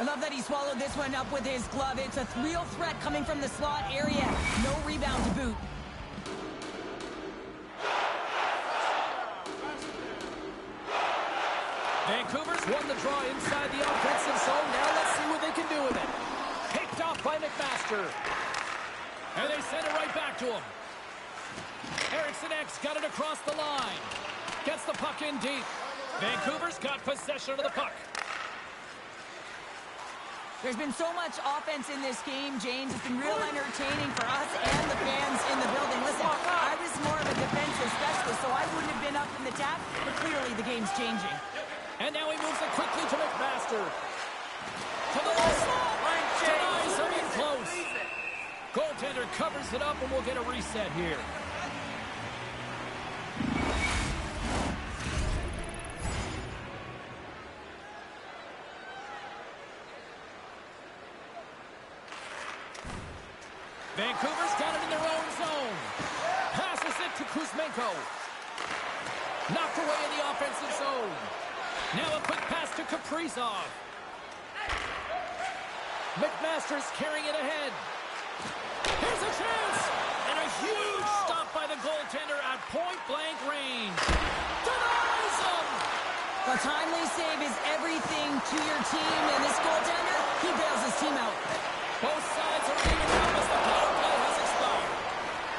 I love that he swallowed this one up with his glove. It's a real threat coming from the slot area. No rebound to boot. Vancouver's won the draw inside the offensive zone. Now let's see what they can do with it. Picked off by McMaster. And they send it right back to him. Eriksson X got it across the line. Gets the puck in deep. Vancouver's got possession of the puck. There's been so much offense in this game, James. It's been real entertaining for us and the fans in the building. Listen, I was more of a defensive specialist, so I wouldn't have been up in the tap, but clearly the game's changing. And now he moves it quickly to McMaster. To the low slot. Denies him in close. Goaltender covers it up, and we'll get a reset here. Vancouver's got it in their own zone. Passes it to Kuzmenko. Knocked away in the offensive zone. Now a quick pass to Kaprizov. McMasters carrying it ahead. Here's a chance. And a huge stop by the goaltender at point-blank range. Denies him. A timely save is everything to your team, and this goaltender, he bails his team out. Both sides are even up as the power play has expired.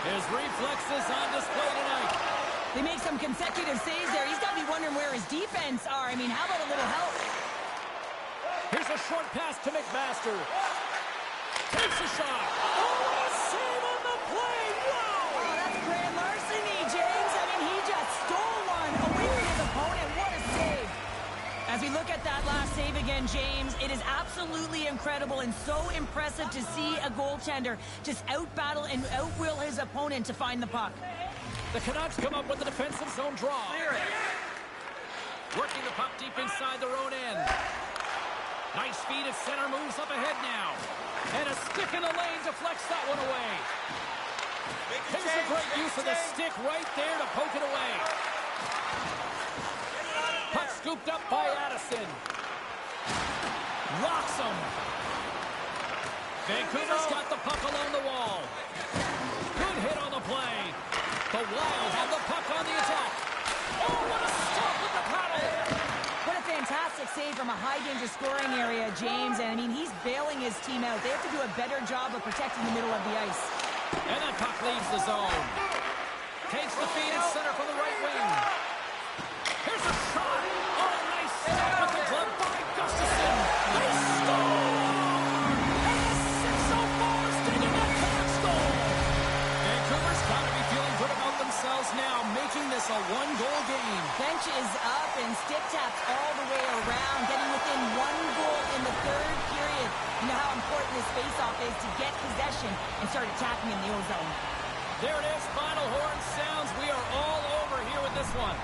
His reflexes on display tonight. They make some consecutive saves there. He's got to be wondering where his defense are. I mean, how about a little help? Here's a short pass to McMaster. Takes a shot. Oh, a save on the play. Wow! Oh, that's grand larceny, James. I mean, he just stole one away from his opponent. What a save. As we look at that last save again, James, it is absolutely incredible and so impressive to see a goaltender just out-battle and out-will his opponent to find the puck. The Canucks come up with the defensive zone draw. Working the puck deep inside their own end. Nice feed at center, moves up ahead now. And a stick in the lane deflects that one away. Here's a great use of the stick right there to poke it away. Puck scooped up by Addison. Rocks him. Vancouver's got the puck along the wall. Good hit on the play. The Wild have the puck on the attack. Oh, what a stop with the paddle. What a fantastic save from a high-danger scoring area, James. And, I mean, he's bailing his team out. They have to do a better job of protecting the middle of the ice. And that puck leaves the zone. Takes the feed at center from the right wing. Here's a shot. Oh, nice stop with the glove by Gustafsson. They score! And the 6-0 sticking that Canucks goal. Vancouver's got to be feeling good about themselves now, making this a one-goal game. Bench is up and stick taps all the way around, getting within one goal in the third period. You know how important this faceoff is to get possession and start attacking in the O-zone. There it is. Final horn sounds. We are all over here with this one.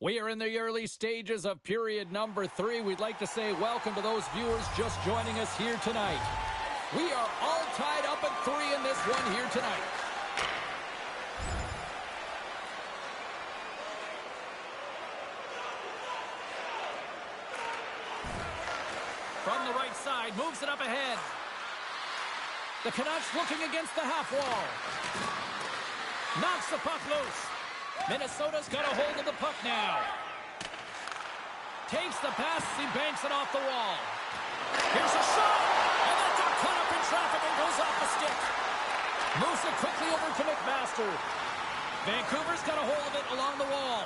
We are in the early stages of period number 3. We'd like to say welcome to those viewers just joining us here tonight. We are all tied up at 3 in this one here tonight. From the right side, moves it up ahead. The Canucks looking against the half wall. Knocks the puck loose. Minnesota's got a hold of the puck now. Takes the pass as he banks it off the wall. Here's a shot! And that got caught up in traffic and goes off the stick. Moves it quickly over to McMasters. Vancouver's got a hold of it along the wall.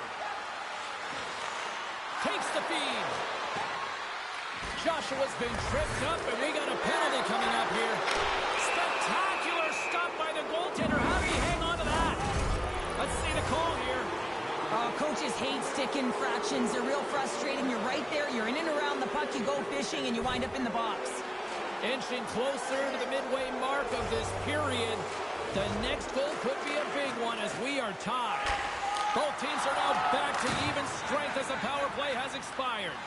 Takes the feed. Joshua's been tripped up, and we got a penalty coming up here. Spectacular stop by the goaltender. How did he hang on to that? Let's see the call here. Coaches hate stick infractions. They're real frustrating. You're right there. You're in and around the puck. You go fishing, and you wind up in the box. Inching closer to the midway mark of this period. The next goal could be a big one as we are tied. Both teams are now back to even strength as the power play has expired.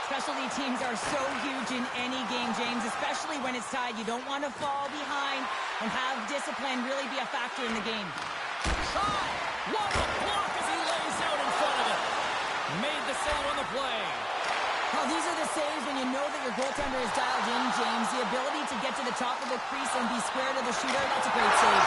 Specialty teams are so huge in any game, James, especially when it's tied. You don't want to fall behind and have discipline really be a factor in the game. Shot! What a block as he lays out in front of it. Made the save on the play. Oh, these are the saves when you know that your goaltender is dialed in, James. The ability to get to the top of the crease and be square to the shooter, that's a great save.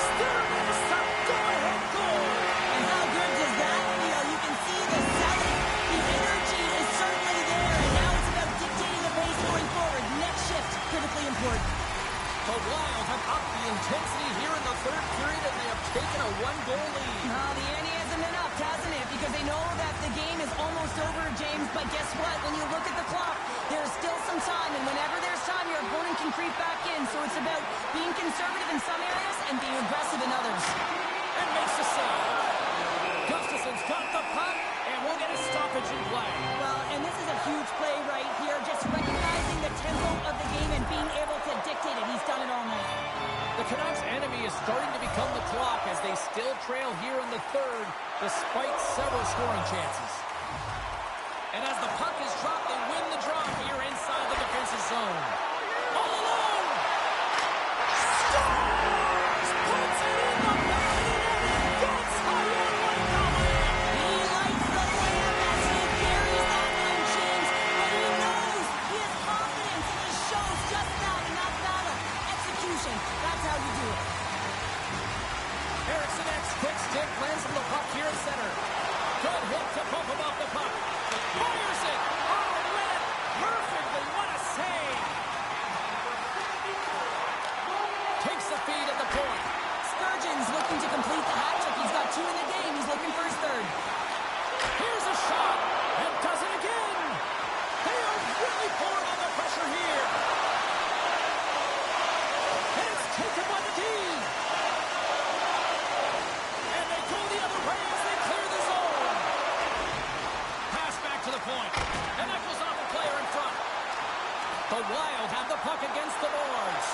Still Minnesota, go-ahead goal. And how good does that feel? You can see the selling. The energy is certainly there, and now it's about dictating the pace going forward. Next shift, critically important. The Wild have upped the intensity here in the third period, and they have taken a one-goal lead. No, the ante hasn't been upped, hasn't it? Because they know that the game is almost over, James. But guess what? When you look at the clock, there's still some time. And whenever there's time, your opponent can creep back in. So it's about being conservative in some areas and being aggressive in others. And makes the save. Gustafson's got the puck, and we'll get a stoppage in play. Well, and this is a huge play right here. Just recognizing the tempo of the game and being able to dictate it. He's done it all night. The Canucks' enemy is starting to become the clock as they still trail here in the third, despite several scoring chances. And as the puck is dropped, they win the draw here inside the defensive zone. All alone! Stars! Puts it in the back of the net and gets higher like the wind! He likes the lamp as he carries that one, James. But he knows he has confidence and he shows just that, and that's that of execution. That's how you do it. Erickson X, quick stick, lands from the puck here in center. Good hit to bump him off the puck. Fires it! Oh, read it perfectly! What a save! Takes the feed at the point. Spurgeon's looking to complete the hat trick. He's got 2 in the game. He's looking for his third. Here's a shot! And does it again! They are really pouring on the pressure here. And it's taken by the D. And they go the other way as they clear the zone. Pass back to the point. And that goes off the player in front. The Wild have the puck against the boards.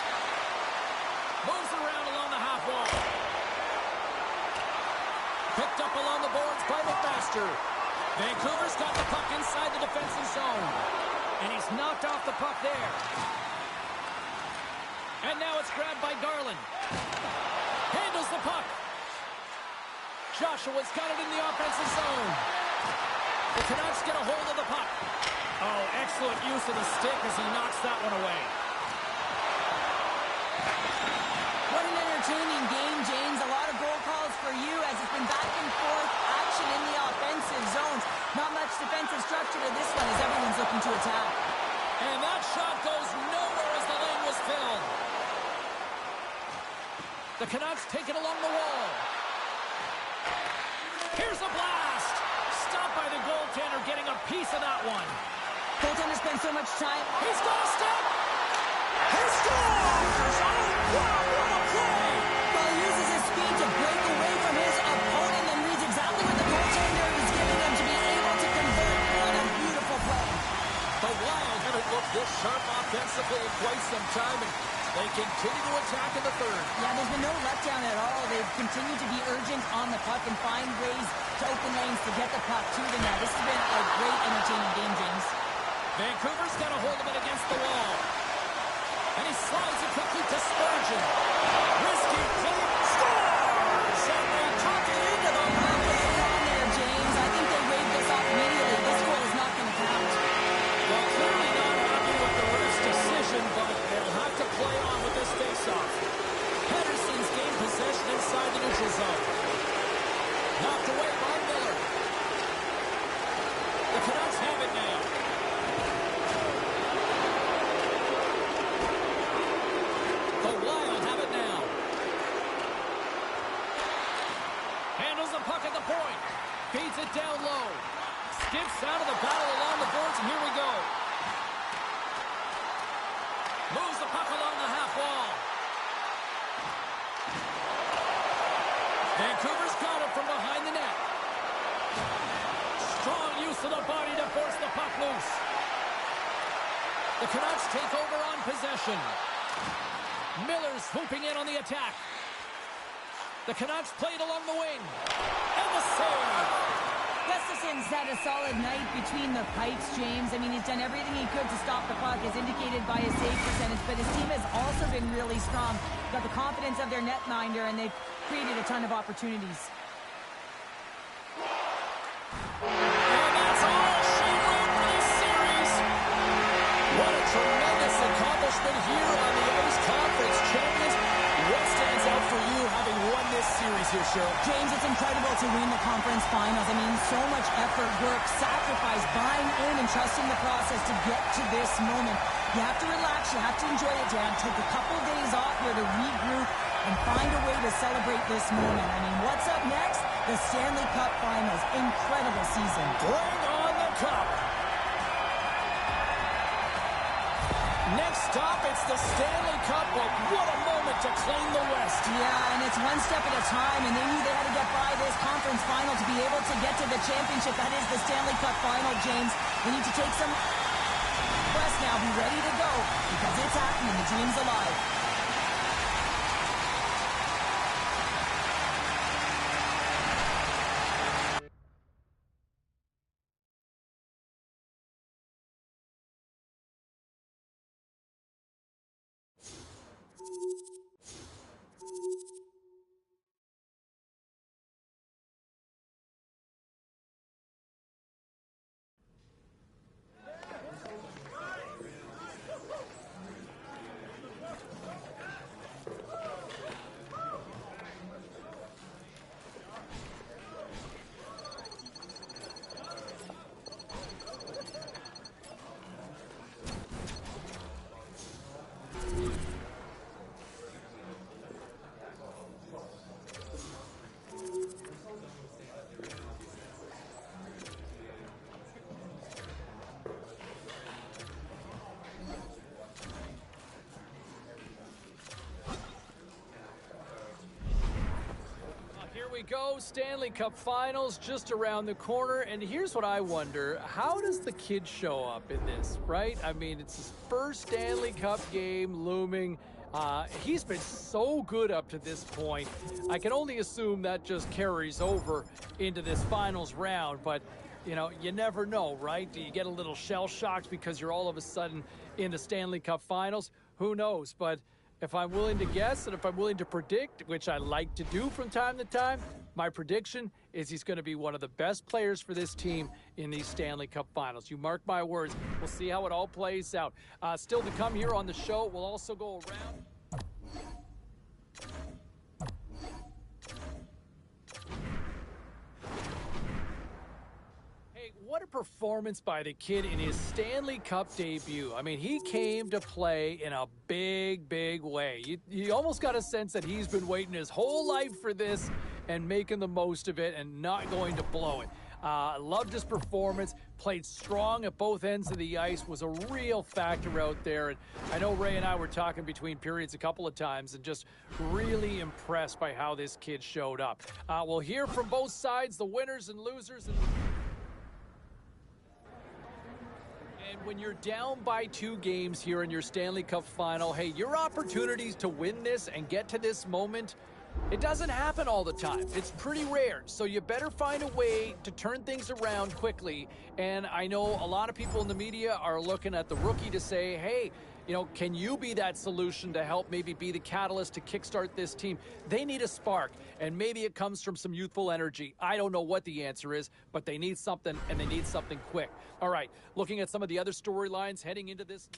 Moves around along the half wall. Picked up along the boards by McMasters. Vancouver's got the puck inside the defensive zone. And he's knocked off the puck there. And now it's grabbed by Garland. Handles the puck. Joshua's got it in the offensive zone. The Canucks get a hold of the puck. Oh, excellent use of the stick as he knocks that one away. What an entertaining game, James. A lot of goal calls for you as it's been back and forth action in the offensive zones. Not much defensive structure to this one as everyone's looking to attack. And that shot goes nowhere as the lane was filled. The Canucks take it along the wall. Here's a blast. Stopped by the goaltender, getting a piece of that one. Goaltender spends so much time. He's got a step. He scores! Oh, wow, what a play! Well, he uses his speed to break away from his opponent and reads exactly what the goaltender is giving him to be able to convert. What a beautiful play. The Wild haven't looked this sharp offensively in quite some time, and they continue to attack in the third. Yeah, there's been no letdown at all. They've continued to be urgent on the puck and find ways to open lanes to get the puck to the net. This has been a great, entertaining game, James. Vancouver's got a hold of it against the wall. And he slides it quickly to Spurgeon. Risky play, scores! And they tuck it into the Well played on there, James. I think they waved this off immediately. This goal is not going to count. Well, clearly not happy with the ref's decision, but they'll have to play on with this face-off. Pedersen's gained possession inside the neutral zone. Knocked away by Miller. The Canucks have it now. The Wild have it now. Handles the puck at the point. Feeds it down low. Skips out of the battle along the boards, and here we go. Moves the puck along the half wall. Vancouver's got it from behind the net. Strong use of the body to force the puck loose. The Canucks take over on possession. Miller's swooping in on the attack. The Canucks played along the wing. And the save. Gustafson's had a solid night between the pipes, James. I mean, he's done everything he could to stop the puck, as indicated by his save percentage, but his team has also been really strong. Got the confidence of their netminder, and they've created a ton of opportunities. And that's all she wrote for this series. What a tremendous accomplishment here on the Ice Conference Champions. What stands out for you having won this series here, Cheryl? James, it's incredible to win the conference finals. I mean, so much effort, work, sacrifice, buying in and trusting the process to get to this moment. You have to relax. You have to enjoy it. You have to take a couple days off here to regroup and find a way to celebrate this moment. I mean, what's up next? The Stanley Cup Finals. Incredible season. Bring on the cup. Next stop, it's the Stanley Cup, but what a moment to claim the West. Yeah, and it's one step at a time, and they knew they had to get by this conference final to be able to get to the championship. That is the Stanley Cup Final, James. They need to take some rest now, be ready to go, because it's happening. The dream's alive. We go, Stanley Cup Finals just around the corner, and here's what I wonder: how does the kid show up in this, right? I mean, it's his first Stanley Cup game looming. He's been so good up to this point. I can only assume that just carries over into this finals round, but you know, you never know, right? Do you get a little shell-shocked because you're all of a sudden in the Stanley Cup Finals? Who knows? But if I'm willing to guess and if I'm willing to predict, which I like to do from time to time, my prediction is he's going to be one of the best players for this team in these Stanley Cup Finals. You mark my words. We'll see how it all plays out. Still to come here on the show, we'll also go around. What a performance by the kid in his Stanley Cup debut. I mean, he came to play in a big, big way. You almost got a sense that he's been waiting his whole life for this and making the most of it and not going to blow it. Loved his performance, played strong at both ends of the ice, was a real factor out there. And I know Ray and I were talking between periods a couple of times and just really impressed by how this kid showed up. We'll hear from both sides, the winners and losers. And when you're down by 2 games here in your Stanley Cup final, hey, your opportunities to win this and get to this moment, it doesn't happen all the time. It's pretty rare. So you better find a way to turn things around quickly. And I know a lot of people in the media are looking at the rookie to say, hey, you know, can you be that solution to help maybe be the catalyst to kickstart this team? They need a spark, and maybe it comes from some youthful energy. I don't know what the answer is, but they need something, and they need something quick. All right, looking at some of the other storylines heading into this.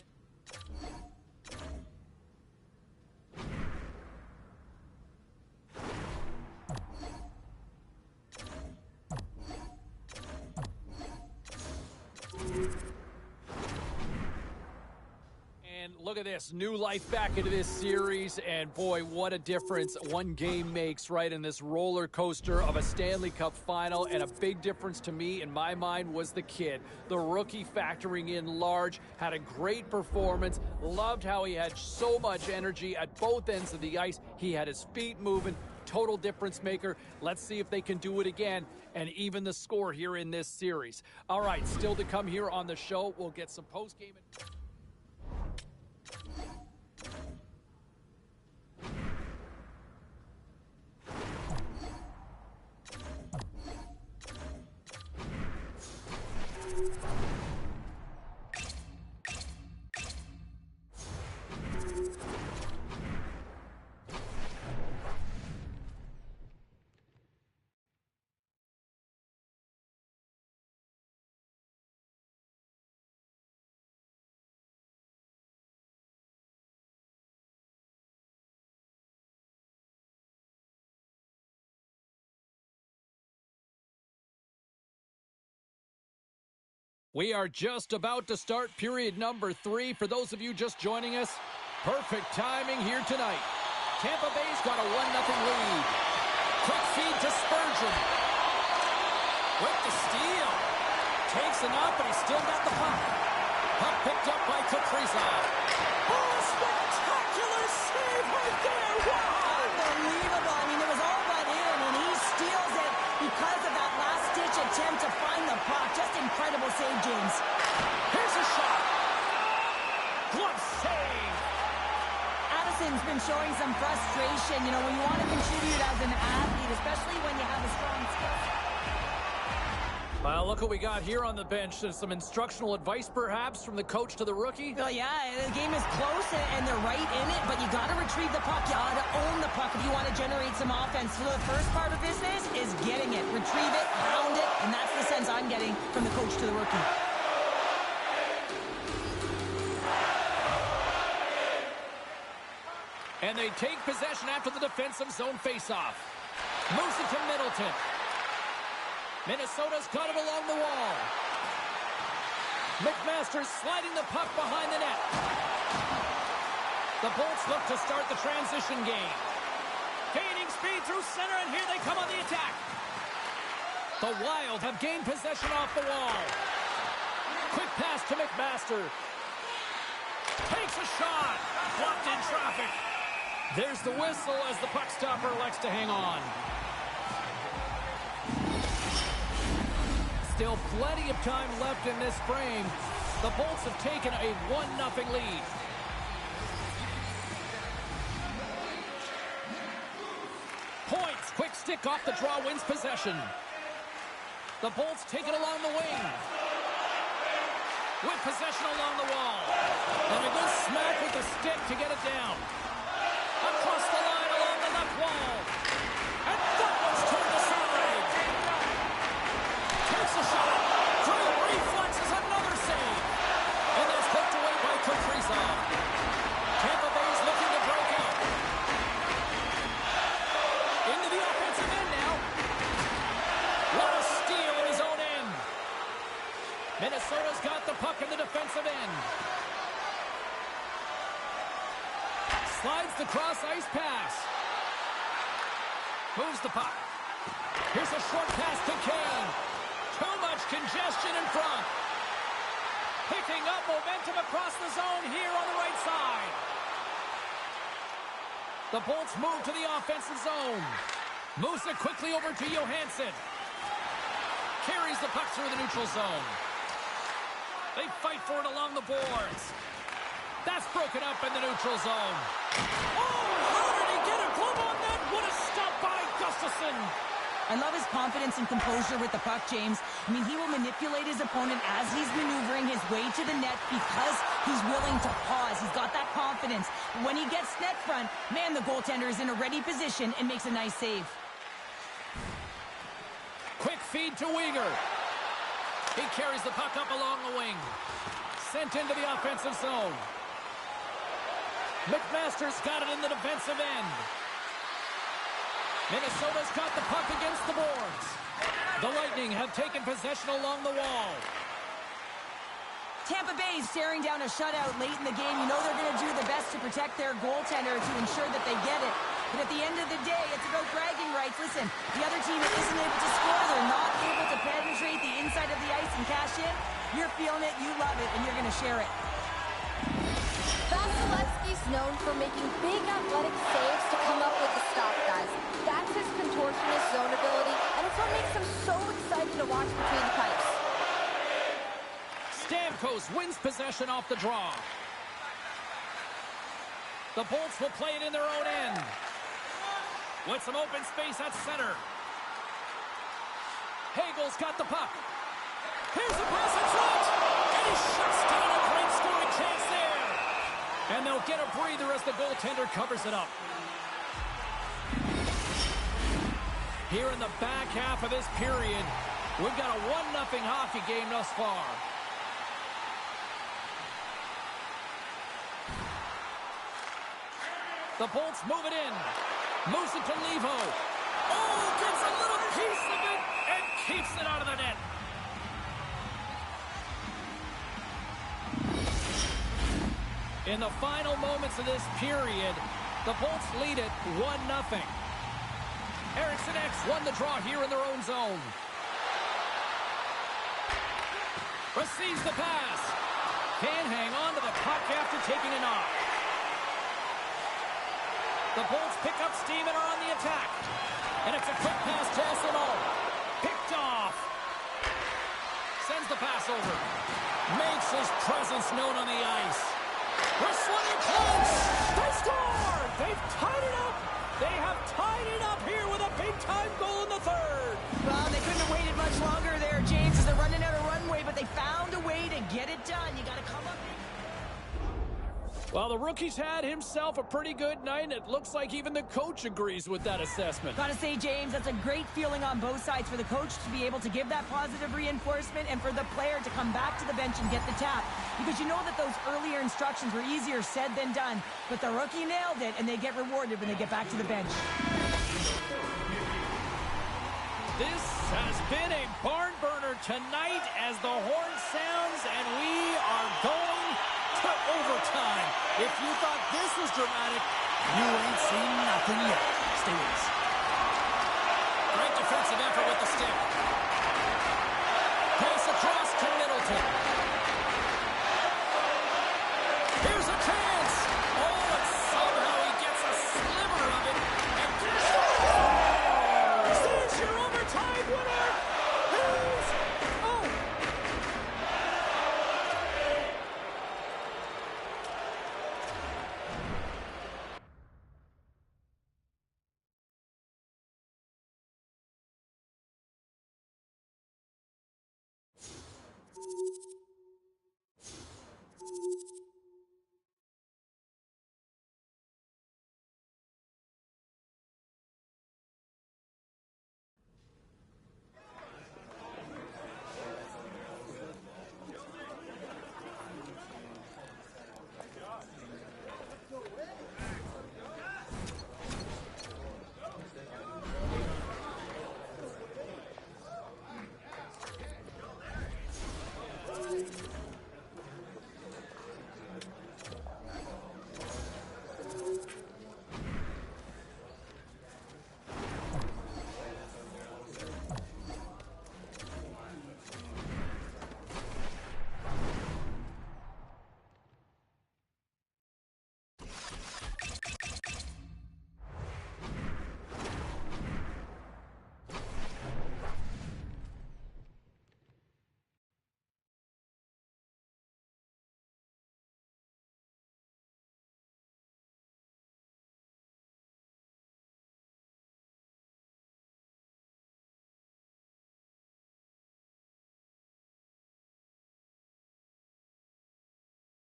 And look at this, new life back into this series, and boy, what a difference one game makes, right, in this roller coaster of a Stanley Cup final. And a big difference to me, in my mind, was the kid. The rookie factoring in large, had a great performance, loved how he had so much energy at both ends of the ice. He had his feet moving, total difference maker. Let's see if they can do it again and even the score here in this series. All right, still to come here on the show, we'll get some post-game. We are just about to start period number 3. For those of you just joining us, perfect timing here tonight. Tampa Bay's got a 1-0 lead. Quick feed to Spurgeon. With the steal. Takes it up, but he's still got the puck. Puck picked up by Kaprizov. Oh, spectacular save right there. Wow! Unbelievable. I mean, it was all but in, and he steals it because of that last-ditch attempt to find the puck. Just incredible save, James. Here's a shot. Glove save. Addison's been showing some frustration. You know, when you want to contribute as an athlete, especially when you have a strong skill. Well, look what we got here on the bench. There's some instructional advice, perhaps, from the coach to the rookie. Well, yeah, the game is close, and they're right in it, but you got to retrieve the puck. You got to own the puck if you want to generate some offense. So the first part of business is getting it. Retrieve it, pound it, and that's the sense I'm getting from the coach to the rookie. And they take possession after the defensive zone faceoff. Moves it to Middleton. Minnesota's got it along the wall. McMasters sliding the puck behind the net. The Bolts look to start the transition game. Gaining speed through center, and here they come on the attack. The Wild have gained possession off the wall. Quick pass to McMaster. Takes a shot. Blocked in traffic. There's the whistle as the puck stopper elects to hang on. Still plenty of time left in this frame. The Bolts have taken a 1-0 lead. Points. Quick stick off the draw wins possession. The Bolts take it along the wing. With possession along the wall. And a good smack with the stick to get it down. Across the line along the left wall. And that one's turned aside. Takes a shot. Through reflexes, another save. And that's hooked away by Kaprizov. Tampa Bay's looking to break out. Into the offensive end now. What a steal in his own end. Minnesota's got the puck in the defensive end. Slides the cross-ice pass. Moves the puck. Here's a short pass to Kane. Too much congestion in front. Picking up momentum across the zone here on the right side. The Bolts move to the offensive zone. Moves it quickly over to Johansson. Carries the puck through the neutral zone. They fight for it along the boards. That's broken up in the neutral zone. Oh, how did he get a glove on that? What a stop by Gustafsson. I love his confidence and composure with the puck, James. I mean, he will manipulate his opponent as he's maneuvering his way to the net because he's willing to pause. He's got that confidence. When he gets net front, man, the goaltender is in a ready position and makes a nice save. Quick feed to Weegar. He carries the puck up along the wing. Sent into the offensive zone. McMasters got it in the defensive end. Minnesota's got the puck against the boards. The Lightning have taken possession along the wall. Tampa Bay is staring down a shutout late in the game. You know they're going to do the best to protect their goaltender to ensure that they get it. But at the end of the day, it's about bragging rights. Listen, the other team isn't able to score. They're not able to penetrate the inside of the ice and cash in. You're feeling it, you love it, and you're going to share it. Vasilevsky's known for making big athletic saves to come up with the stop, guys. That's his contortionist zone ability, and it's what makes him so exciting to watch between the pipes. Stamkos wins possession off the draw. The Bolts will play it in their own end. With some open space at center. Hagel's got the puck. Here's the pass in front. And he shuts down a great scoring chance there. And they'll get a breather as the goaltender covers it up. Here in the back half of this period, we've got a 1-0 hockey game thus far. The Bolts move it in. Moves it to Levo. Oh, gets a little piece of it and keeps it out of the net. In the final moments of this period, the Bolts lead it 1-0. Eriksson X won the draw here in their own zone. Receives the pass. Can't hang on to the puck after taking a knock. The Bolts pick up steam and are on the attack. And it's a quick pass to SMO. Picked off. Sends the pass over. Makes his presence known on the ice. Wrestling close. They score. They've tied it up. They have tied it up here with a big-time goal in the third. Well, they couldn't have waited much longer there, James, as they're running out of runway, but they found a way to get it done. You got to come up big. Well, the rookie's had himself a pretty good night, and it looks like even the coach agrees with that assessment. Gotta say, James, that's a great feeling on both sides for the coach to be able to give that positive reinforcement and for the player to come back to the bench and get the tap. Because you know that those earlier instructions were easier said than done, but the rookie nailed it, and they get rewarded when they get back to the bench. This has been a barn burner tonight as the horn sounds, and we are going to overtime. If you thought this was dramatic, you ain't seen nothing yet. Stay with us. Great defensive effort with the stick. Pass across to Middleton. Here's a chance. Oh, and somehow he gets a sliver of it. And scores! There's your overtime winner.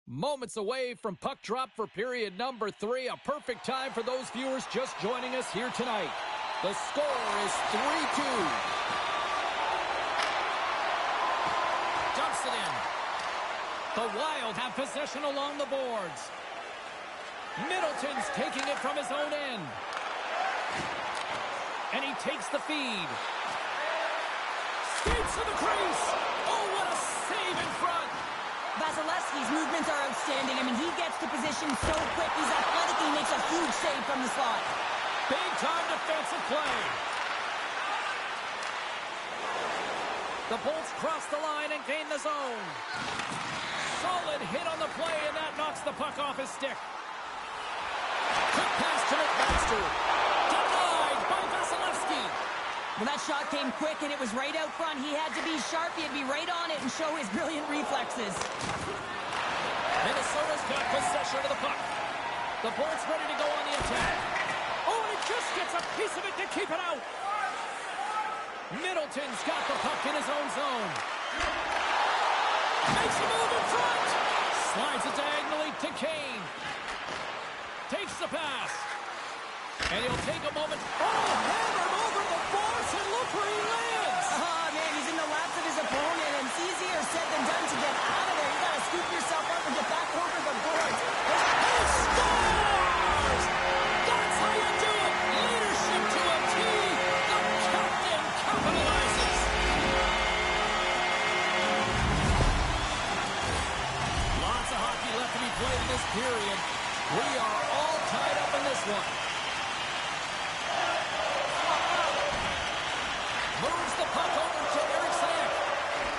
Moments away from puck drop for period number 3. A perfect time for those viewers just joining us here tonight. The score is 3-2. Dumps it in. The Wild have possession along the boards. Middleton's taking it from his own end. And he takes the feed. Skates to the crease. Oh, what a save in front. Vasilevsky's movements are outstanding. I mean, he gets to position so quick. He's athletic. He makes a huge save from the slot. Big-time defensive play. The Bolts cross the line and gain the zone. Solid hit on the play, and that knocks the puck off his stick. Quick pass to McMasters. Denied by Vasilevsky. Well, that shot came quick, and it was right out front. He had to be sharp. He had to be right on it and show his brilliant reflexes. Minnesota's got possession of the puck. The Bolts ready to go on the attack. Oh, and it just gets a piece of it to keep it out. Middleton's got the puck in his own zone. Makes a move in front. Slides it diagonally to Kane. Takes the pass. And he'll take a moment. Oh, hammered over the boards, and look where he lands. Oh, man, he's in the laps of his opponent, and it's easier said than done to get out of there. You got to scoop yourself up and get back over the boards. He scores! That's how you do it. Leadership to a T. The captain capitalizes. Lots of hockey left to be played in this period. We are all tied up in this one. Moves the puck over to Eriksson.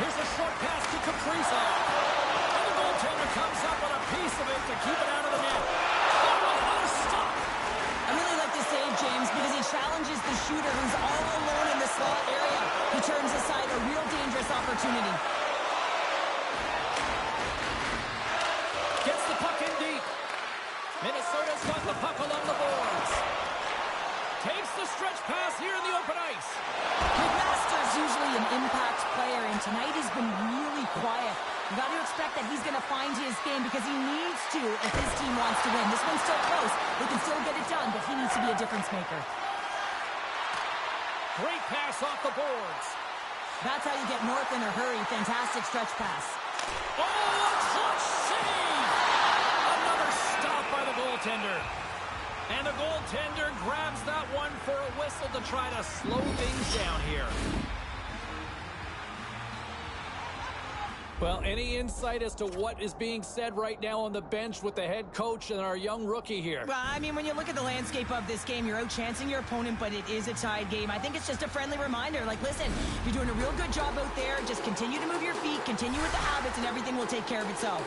Here's a short pass to Kaprizov. And the goaltender comes up with a piece of it to keep it out of the net. Oh, what a stop! I really like this save, James, because he challenges the shooter who's all alone in the slot area. He turns aside a real dangerous opportunity. Gets the puck in deep. Minnesota's got the puck along the boards. Takes the stretch pass here in the open ice. McMasters usually an impact player, and tonight he's been really quiet. You got to expect that he's going to find his game because he needs to if his team wants to win. This one's still close. They can still get it done, but he needs to be a difference maker. Great pass off the boards. That's how you get north in a hurry. Fantastic stretch pass. Oh, a clutch save! Another stop by the goaltender. And the goaltender grabs that one for a whistle to try to slow things down here. Well, any insight as to what is being said right now on the bench with the head coach and our young rookie here? Well, I mean, when you look at the landscape of this game, you're outchancing your opponent, but it is a tied game. I think it's just a friendly reminder. Like, listen, you're doing a real good job out there. Just continue to move your feet, continue with the habits, and everything will take care of itself.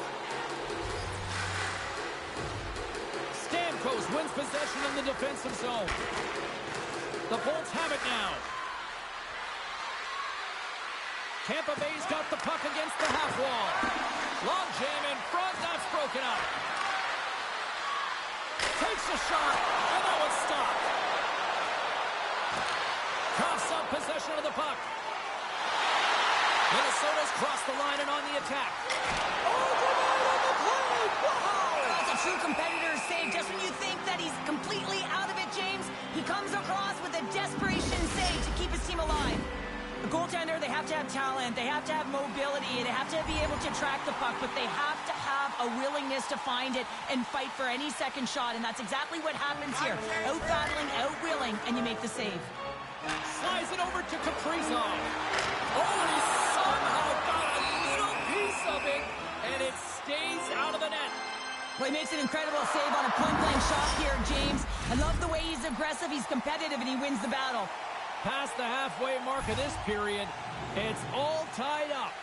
Stamkos wins possession in the defensive zone. The Bolts have it now. Tampa Bay's got the puck against the half wall. Long jam in front, that's broken up. Takes a shot, and that one's stopped. Coughs up possession of the puck. Minnesota's crossed the line and on the attack. Oh, grenade on the play! Wow! That's a true competitor's save. Just when you think that he's completely out of it, James, he comes across with a desperation save to keep his team alive. The goaltender, they have to have talent, they have to have mobility, they have to be able to track the puck, but they have to have a willingness to find it and fight for any second shot, and that's exactly what happens here. Out-battling, out-willing, and you make the save. Slides it over to Kaprizov. Oh, and he somehow got a little piece of it, and it stays out of the net. Well, he makes an incredible save on a point-blank shot here, James. I love the way he's aggressive, he's competitive, and he wins the battle. Past the halfway mark of this period, it's all tied up.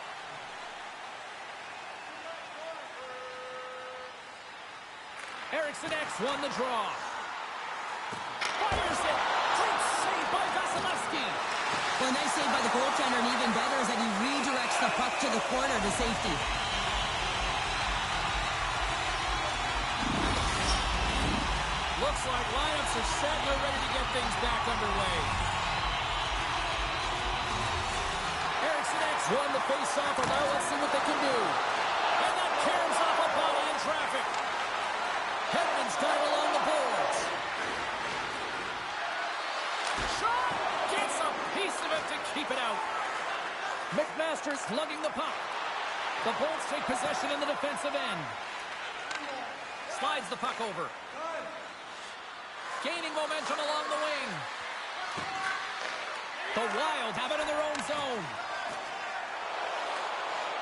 Eriksson won the draw. Fires it. Great save by Vasilevsky. Well, a nice save by the goaltender, and even better is that he redirects the puck to the corner to safety. Looks like lineups are set. They're ready to get things back underway. Eriksson won the face-off, and now let's see what they can do. And that caroms off a body and Habs got it along the boards. Shot! Gets a piece of it to keep it out. McMasters slugging the puck. The Bolts take possession in the defensive end. Slides the puck over. Gaining momentum along the wing. The Wild have it in their own zone.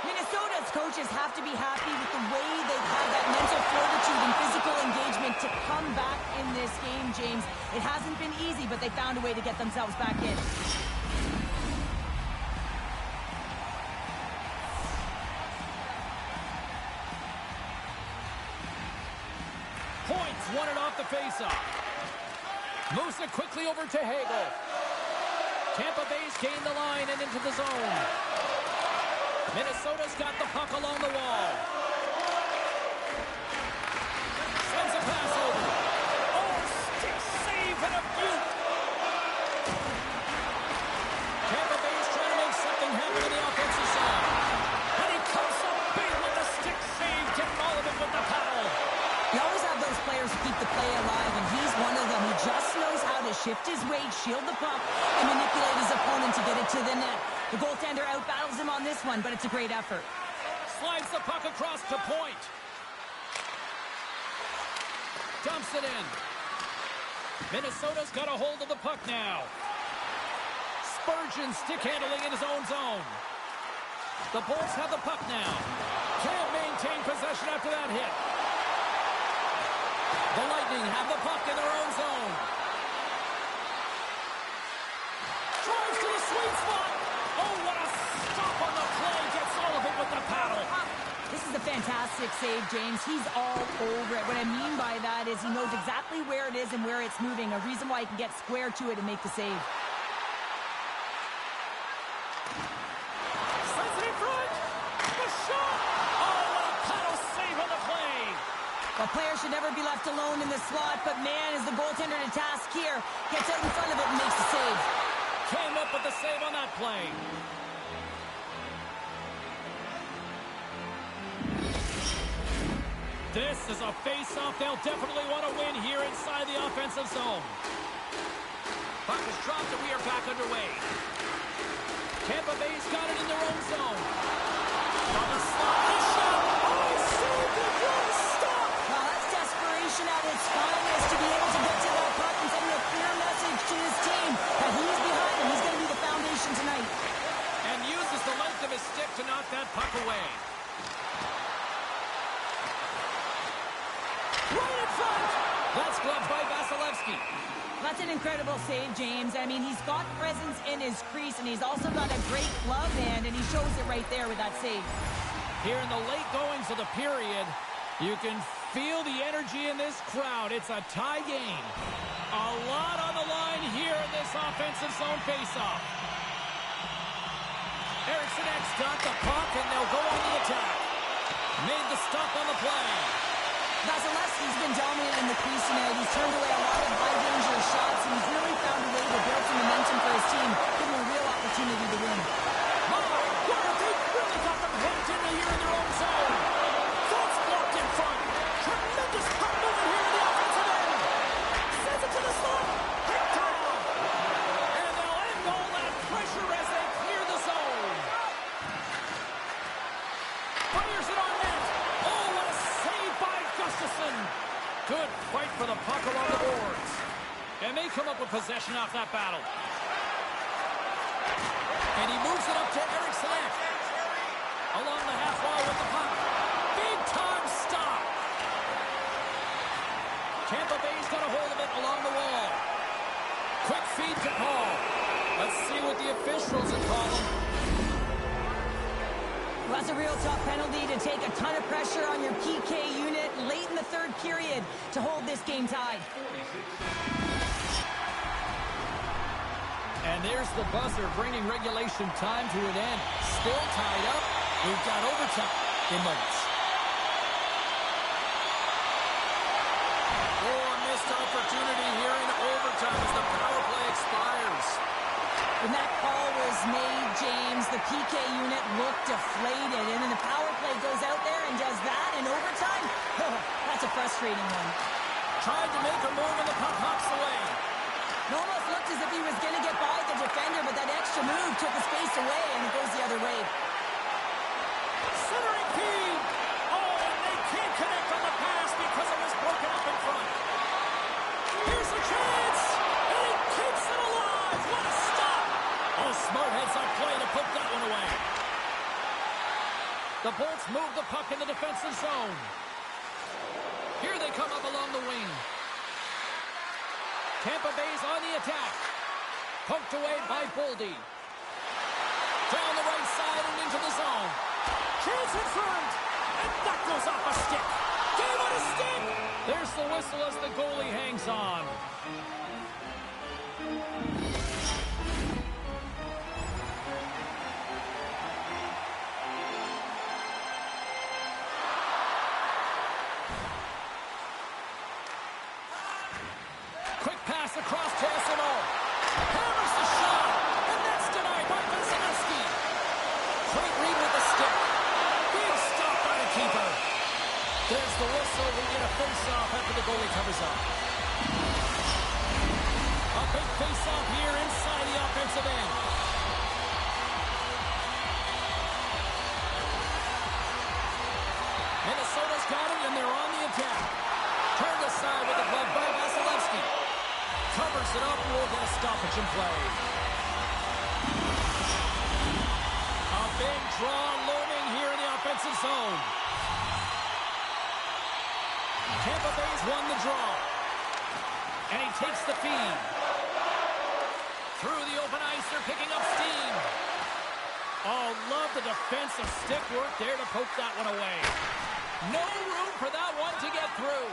Minnesota's coaches have to be happy with the way they've had that mental fortitude and physical engagement to come back in this game, James. It hasn't been easy, but they found a way to get themselves back in. Points won it off the faceoff. Moves it quickly over to Hagel. Tampa Bay's gained the line and into the zone. Minnesota's got the puck along the wall. Sends a pass over. Oh, stick save and a beaut. Tampa Bay's trying to make something happen in the offensive zone. And he comes up big with the stick save, getting all of it with the paddle. You always have those players who keep the play alive, and he's one of them. He just knows how to shift his weight, shield the puck, and manipulate his opponent to get it to the net. The goaltender outbattles him on this one, but it's a great effort. Slides the puck across to point. Dumps it in. Minnesota's got a hold of the puck now. Spurgeon stick handling in his own zone. The Bolts have the puck now. Can't maintain possession after that hit. The Lightning have the puck in their own zone. Drives to the sweet spot. Oh, what a stop on the play. Gets all of it with the paddle. This is a fantastic save, James. He's all over it. What I mean by that is he knows exactly where it is and where it's moving. A reason why he can get square to it and make the save. Sends it in front. The shot. Oh, what a paddle save on the play. A player should never be left alone in the slot, but man, is the goaltender to task here. Gets out in front of it and makes the save. Came up with the save on that play. This is a face-off they'll definitely want to win here inside the offensive zone. Puck is dropped and we are back underway. Tampa Bay's got it in their own zone. From the slot, his shot. Oh, saved it. What a stop. Well, that's desperation at its finest to be able to get to that puck and send a clear message to his team that he's behind him. He's going to be the foundation tonight. And uses the length of his stick to knock that puck away. Right in front. That's gloved by Vasilevsky. That's an incredible save, James. I mean, he's got presence in his crease, and he's also got a great glove hand, and he shows it right there with that save. Here in the late goings of the period, you can feel the energy in this crowd. It's a tie game. A lot on the line here in this offensive zone faceoff. Eriksson Ek's got the puck, and they'll go on the attack. Made the stop on the play. Vasilevsky's been dominant in the crease tonight. He's turned away a lot of high-danger shots, and he's really found a way to build some momentum for his team, giving him a real opportunity to win. Oh, they really got them hemmed in here in their own zone. That's blocked in front. Tremendous puck movement here in the offensive end. Sends it to the slot. Picked off. And they'll end all that pressure as they clear the zone. Fires it on net. Oh, what a save by Gustafsson. Good fight for the puck along the boards. And they come up with possession off that battle. And he moves it up to Eriksson Ek. Along the half wall with the puck. Big time stop. Tampa Bay's got a hold of it along the wall. Quick feed to Paul. Let's see what the officials are calling. Well, that's a real tough penalty to take a ton of pressure on your PK unit late in the third period to hold this game tied. And there's the buzzer, bringing regulation time to an end. Still tied up. We've got overtime in moments. Oh, a missed opportunity here in overtime as the power play expires. When that call was made, James, the PK unit looked deflated, and then the power play goes out there and does that in overtime. That's a frustrating one. Tried to make a move and the puck hops away. It almost looked as if he was going to get by the defender, but that extra move took his space away, and it goes the other way. Centering feed. Oh, and they can't connect on the pass because it was broken up in front. Here's a chance, and he keeps it alive. What a stop. Oh, smart heads-up play to put that one away. The Bolts move the puck in the defensive zone. Here they come up along the wing. Tampa Bay's on the attack. Poked away by Boldy. Down the right side and into the zone. Chance in front. And that goes off a stick. Game on a stick. There's the whistle as the goalie hangs on. Quick pass across to SMO. Hammers the shot. And that's denied by Vasilevsky. Great read with the stick. Big stop by the keeper. There's the whistle. We get a face-off after the goalie covers up. A big face-off here inside the offensive end. Minnesota's got him, and they're on the attack. Turned aside with the glove by Vasilevsky. Covers it up, and we'll get a stoppage in play. A big draw looming here in the offensive zone. Tampa Bay's won the draw. And he takes the feed. Through the open ice, they're picking up steam. Oh, love the defensive stick work there to poke that one away. No room for that one to get through.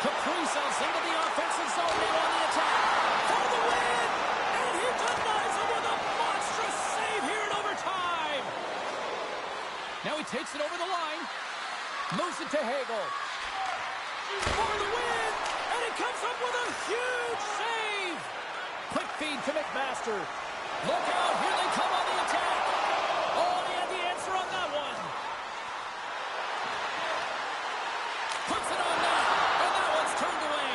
Kaprizov's into the offensive zone, now on the attack. For the win! And he denies him with a monstrous save here in overtime. Now he takes it over the line. Moves it to Hagel. For the win! And he comes up with a huge save! Quick feed to McMasters. Look out, here they come on the attack. Oh, he had the answer on that one. Puts it on net, and that one's turned away.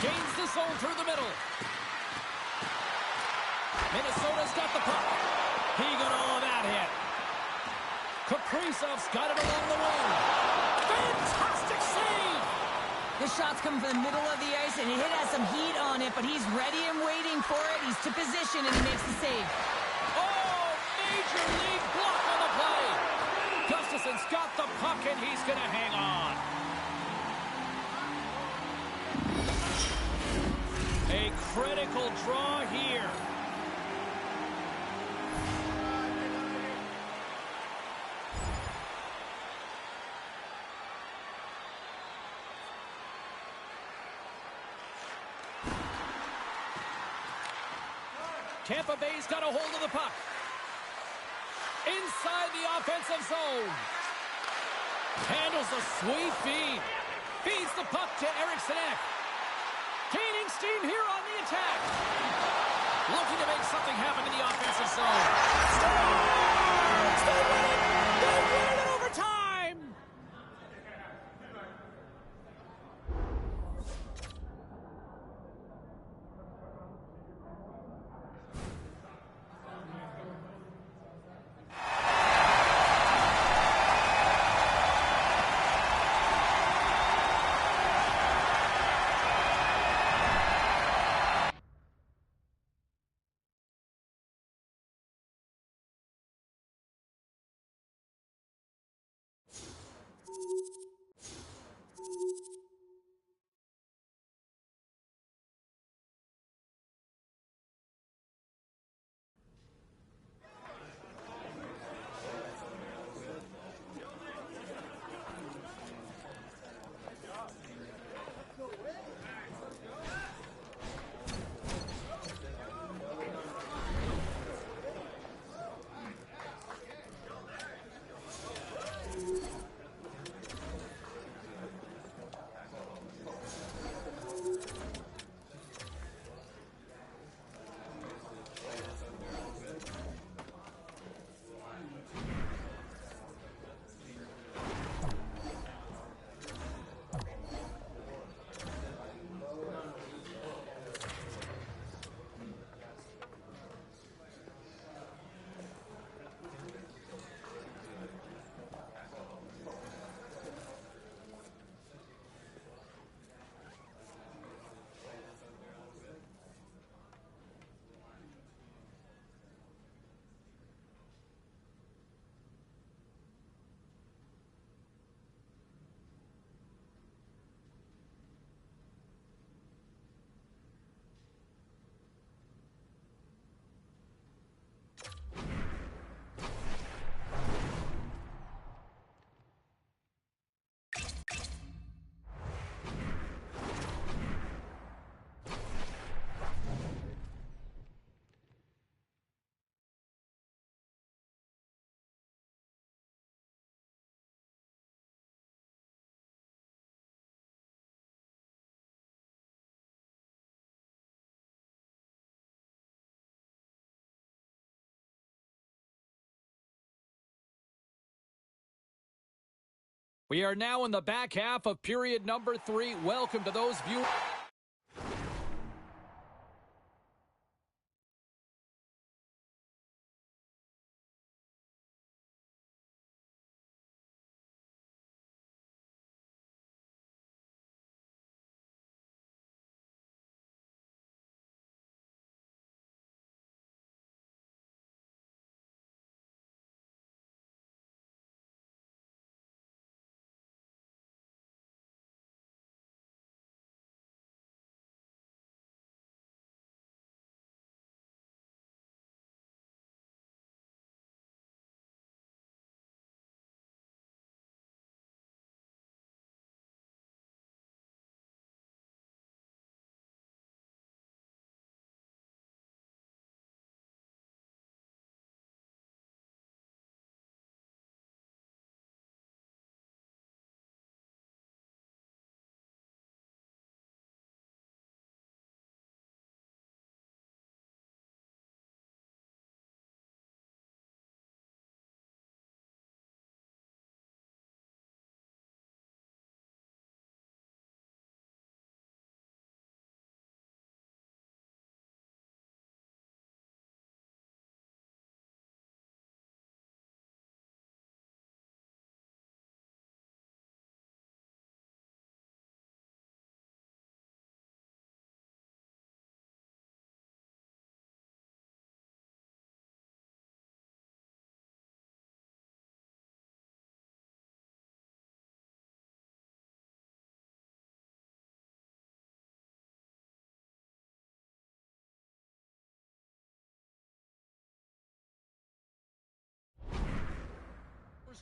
Gains the zone through the middle. Minnesota's got the puck. He got all of that hit. Kaprizov's got it along the wing. Fantastic save! The shot's coming from the middle of the ice, and it has some heat on it, but he's ready and waiting for it. He's to position, and he makes the save. Oh, major league block on the play. Gustafson's got the puck, and he's going to hang on. A critical draw here. Tampa Bay's got a hold of the puck. Inside the offensive zone. Handles a sweet feed. Feeds the puck to Eriksson. Gaining steam here on the attack. Looking to make something happen in the offensive zone. Scores! They win it! They win it in overtime! We are now in the back half of period number 3. Welcome to those viewers.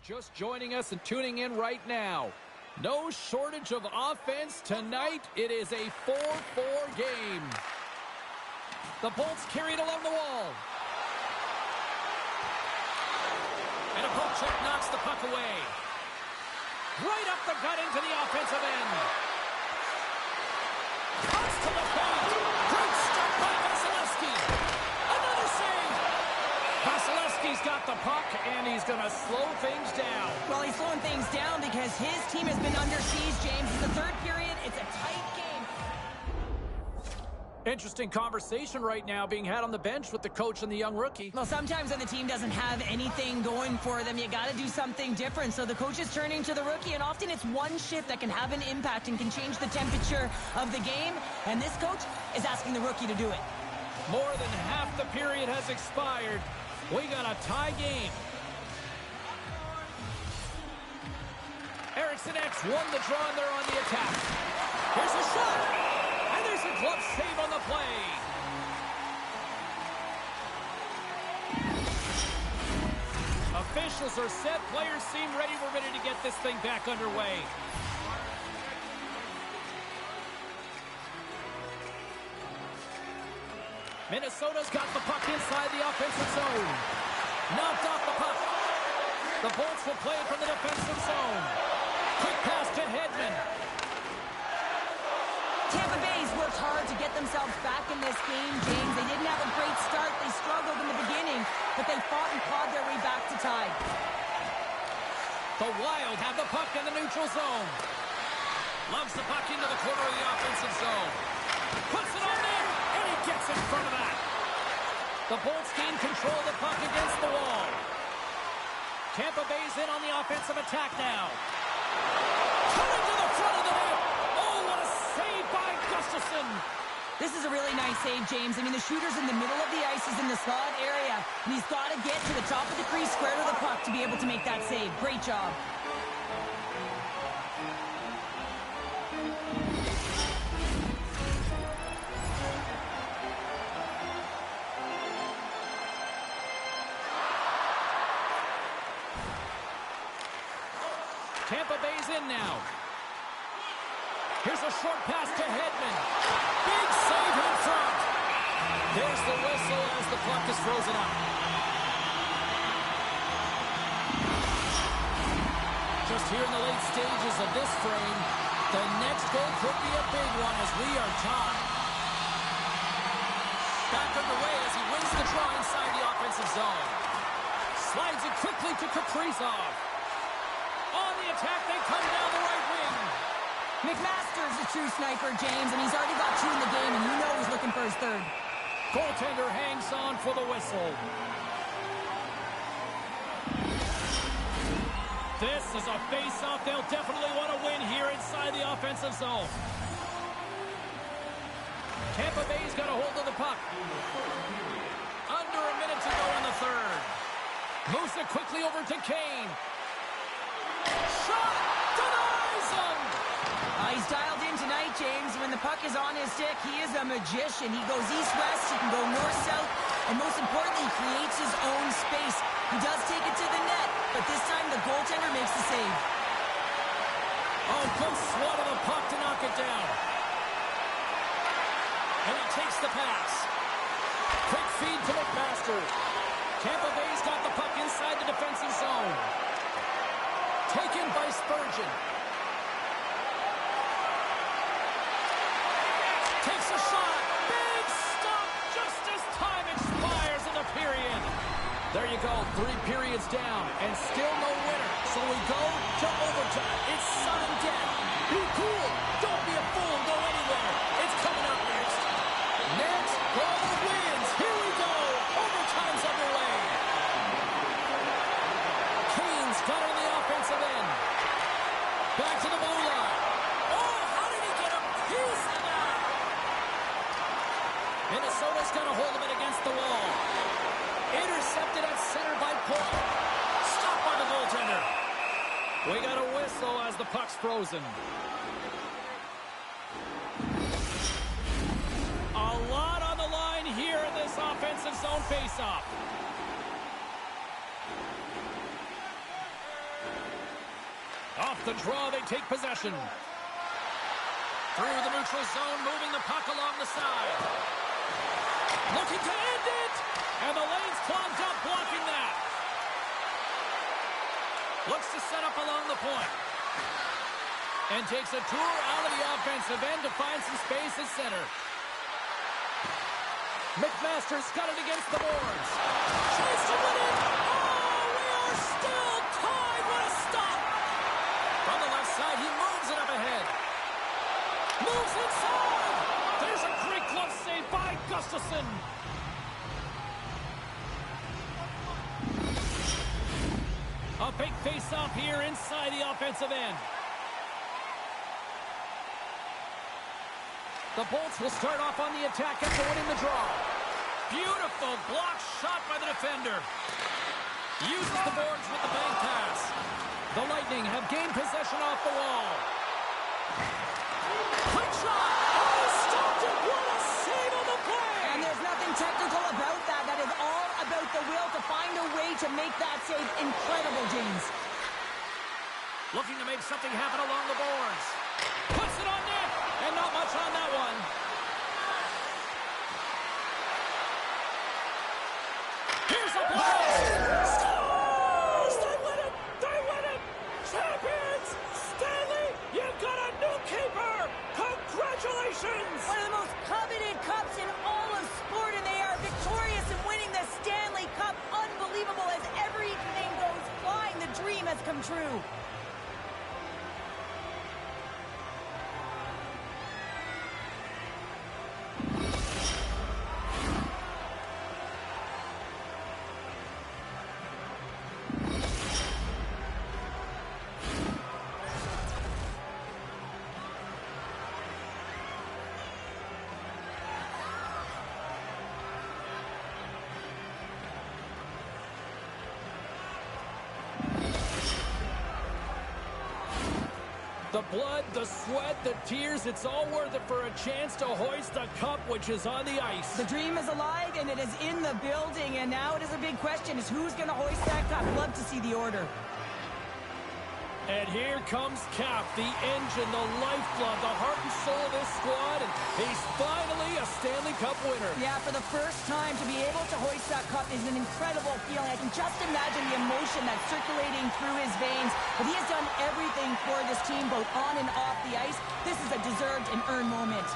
Just joining us and tuning in right now. No shortage of offense tonight. It is a 4-4 game. The Bolts carry it along the wall. And a poke check knocks the puck away. Right up the gut into the offensive end. Cuts to the paint. Great stop by Vasilevsky. Another save. Vasilevsky's got the puck, and he's going to slow things down. Well, he's slowing things down because his team has been under siege, James. It's the third period. It's a tight game. Interesting conversation right now being had on the bench with the coach and the young rookie. Well, sometimes when the team doesn't have anything going for them, you got to do something different. So the coach is turning to the rookie, and often it's one shift that can have an impact and can change the temperature of the game. And this coach is asking the rookie to do it. More than half the period has expired. We got a tie game. Eriksson X won the draw, and they're on the attack. Here's a shot. And there's a glove save on the play. Officials are set. Players seem ready. We're ready to get this thing back underway. Minnesota's got the puck inside the offensive zone. Knocked off the puck. The Bolts will play it from the defensive zone. Quick pass to Hedman. Tampa Bay's worked hard to get themselves back in this game, James. They didn't have a great start. They struggled in the beginning, but they fought and clawed their way back to tie. The Wild have the puck in the neutral zone. Loves the puck into the corner of the offensive zone. Puts it on in, and he gets in front of that. The Bolts gain control of the puck against the wall. Tampa Bay's in on the offensive attack now. Coming to the front of the net. Oh, what a save by Gustafsson. This is a really nice save, James. I mean, the shooter's in the middle of the ice. He's in the slot area, and he's got to get to the top of the crease, square to the puck, to be able to make that save. Great job. Tampa Bay's in now. Here's a short pass to Hedman. Big save in front. There's the whistle as the clock is frozen up. Just here in the late stages of this frame, the next goal could be a big one as we are tied. Back underway as he wins the draw inside the offensive zone. Slides it quickly to Kaprizov. On the attack, they come down the right wing. McMasters a true sniper, James, and he's already got 2 in the game, and you know he's looking for his 3rd. Goaltender hangs on for the whistle. This is a face-off they'll definitely want to win here inside the offensive zone. Tampa Bay's got a hold of the puck. Under a minute to go in the 3rd. Moves it quickly over to Kane. Shot! Denies him! He's dialed in tonight, James. When the puck is on his stick, he is a magician. He goes east-west, he can go north-south, and most importantly, he creates his own space. He does take it to the net, but this time the goaltender makes the save. Oh, good swat of the puck to knock it down. And he takes the pass. Quick feed to McMasters. Tampa Bay's got the puck inside the defensive zone. Taken by Spurgeon. Takes a shot. Big stop just as time expires in the period. There you go. 3 periods down and still no winner. So we go to overtime. It's sudden death. Be cool. Don't be a fool. Go anywhere. It's coming up next. Next, goal wins. Here we go. Overtime's underway. Kane's got on the offensive end. Back to the blue line. Oh, how did he get a piece of that? Minnesota's got a hold of it against the wall. Intercepted at center by Point. Stopped by the goaltender. We got a whistle as the puck's frozen. A lot on the line here in this offensive zone faceoff. Off the draw, they take possession. Through the neutral zone, moving the puck along the side. Looking to end it! And the lane's clogged up, blocking that. Looks to set up along the point. And takes a tour out of the offensive end to find some space at center. McMasters got it against the boards. Chase to win it! Oh, we are still tied! What a stop! From the left side, he moves it up ahead. Moves inside! There's a great glove save by Gustafsson. A big face-off here inside the offensive end. The Bolts will start off on the attack after winning the draw. Beautiful block shot by the defender. Uses the boards with the bank pass. The Lightning have gained possession off the wall. Quick shot! Oh, stopped it! What a save on the play! And there's nothing technical about that. That is all about the will to find a way to make that save incredible, James. Looking to make something happen along the boards. Puts it on net, and not much on that one. Here's a blast! Scores! They win it! They win it! Champions! Stanley, you've got a new keeper! Congratulations! One of the most coveted cups in all of sport, and they are victorious in winning the Stanley Cup. Unbelievable as everything goes flying. The dream has come true. The blood, the sweat, the tears, it's all worth it for a chance to hoist the cup, which is on the ice. The dream is alive, and it is in the building, and now it is a big question, is who's going to hoist that cup? Love to see the order. And here comes Cap, the engine, the lifeblood, the heart and soul of this squad, and he's finally a Stanley Cup winner. Yeah, for the first time to be able to hoist that cup is an incredible feeling. I can just imagine the emotion that's circulating through his veins. But he has done everything for this team, both on and off the ice. This is a deserved and earned moment.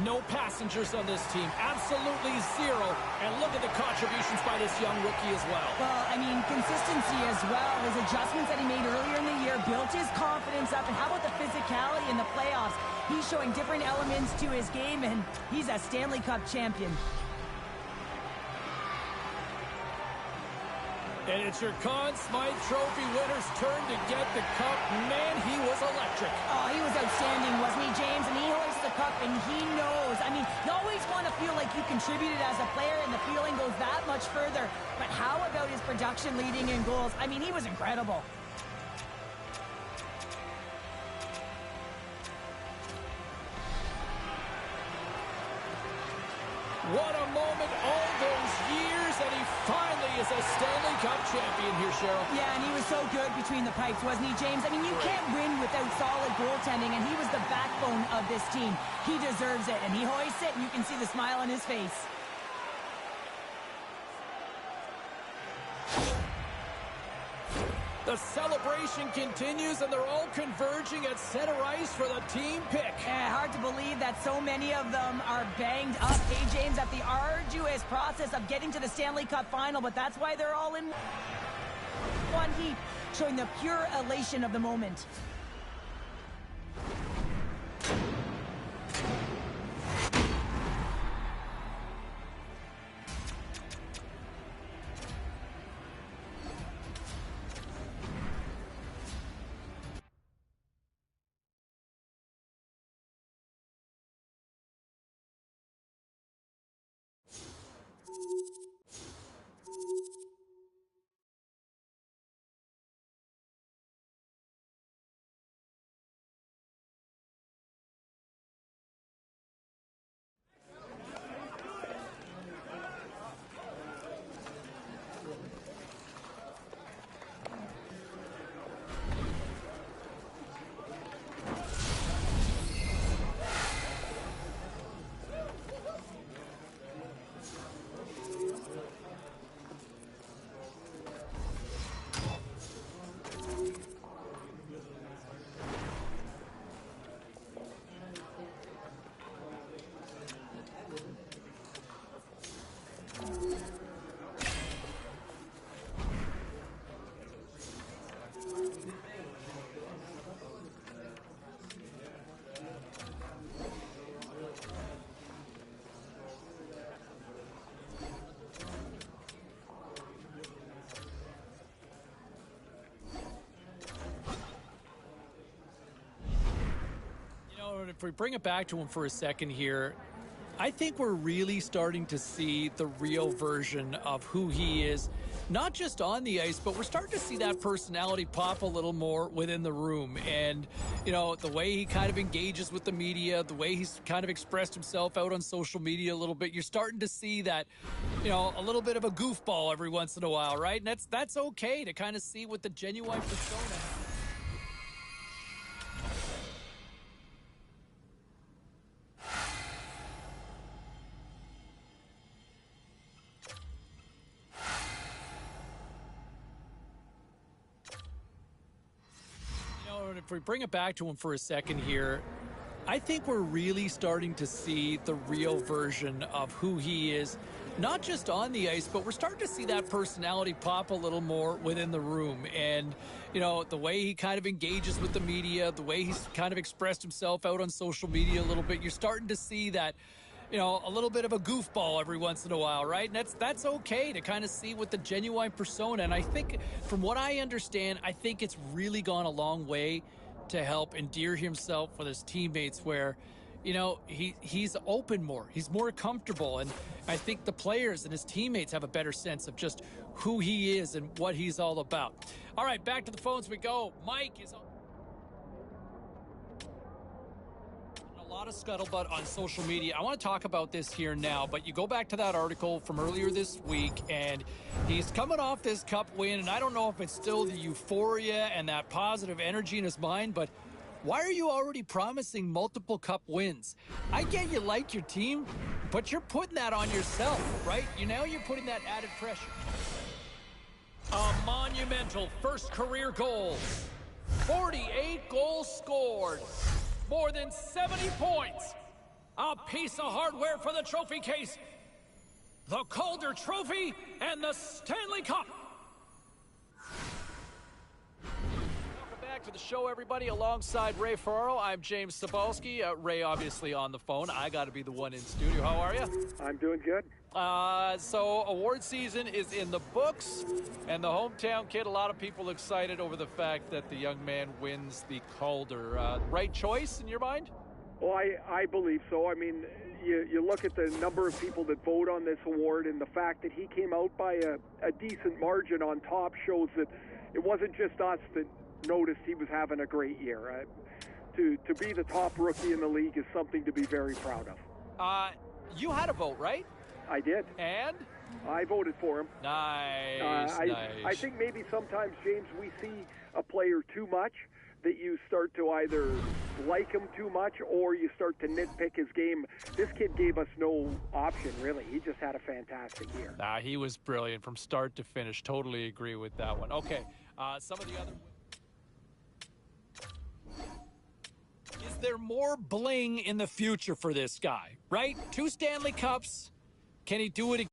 No passengers on this team. Absolutely zero. And look at the contributions by this young rookie as well. Well, I mean, consistency as well. His adjustments that he made earlier in the year built his confidence up. And how about the physicality in the playoffs? He's showing different elements to his game, and he's a Stanley Cup champion. And it's your Conn Smythe Trophy winner's turn to get the cup. Man, he was electric. Oh, he was outstanding, wasn't he, James? And he hoists the cup, and he knows. I mean, you always want to feel like you contributed as a player, and the feeling goes that much further. But how about his production leading in goals? I mean, he was incredible. What a moment all those years, and he finally is a Stanley Cup champion here, Cheryl. Yeah, and he was so good between the pipes, wasn't he, James? I mean, you can't win without solid goaltending, and he was the backbone of this team. He deserves it, and he hoists it, and you can see the smile on his face. The celebration continues, and they're all converging at center ice for the team pick. Hard to believe that so many of them are banged up, hey, James, at the arduous process of getting to the Stanley Cup final, but that's why they're all in one heap, showing the pure elation of the moment. If we bring it back to him for a second here, I think we're really starting to see the real version of who he is, not just on the ice, but we're starting to see that personality pop a little more within the room. And, you know, the way he kind of engages with the media, the way he's kind of expressed himself out on social media a little bit, you're starting to see that, you know, a little bit of a goofball every once in a while, right? And that's okay to kind of see what the genuine persona is. If we bring it back to him for a second here, I think we're really starting to see the real version of who he is, not just on the ice, but we're starting to see that personality pop a little more within the room. And, you know, the way he kind of engages with the media, the way he's kind of expressed himself out on social media a little bit, you're starting to see that, you know, a little bit of a goofball every once in a while, right? And that's okay to kind of see what the genuine persona. And I think, from what I understand, I think it's really gone a long way to help endear himself with his teammates, where, you know, he's open more, he's more comfortable, and I think the players and his teammates have a better sense of just who he is and what he's all about. All right, back to the phones we go. Mike is on. A lot of scuttlebutt on social media. I want to talk about this here now, but you go back to that article from earlier this week, and he's coming off this cup win, and I don't know if it's still the euphoria and that positive energy in his mind, but why are you already promising multiple cup wins? I get you like your team, but you're putting that on yourself, right? You're putting that added pressure. A monumental first career goal. 48 goals scored. More than 70 points. A piece of hardware for the trophy case. The Calder Trophy and the Stanley Cup. Welcome back to the show, everybody. Alongside Ray Ferraro, I'm James Cebulski. Ray, obviously, on the phone. I got to be the one in studio. How are you? I'm doing good. So award season is in the books, and the hometown kid, a lot of people excited over the fact that the young man wins the Calder. Right choice in your mind? Well, I believe so. I mean, you look at the number of people that vote on this award, and the fact that he came out by a decent margin on top shows that it wasn't just us that noticed he was having a great year. To be the top rookie in the league is something to be very proud of. You had a vote, right? I did. And? I voted for him. Nice, nice. I think maybe sometimes, James, we see a player too much, that you start to either like him too much or you start to nitpick his game. This kid gave us no option, really. He just had a fantastic year. He was brilliant from start to finish. Totally agree with that one. Okay, some of the other... Is there more bling in the future for this guy, right? 2 Stanley Cups. Can he do it again?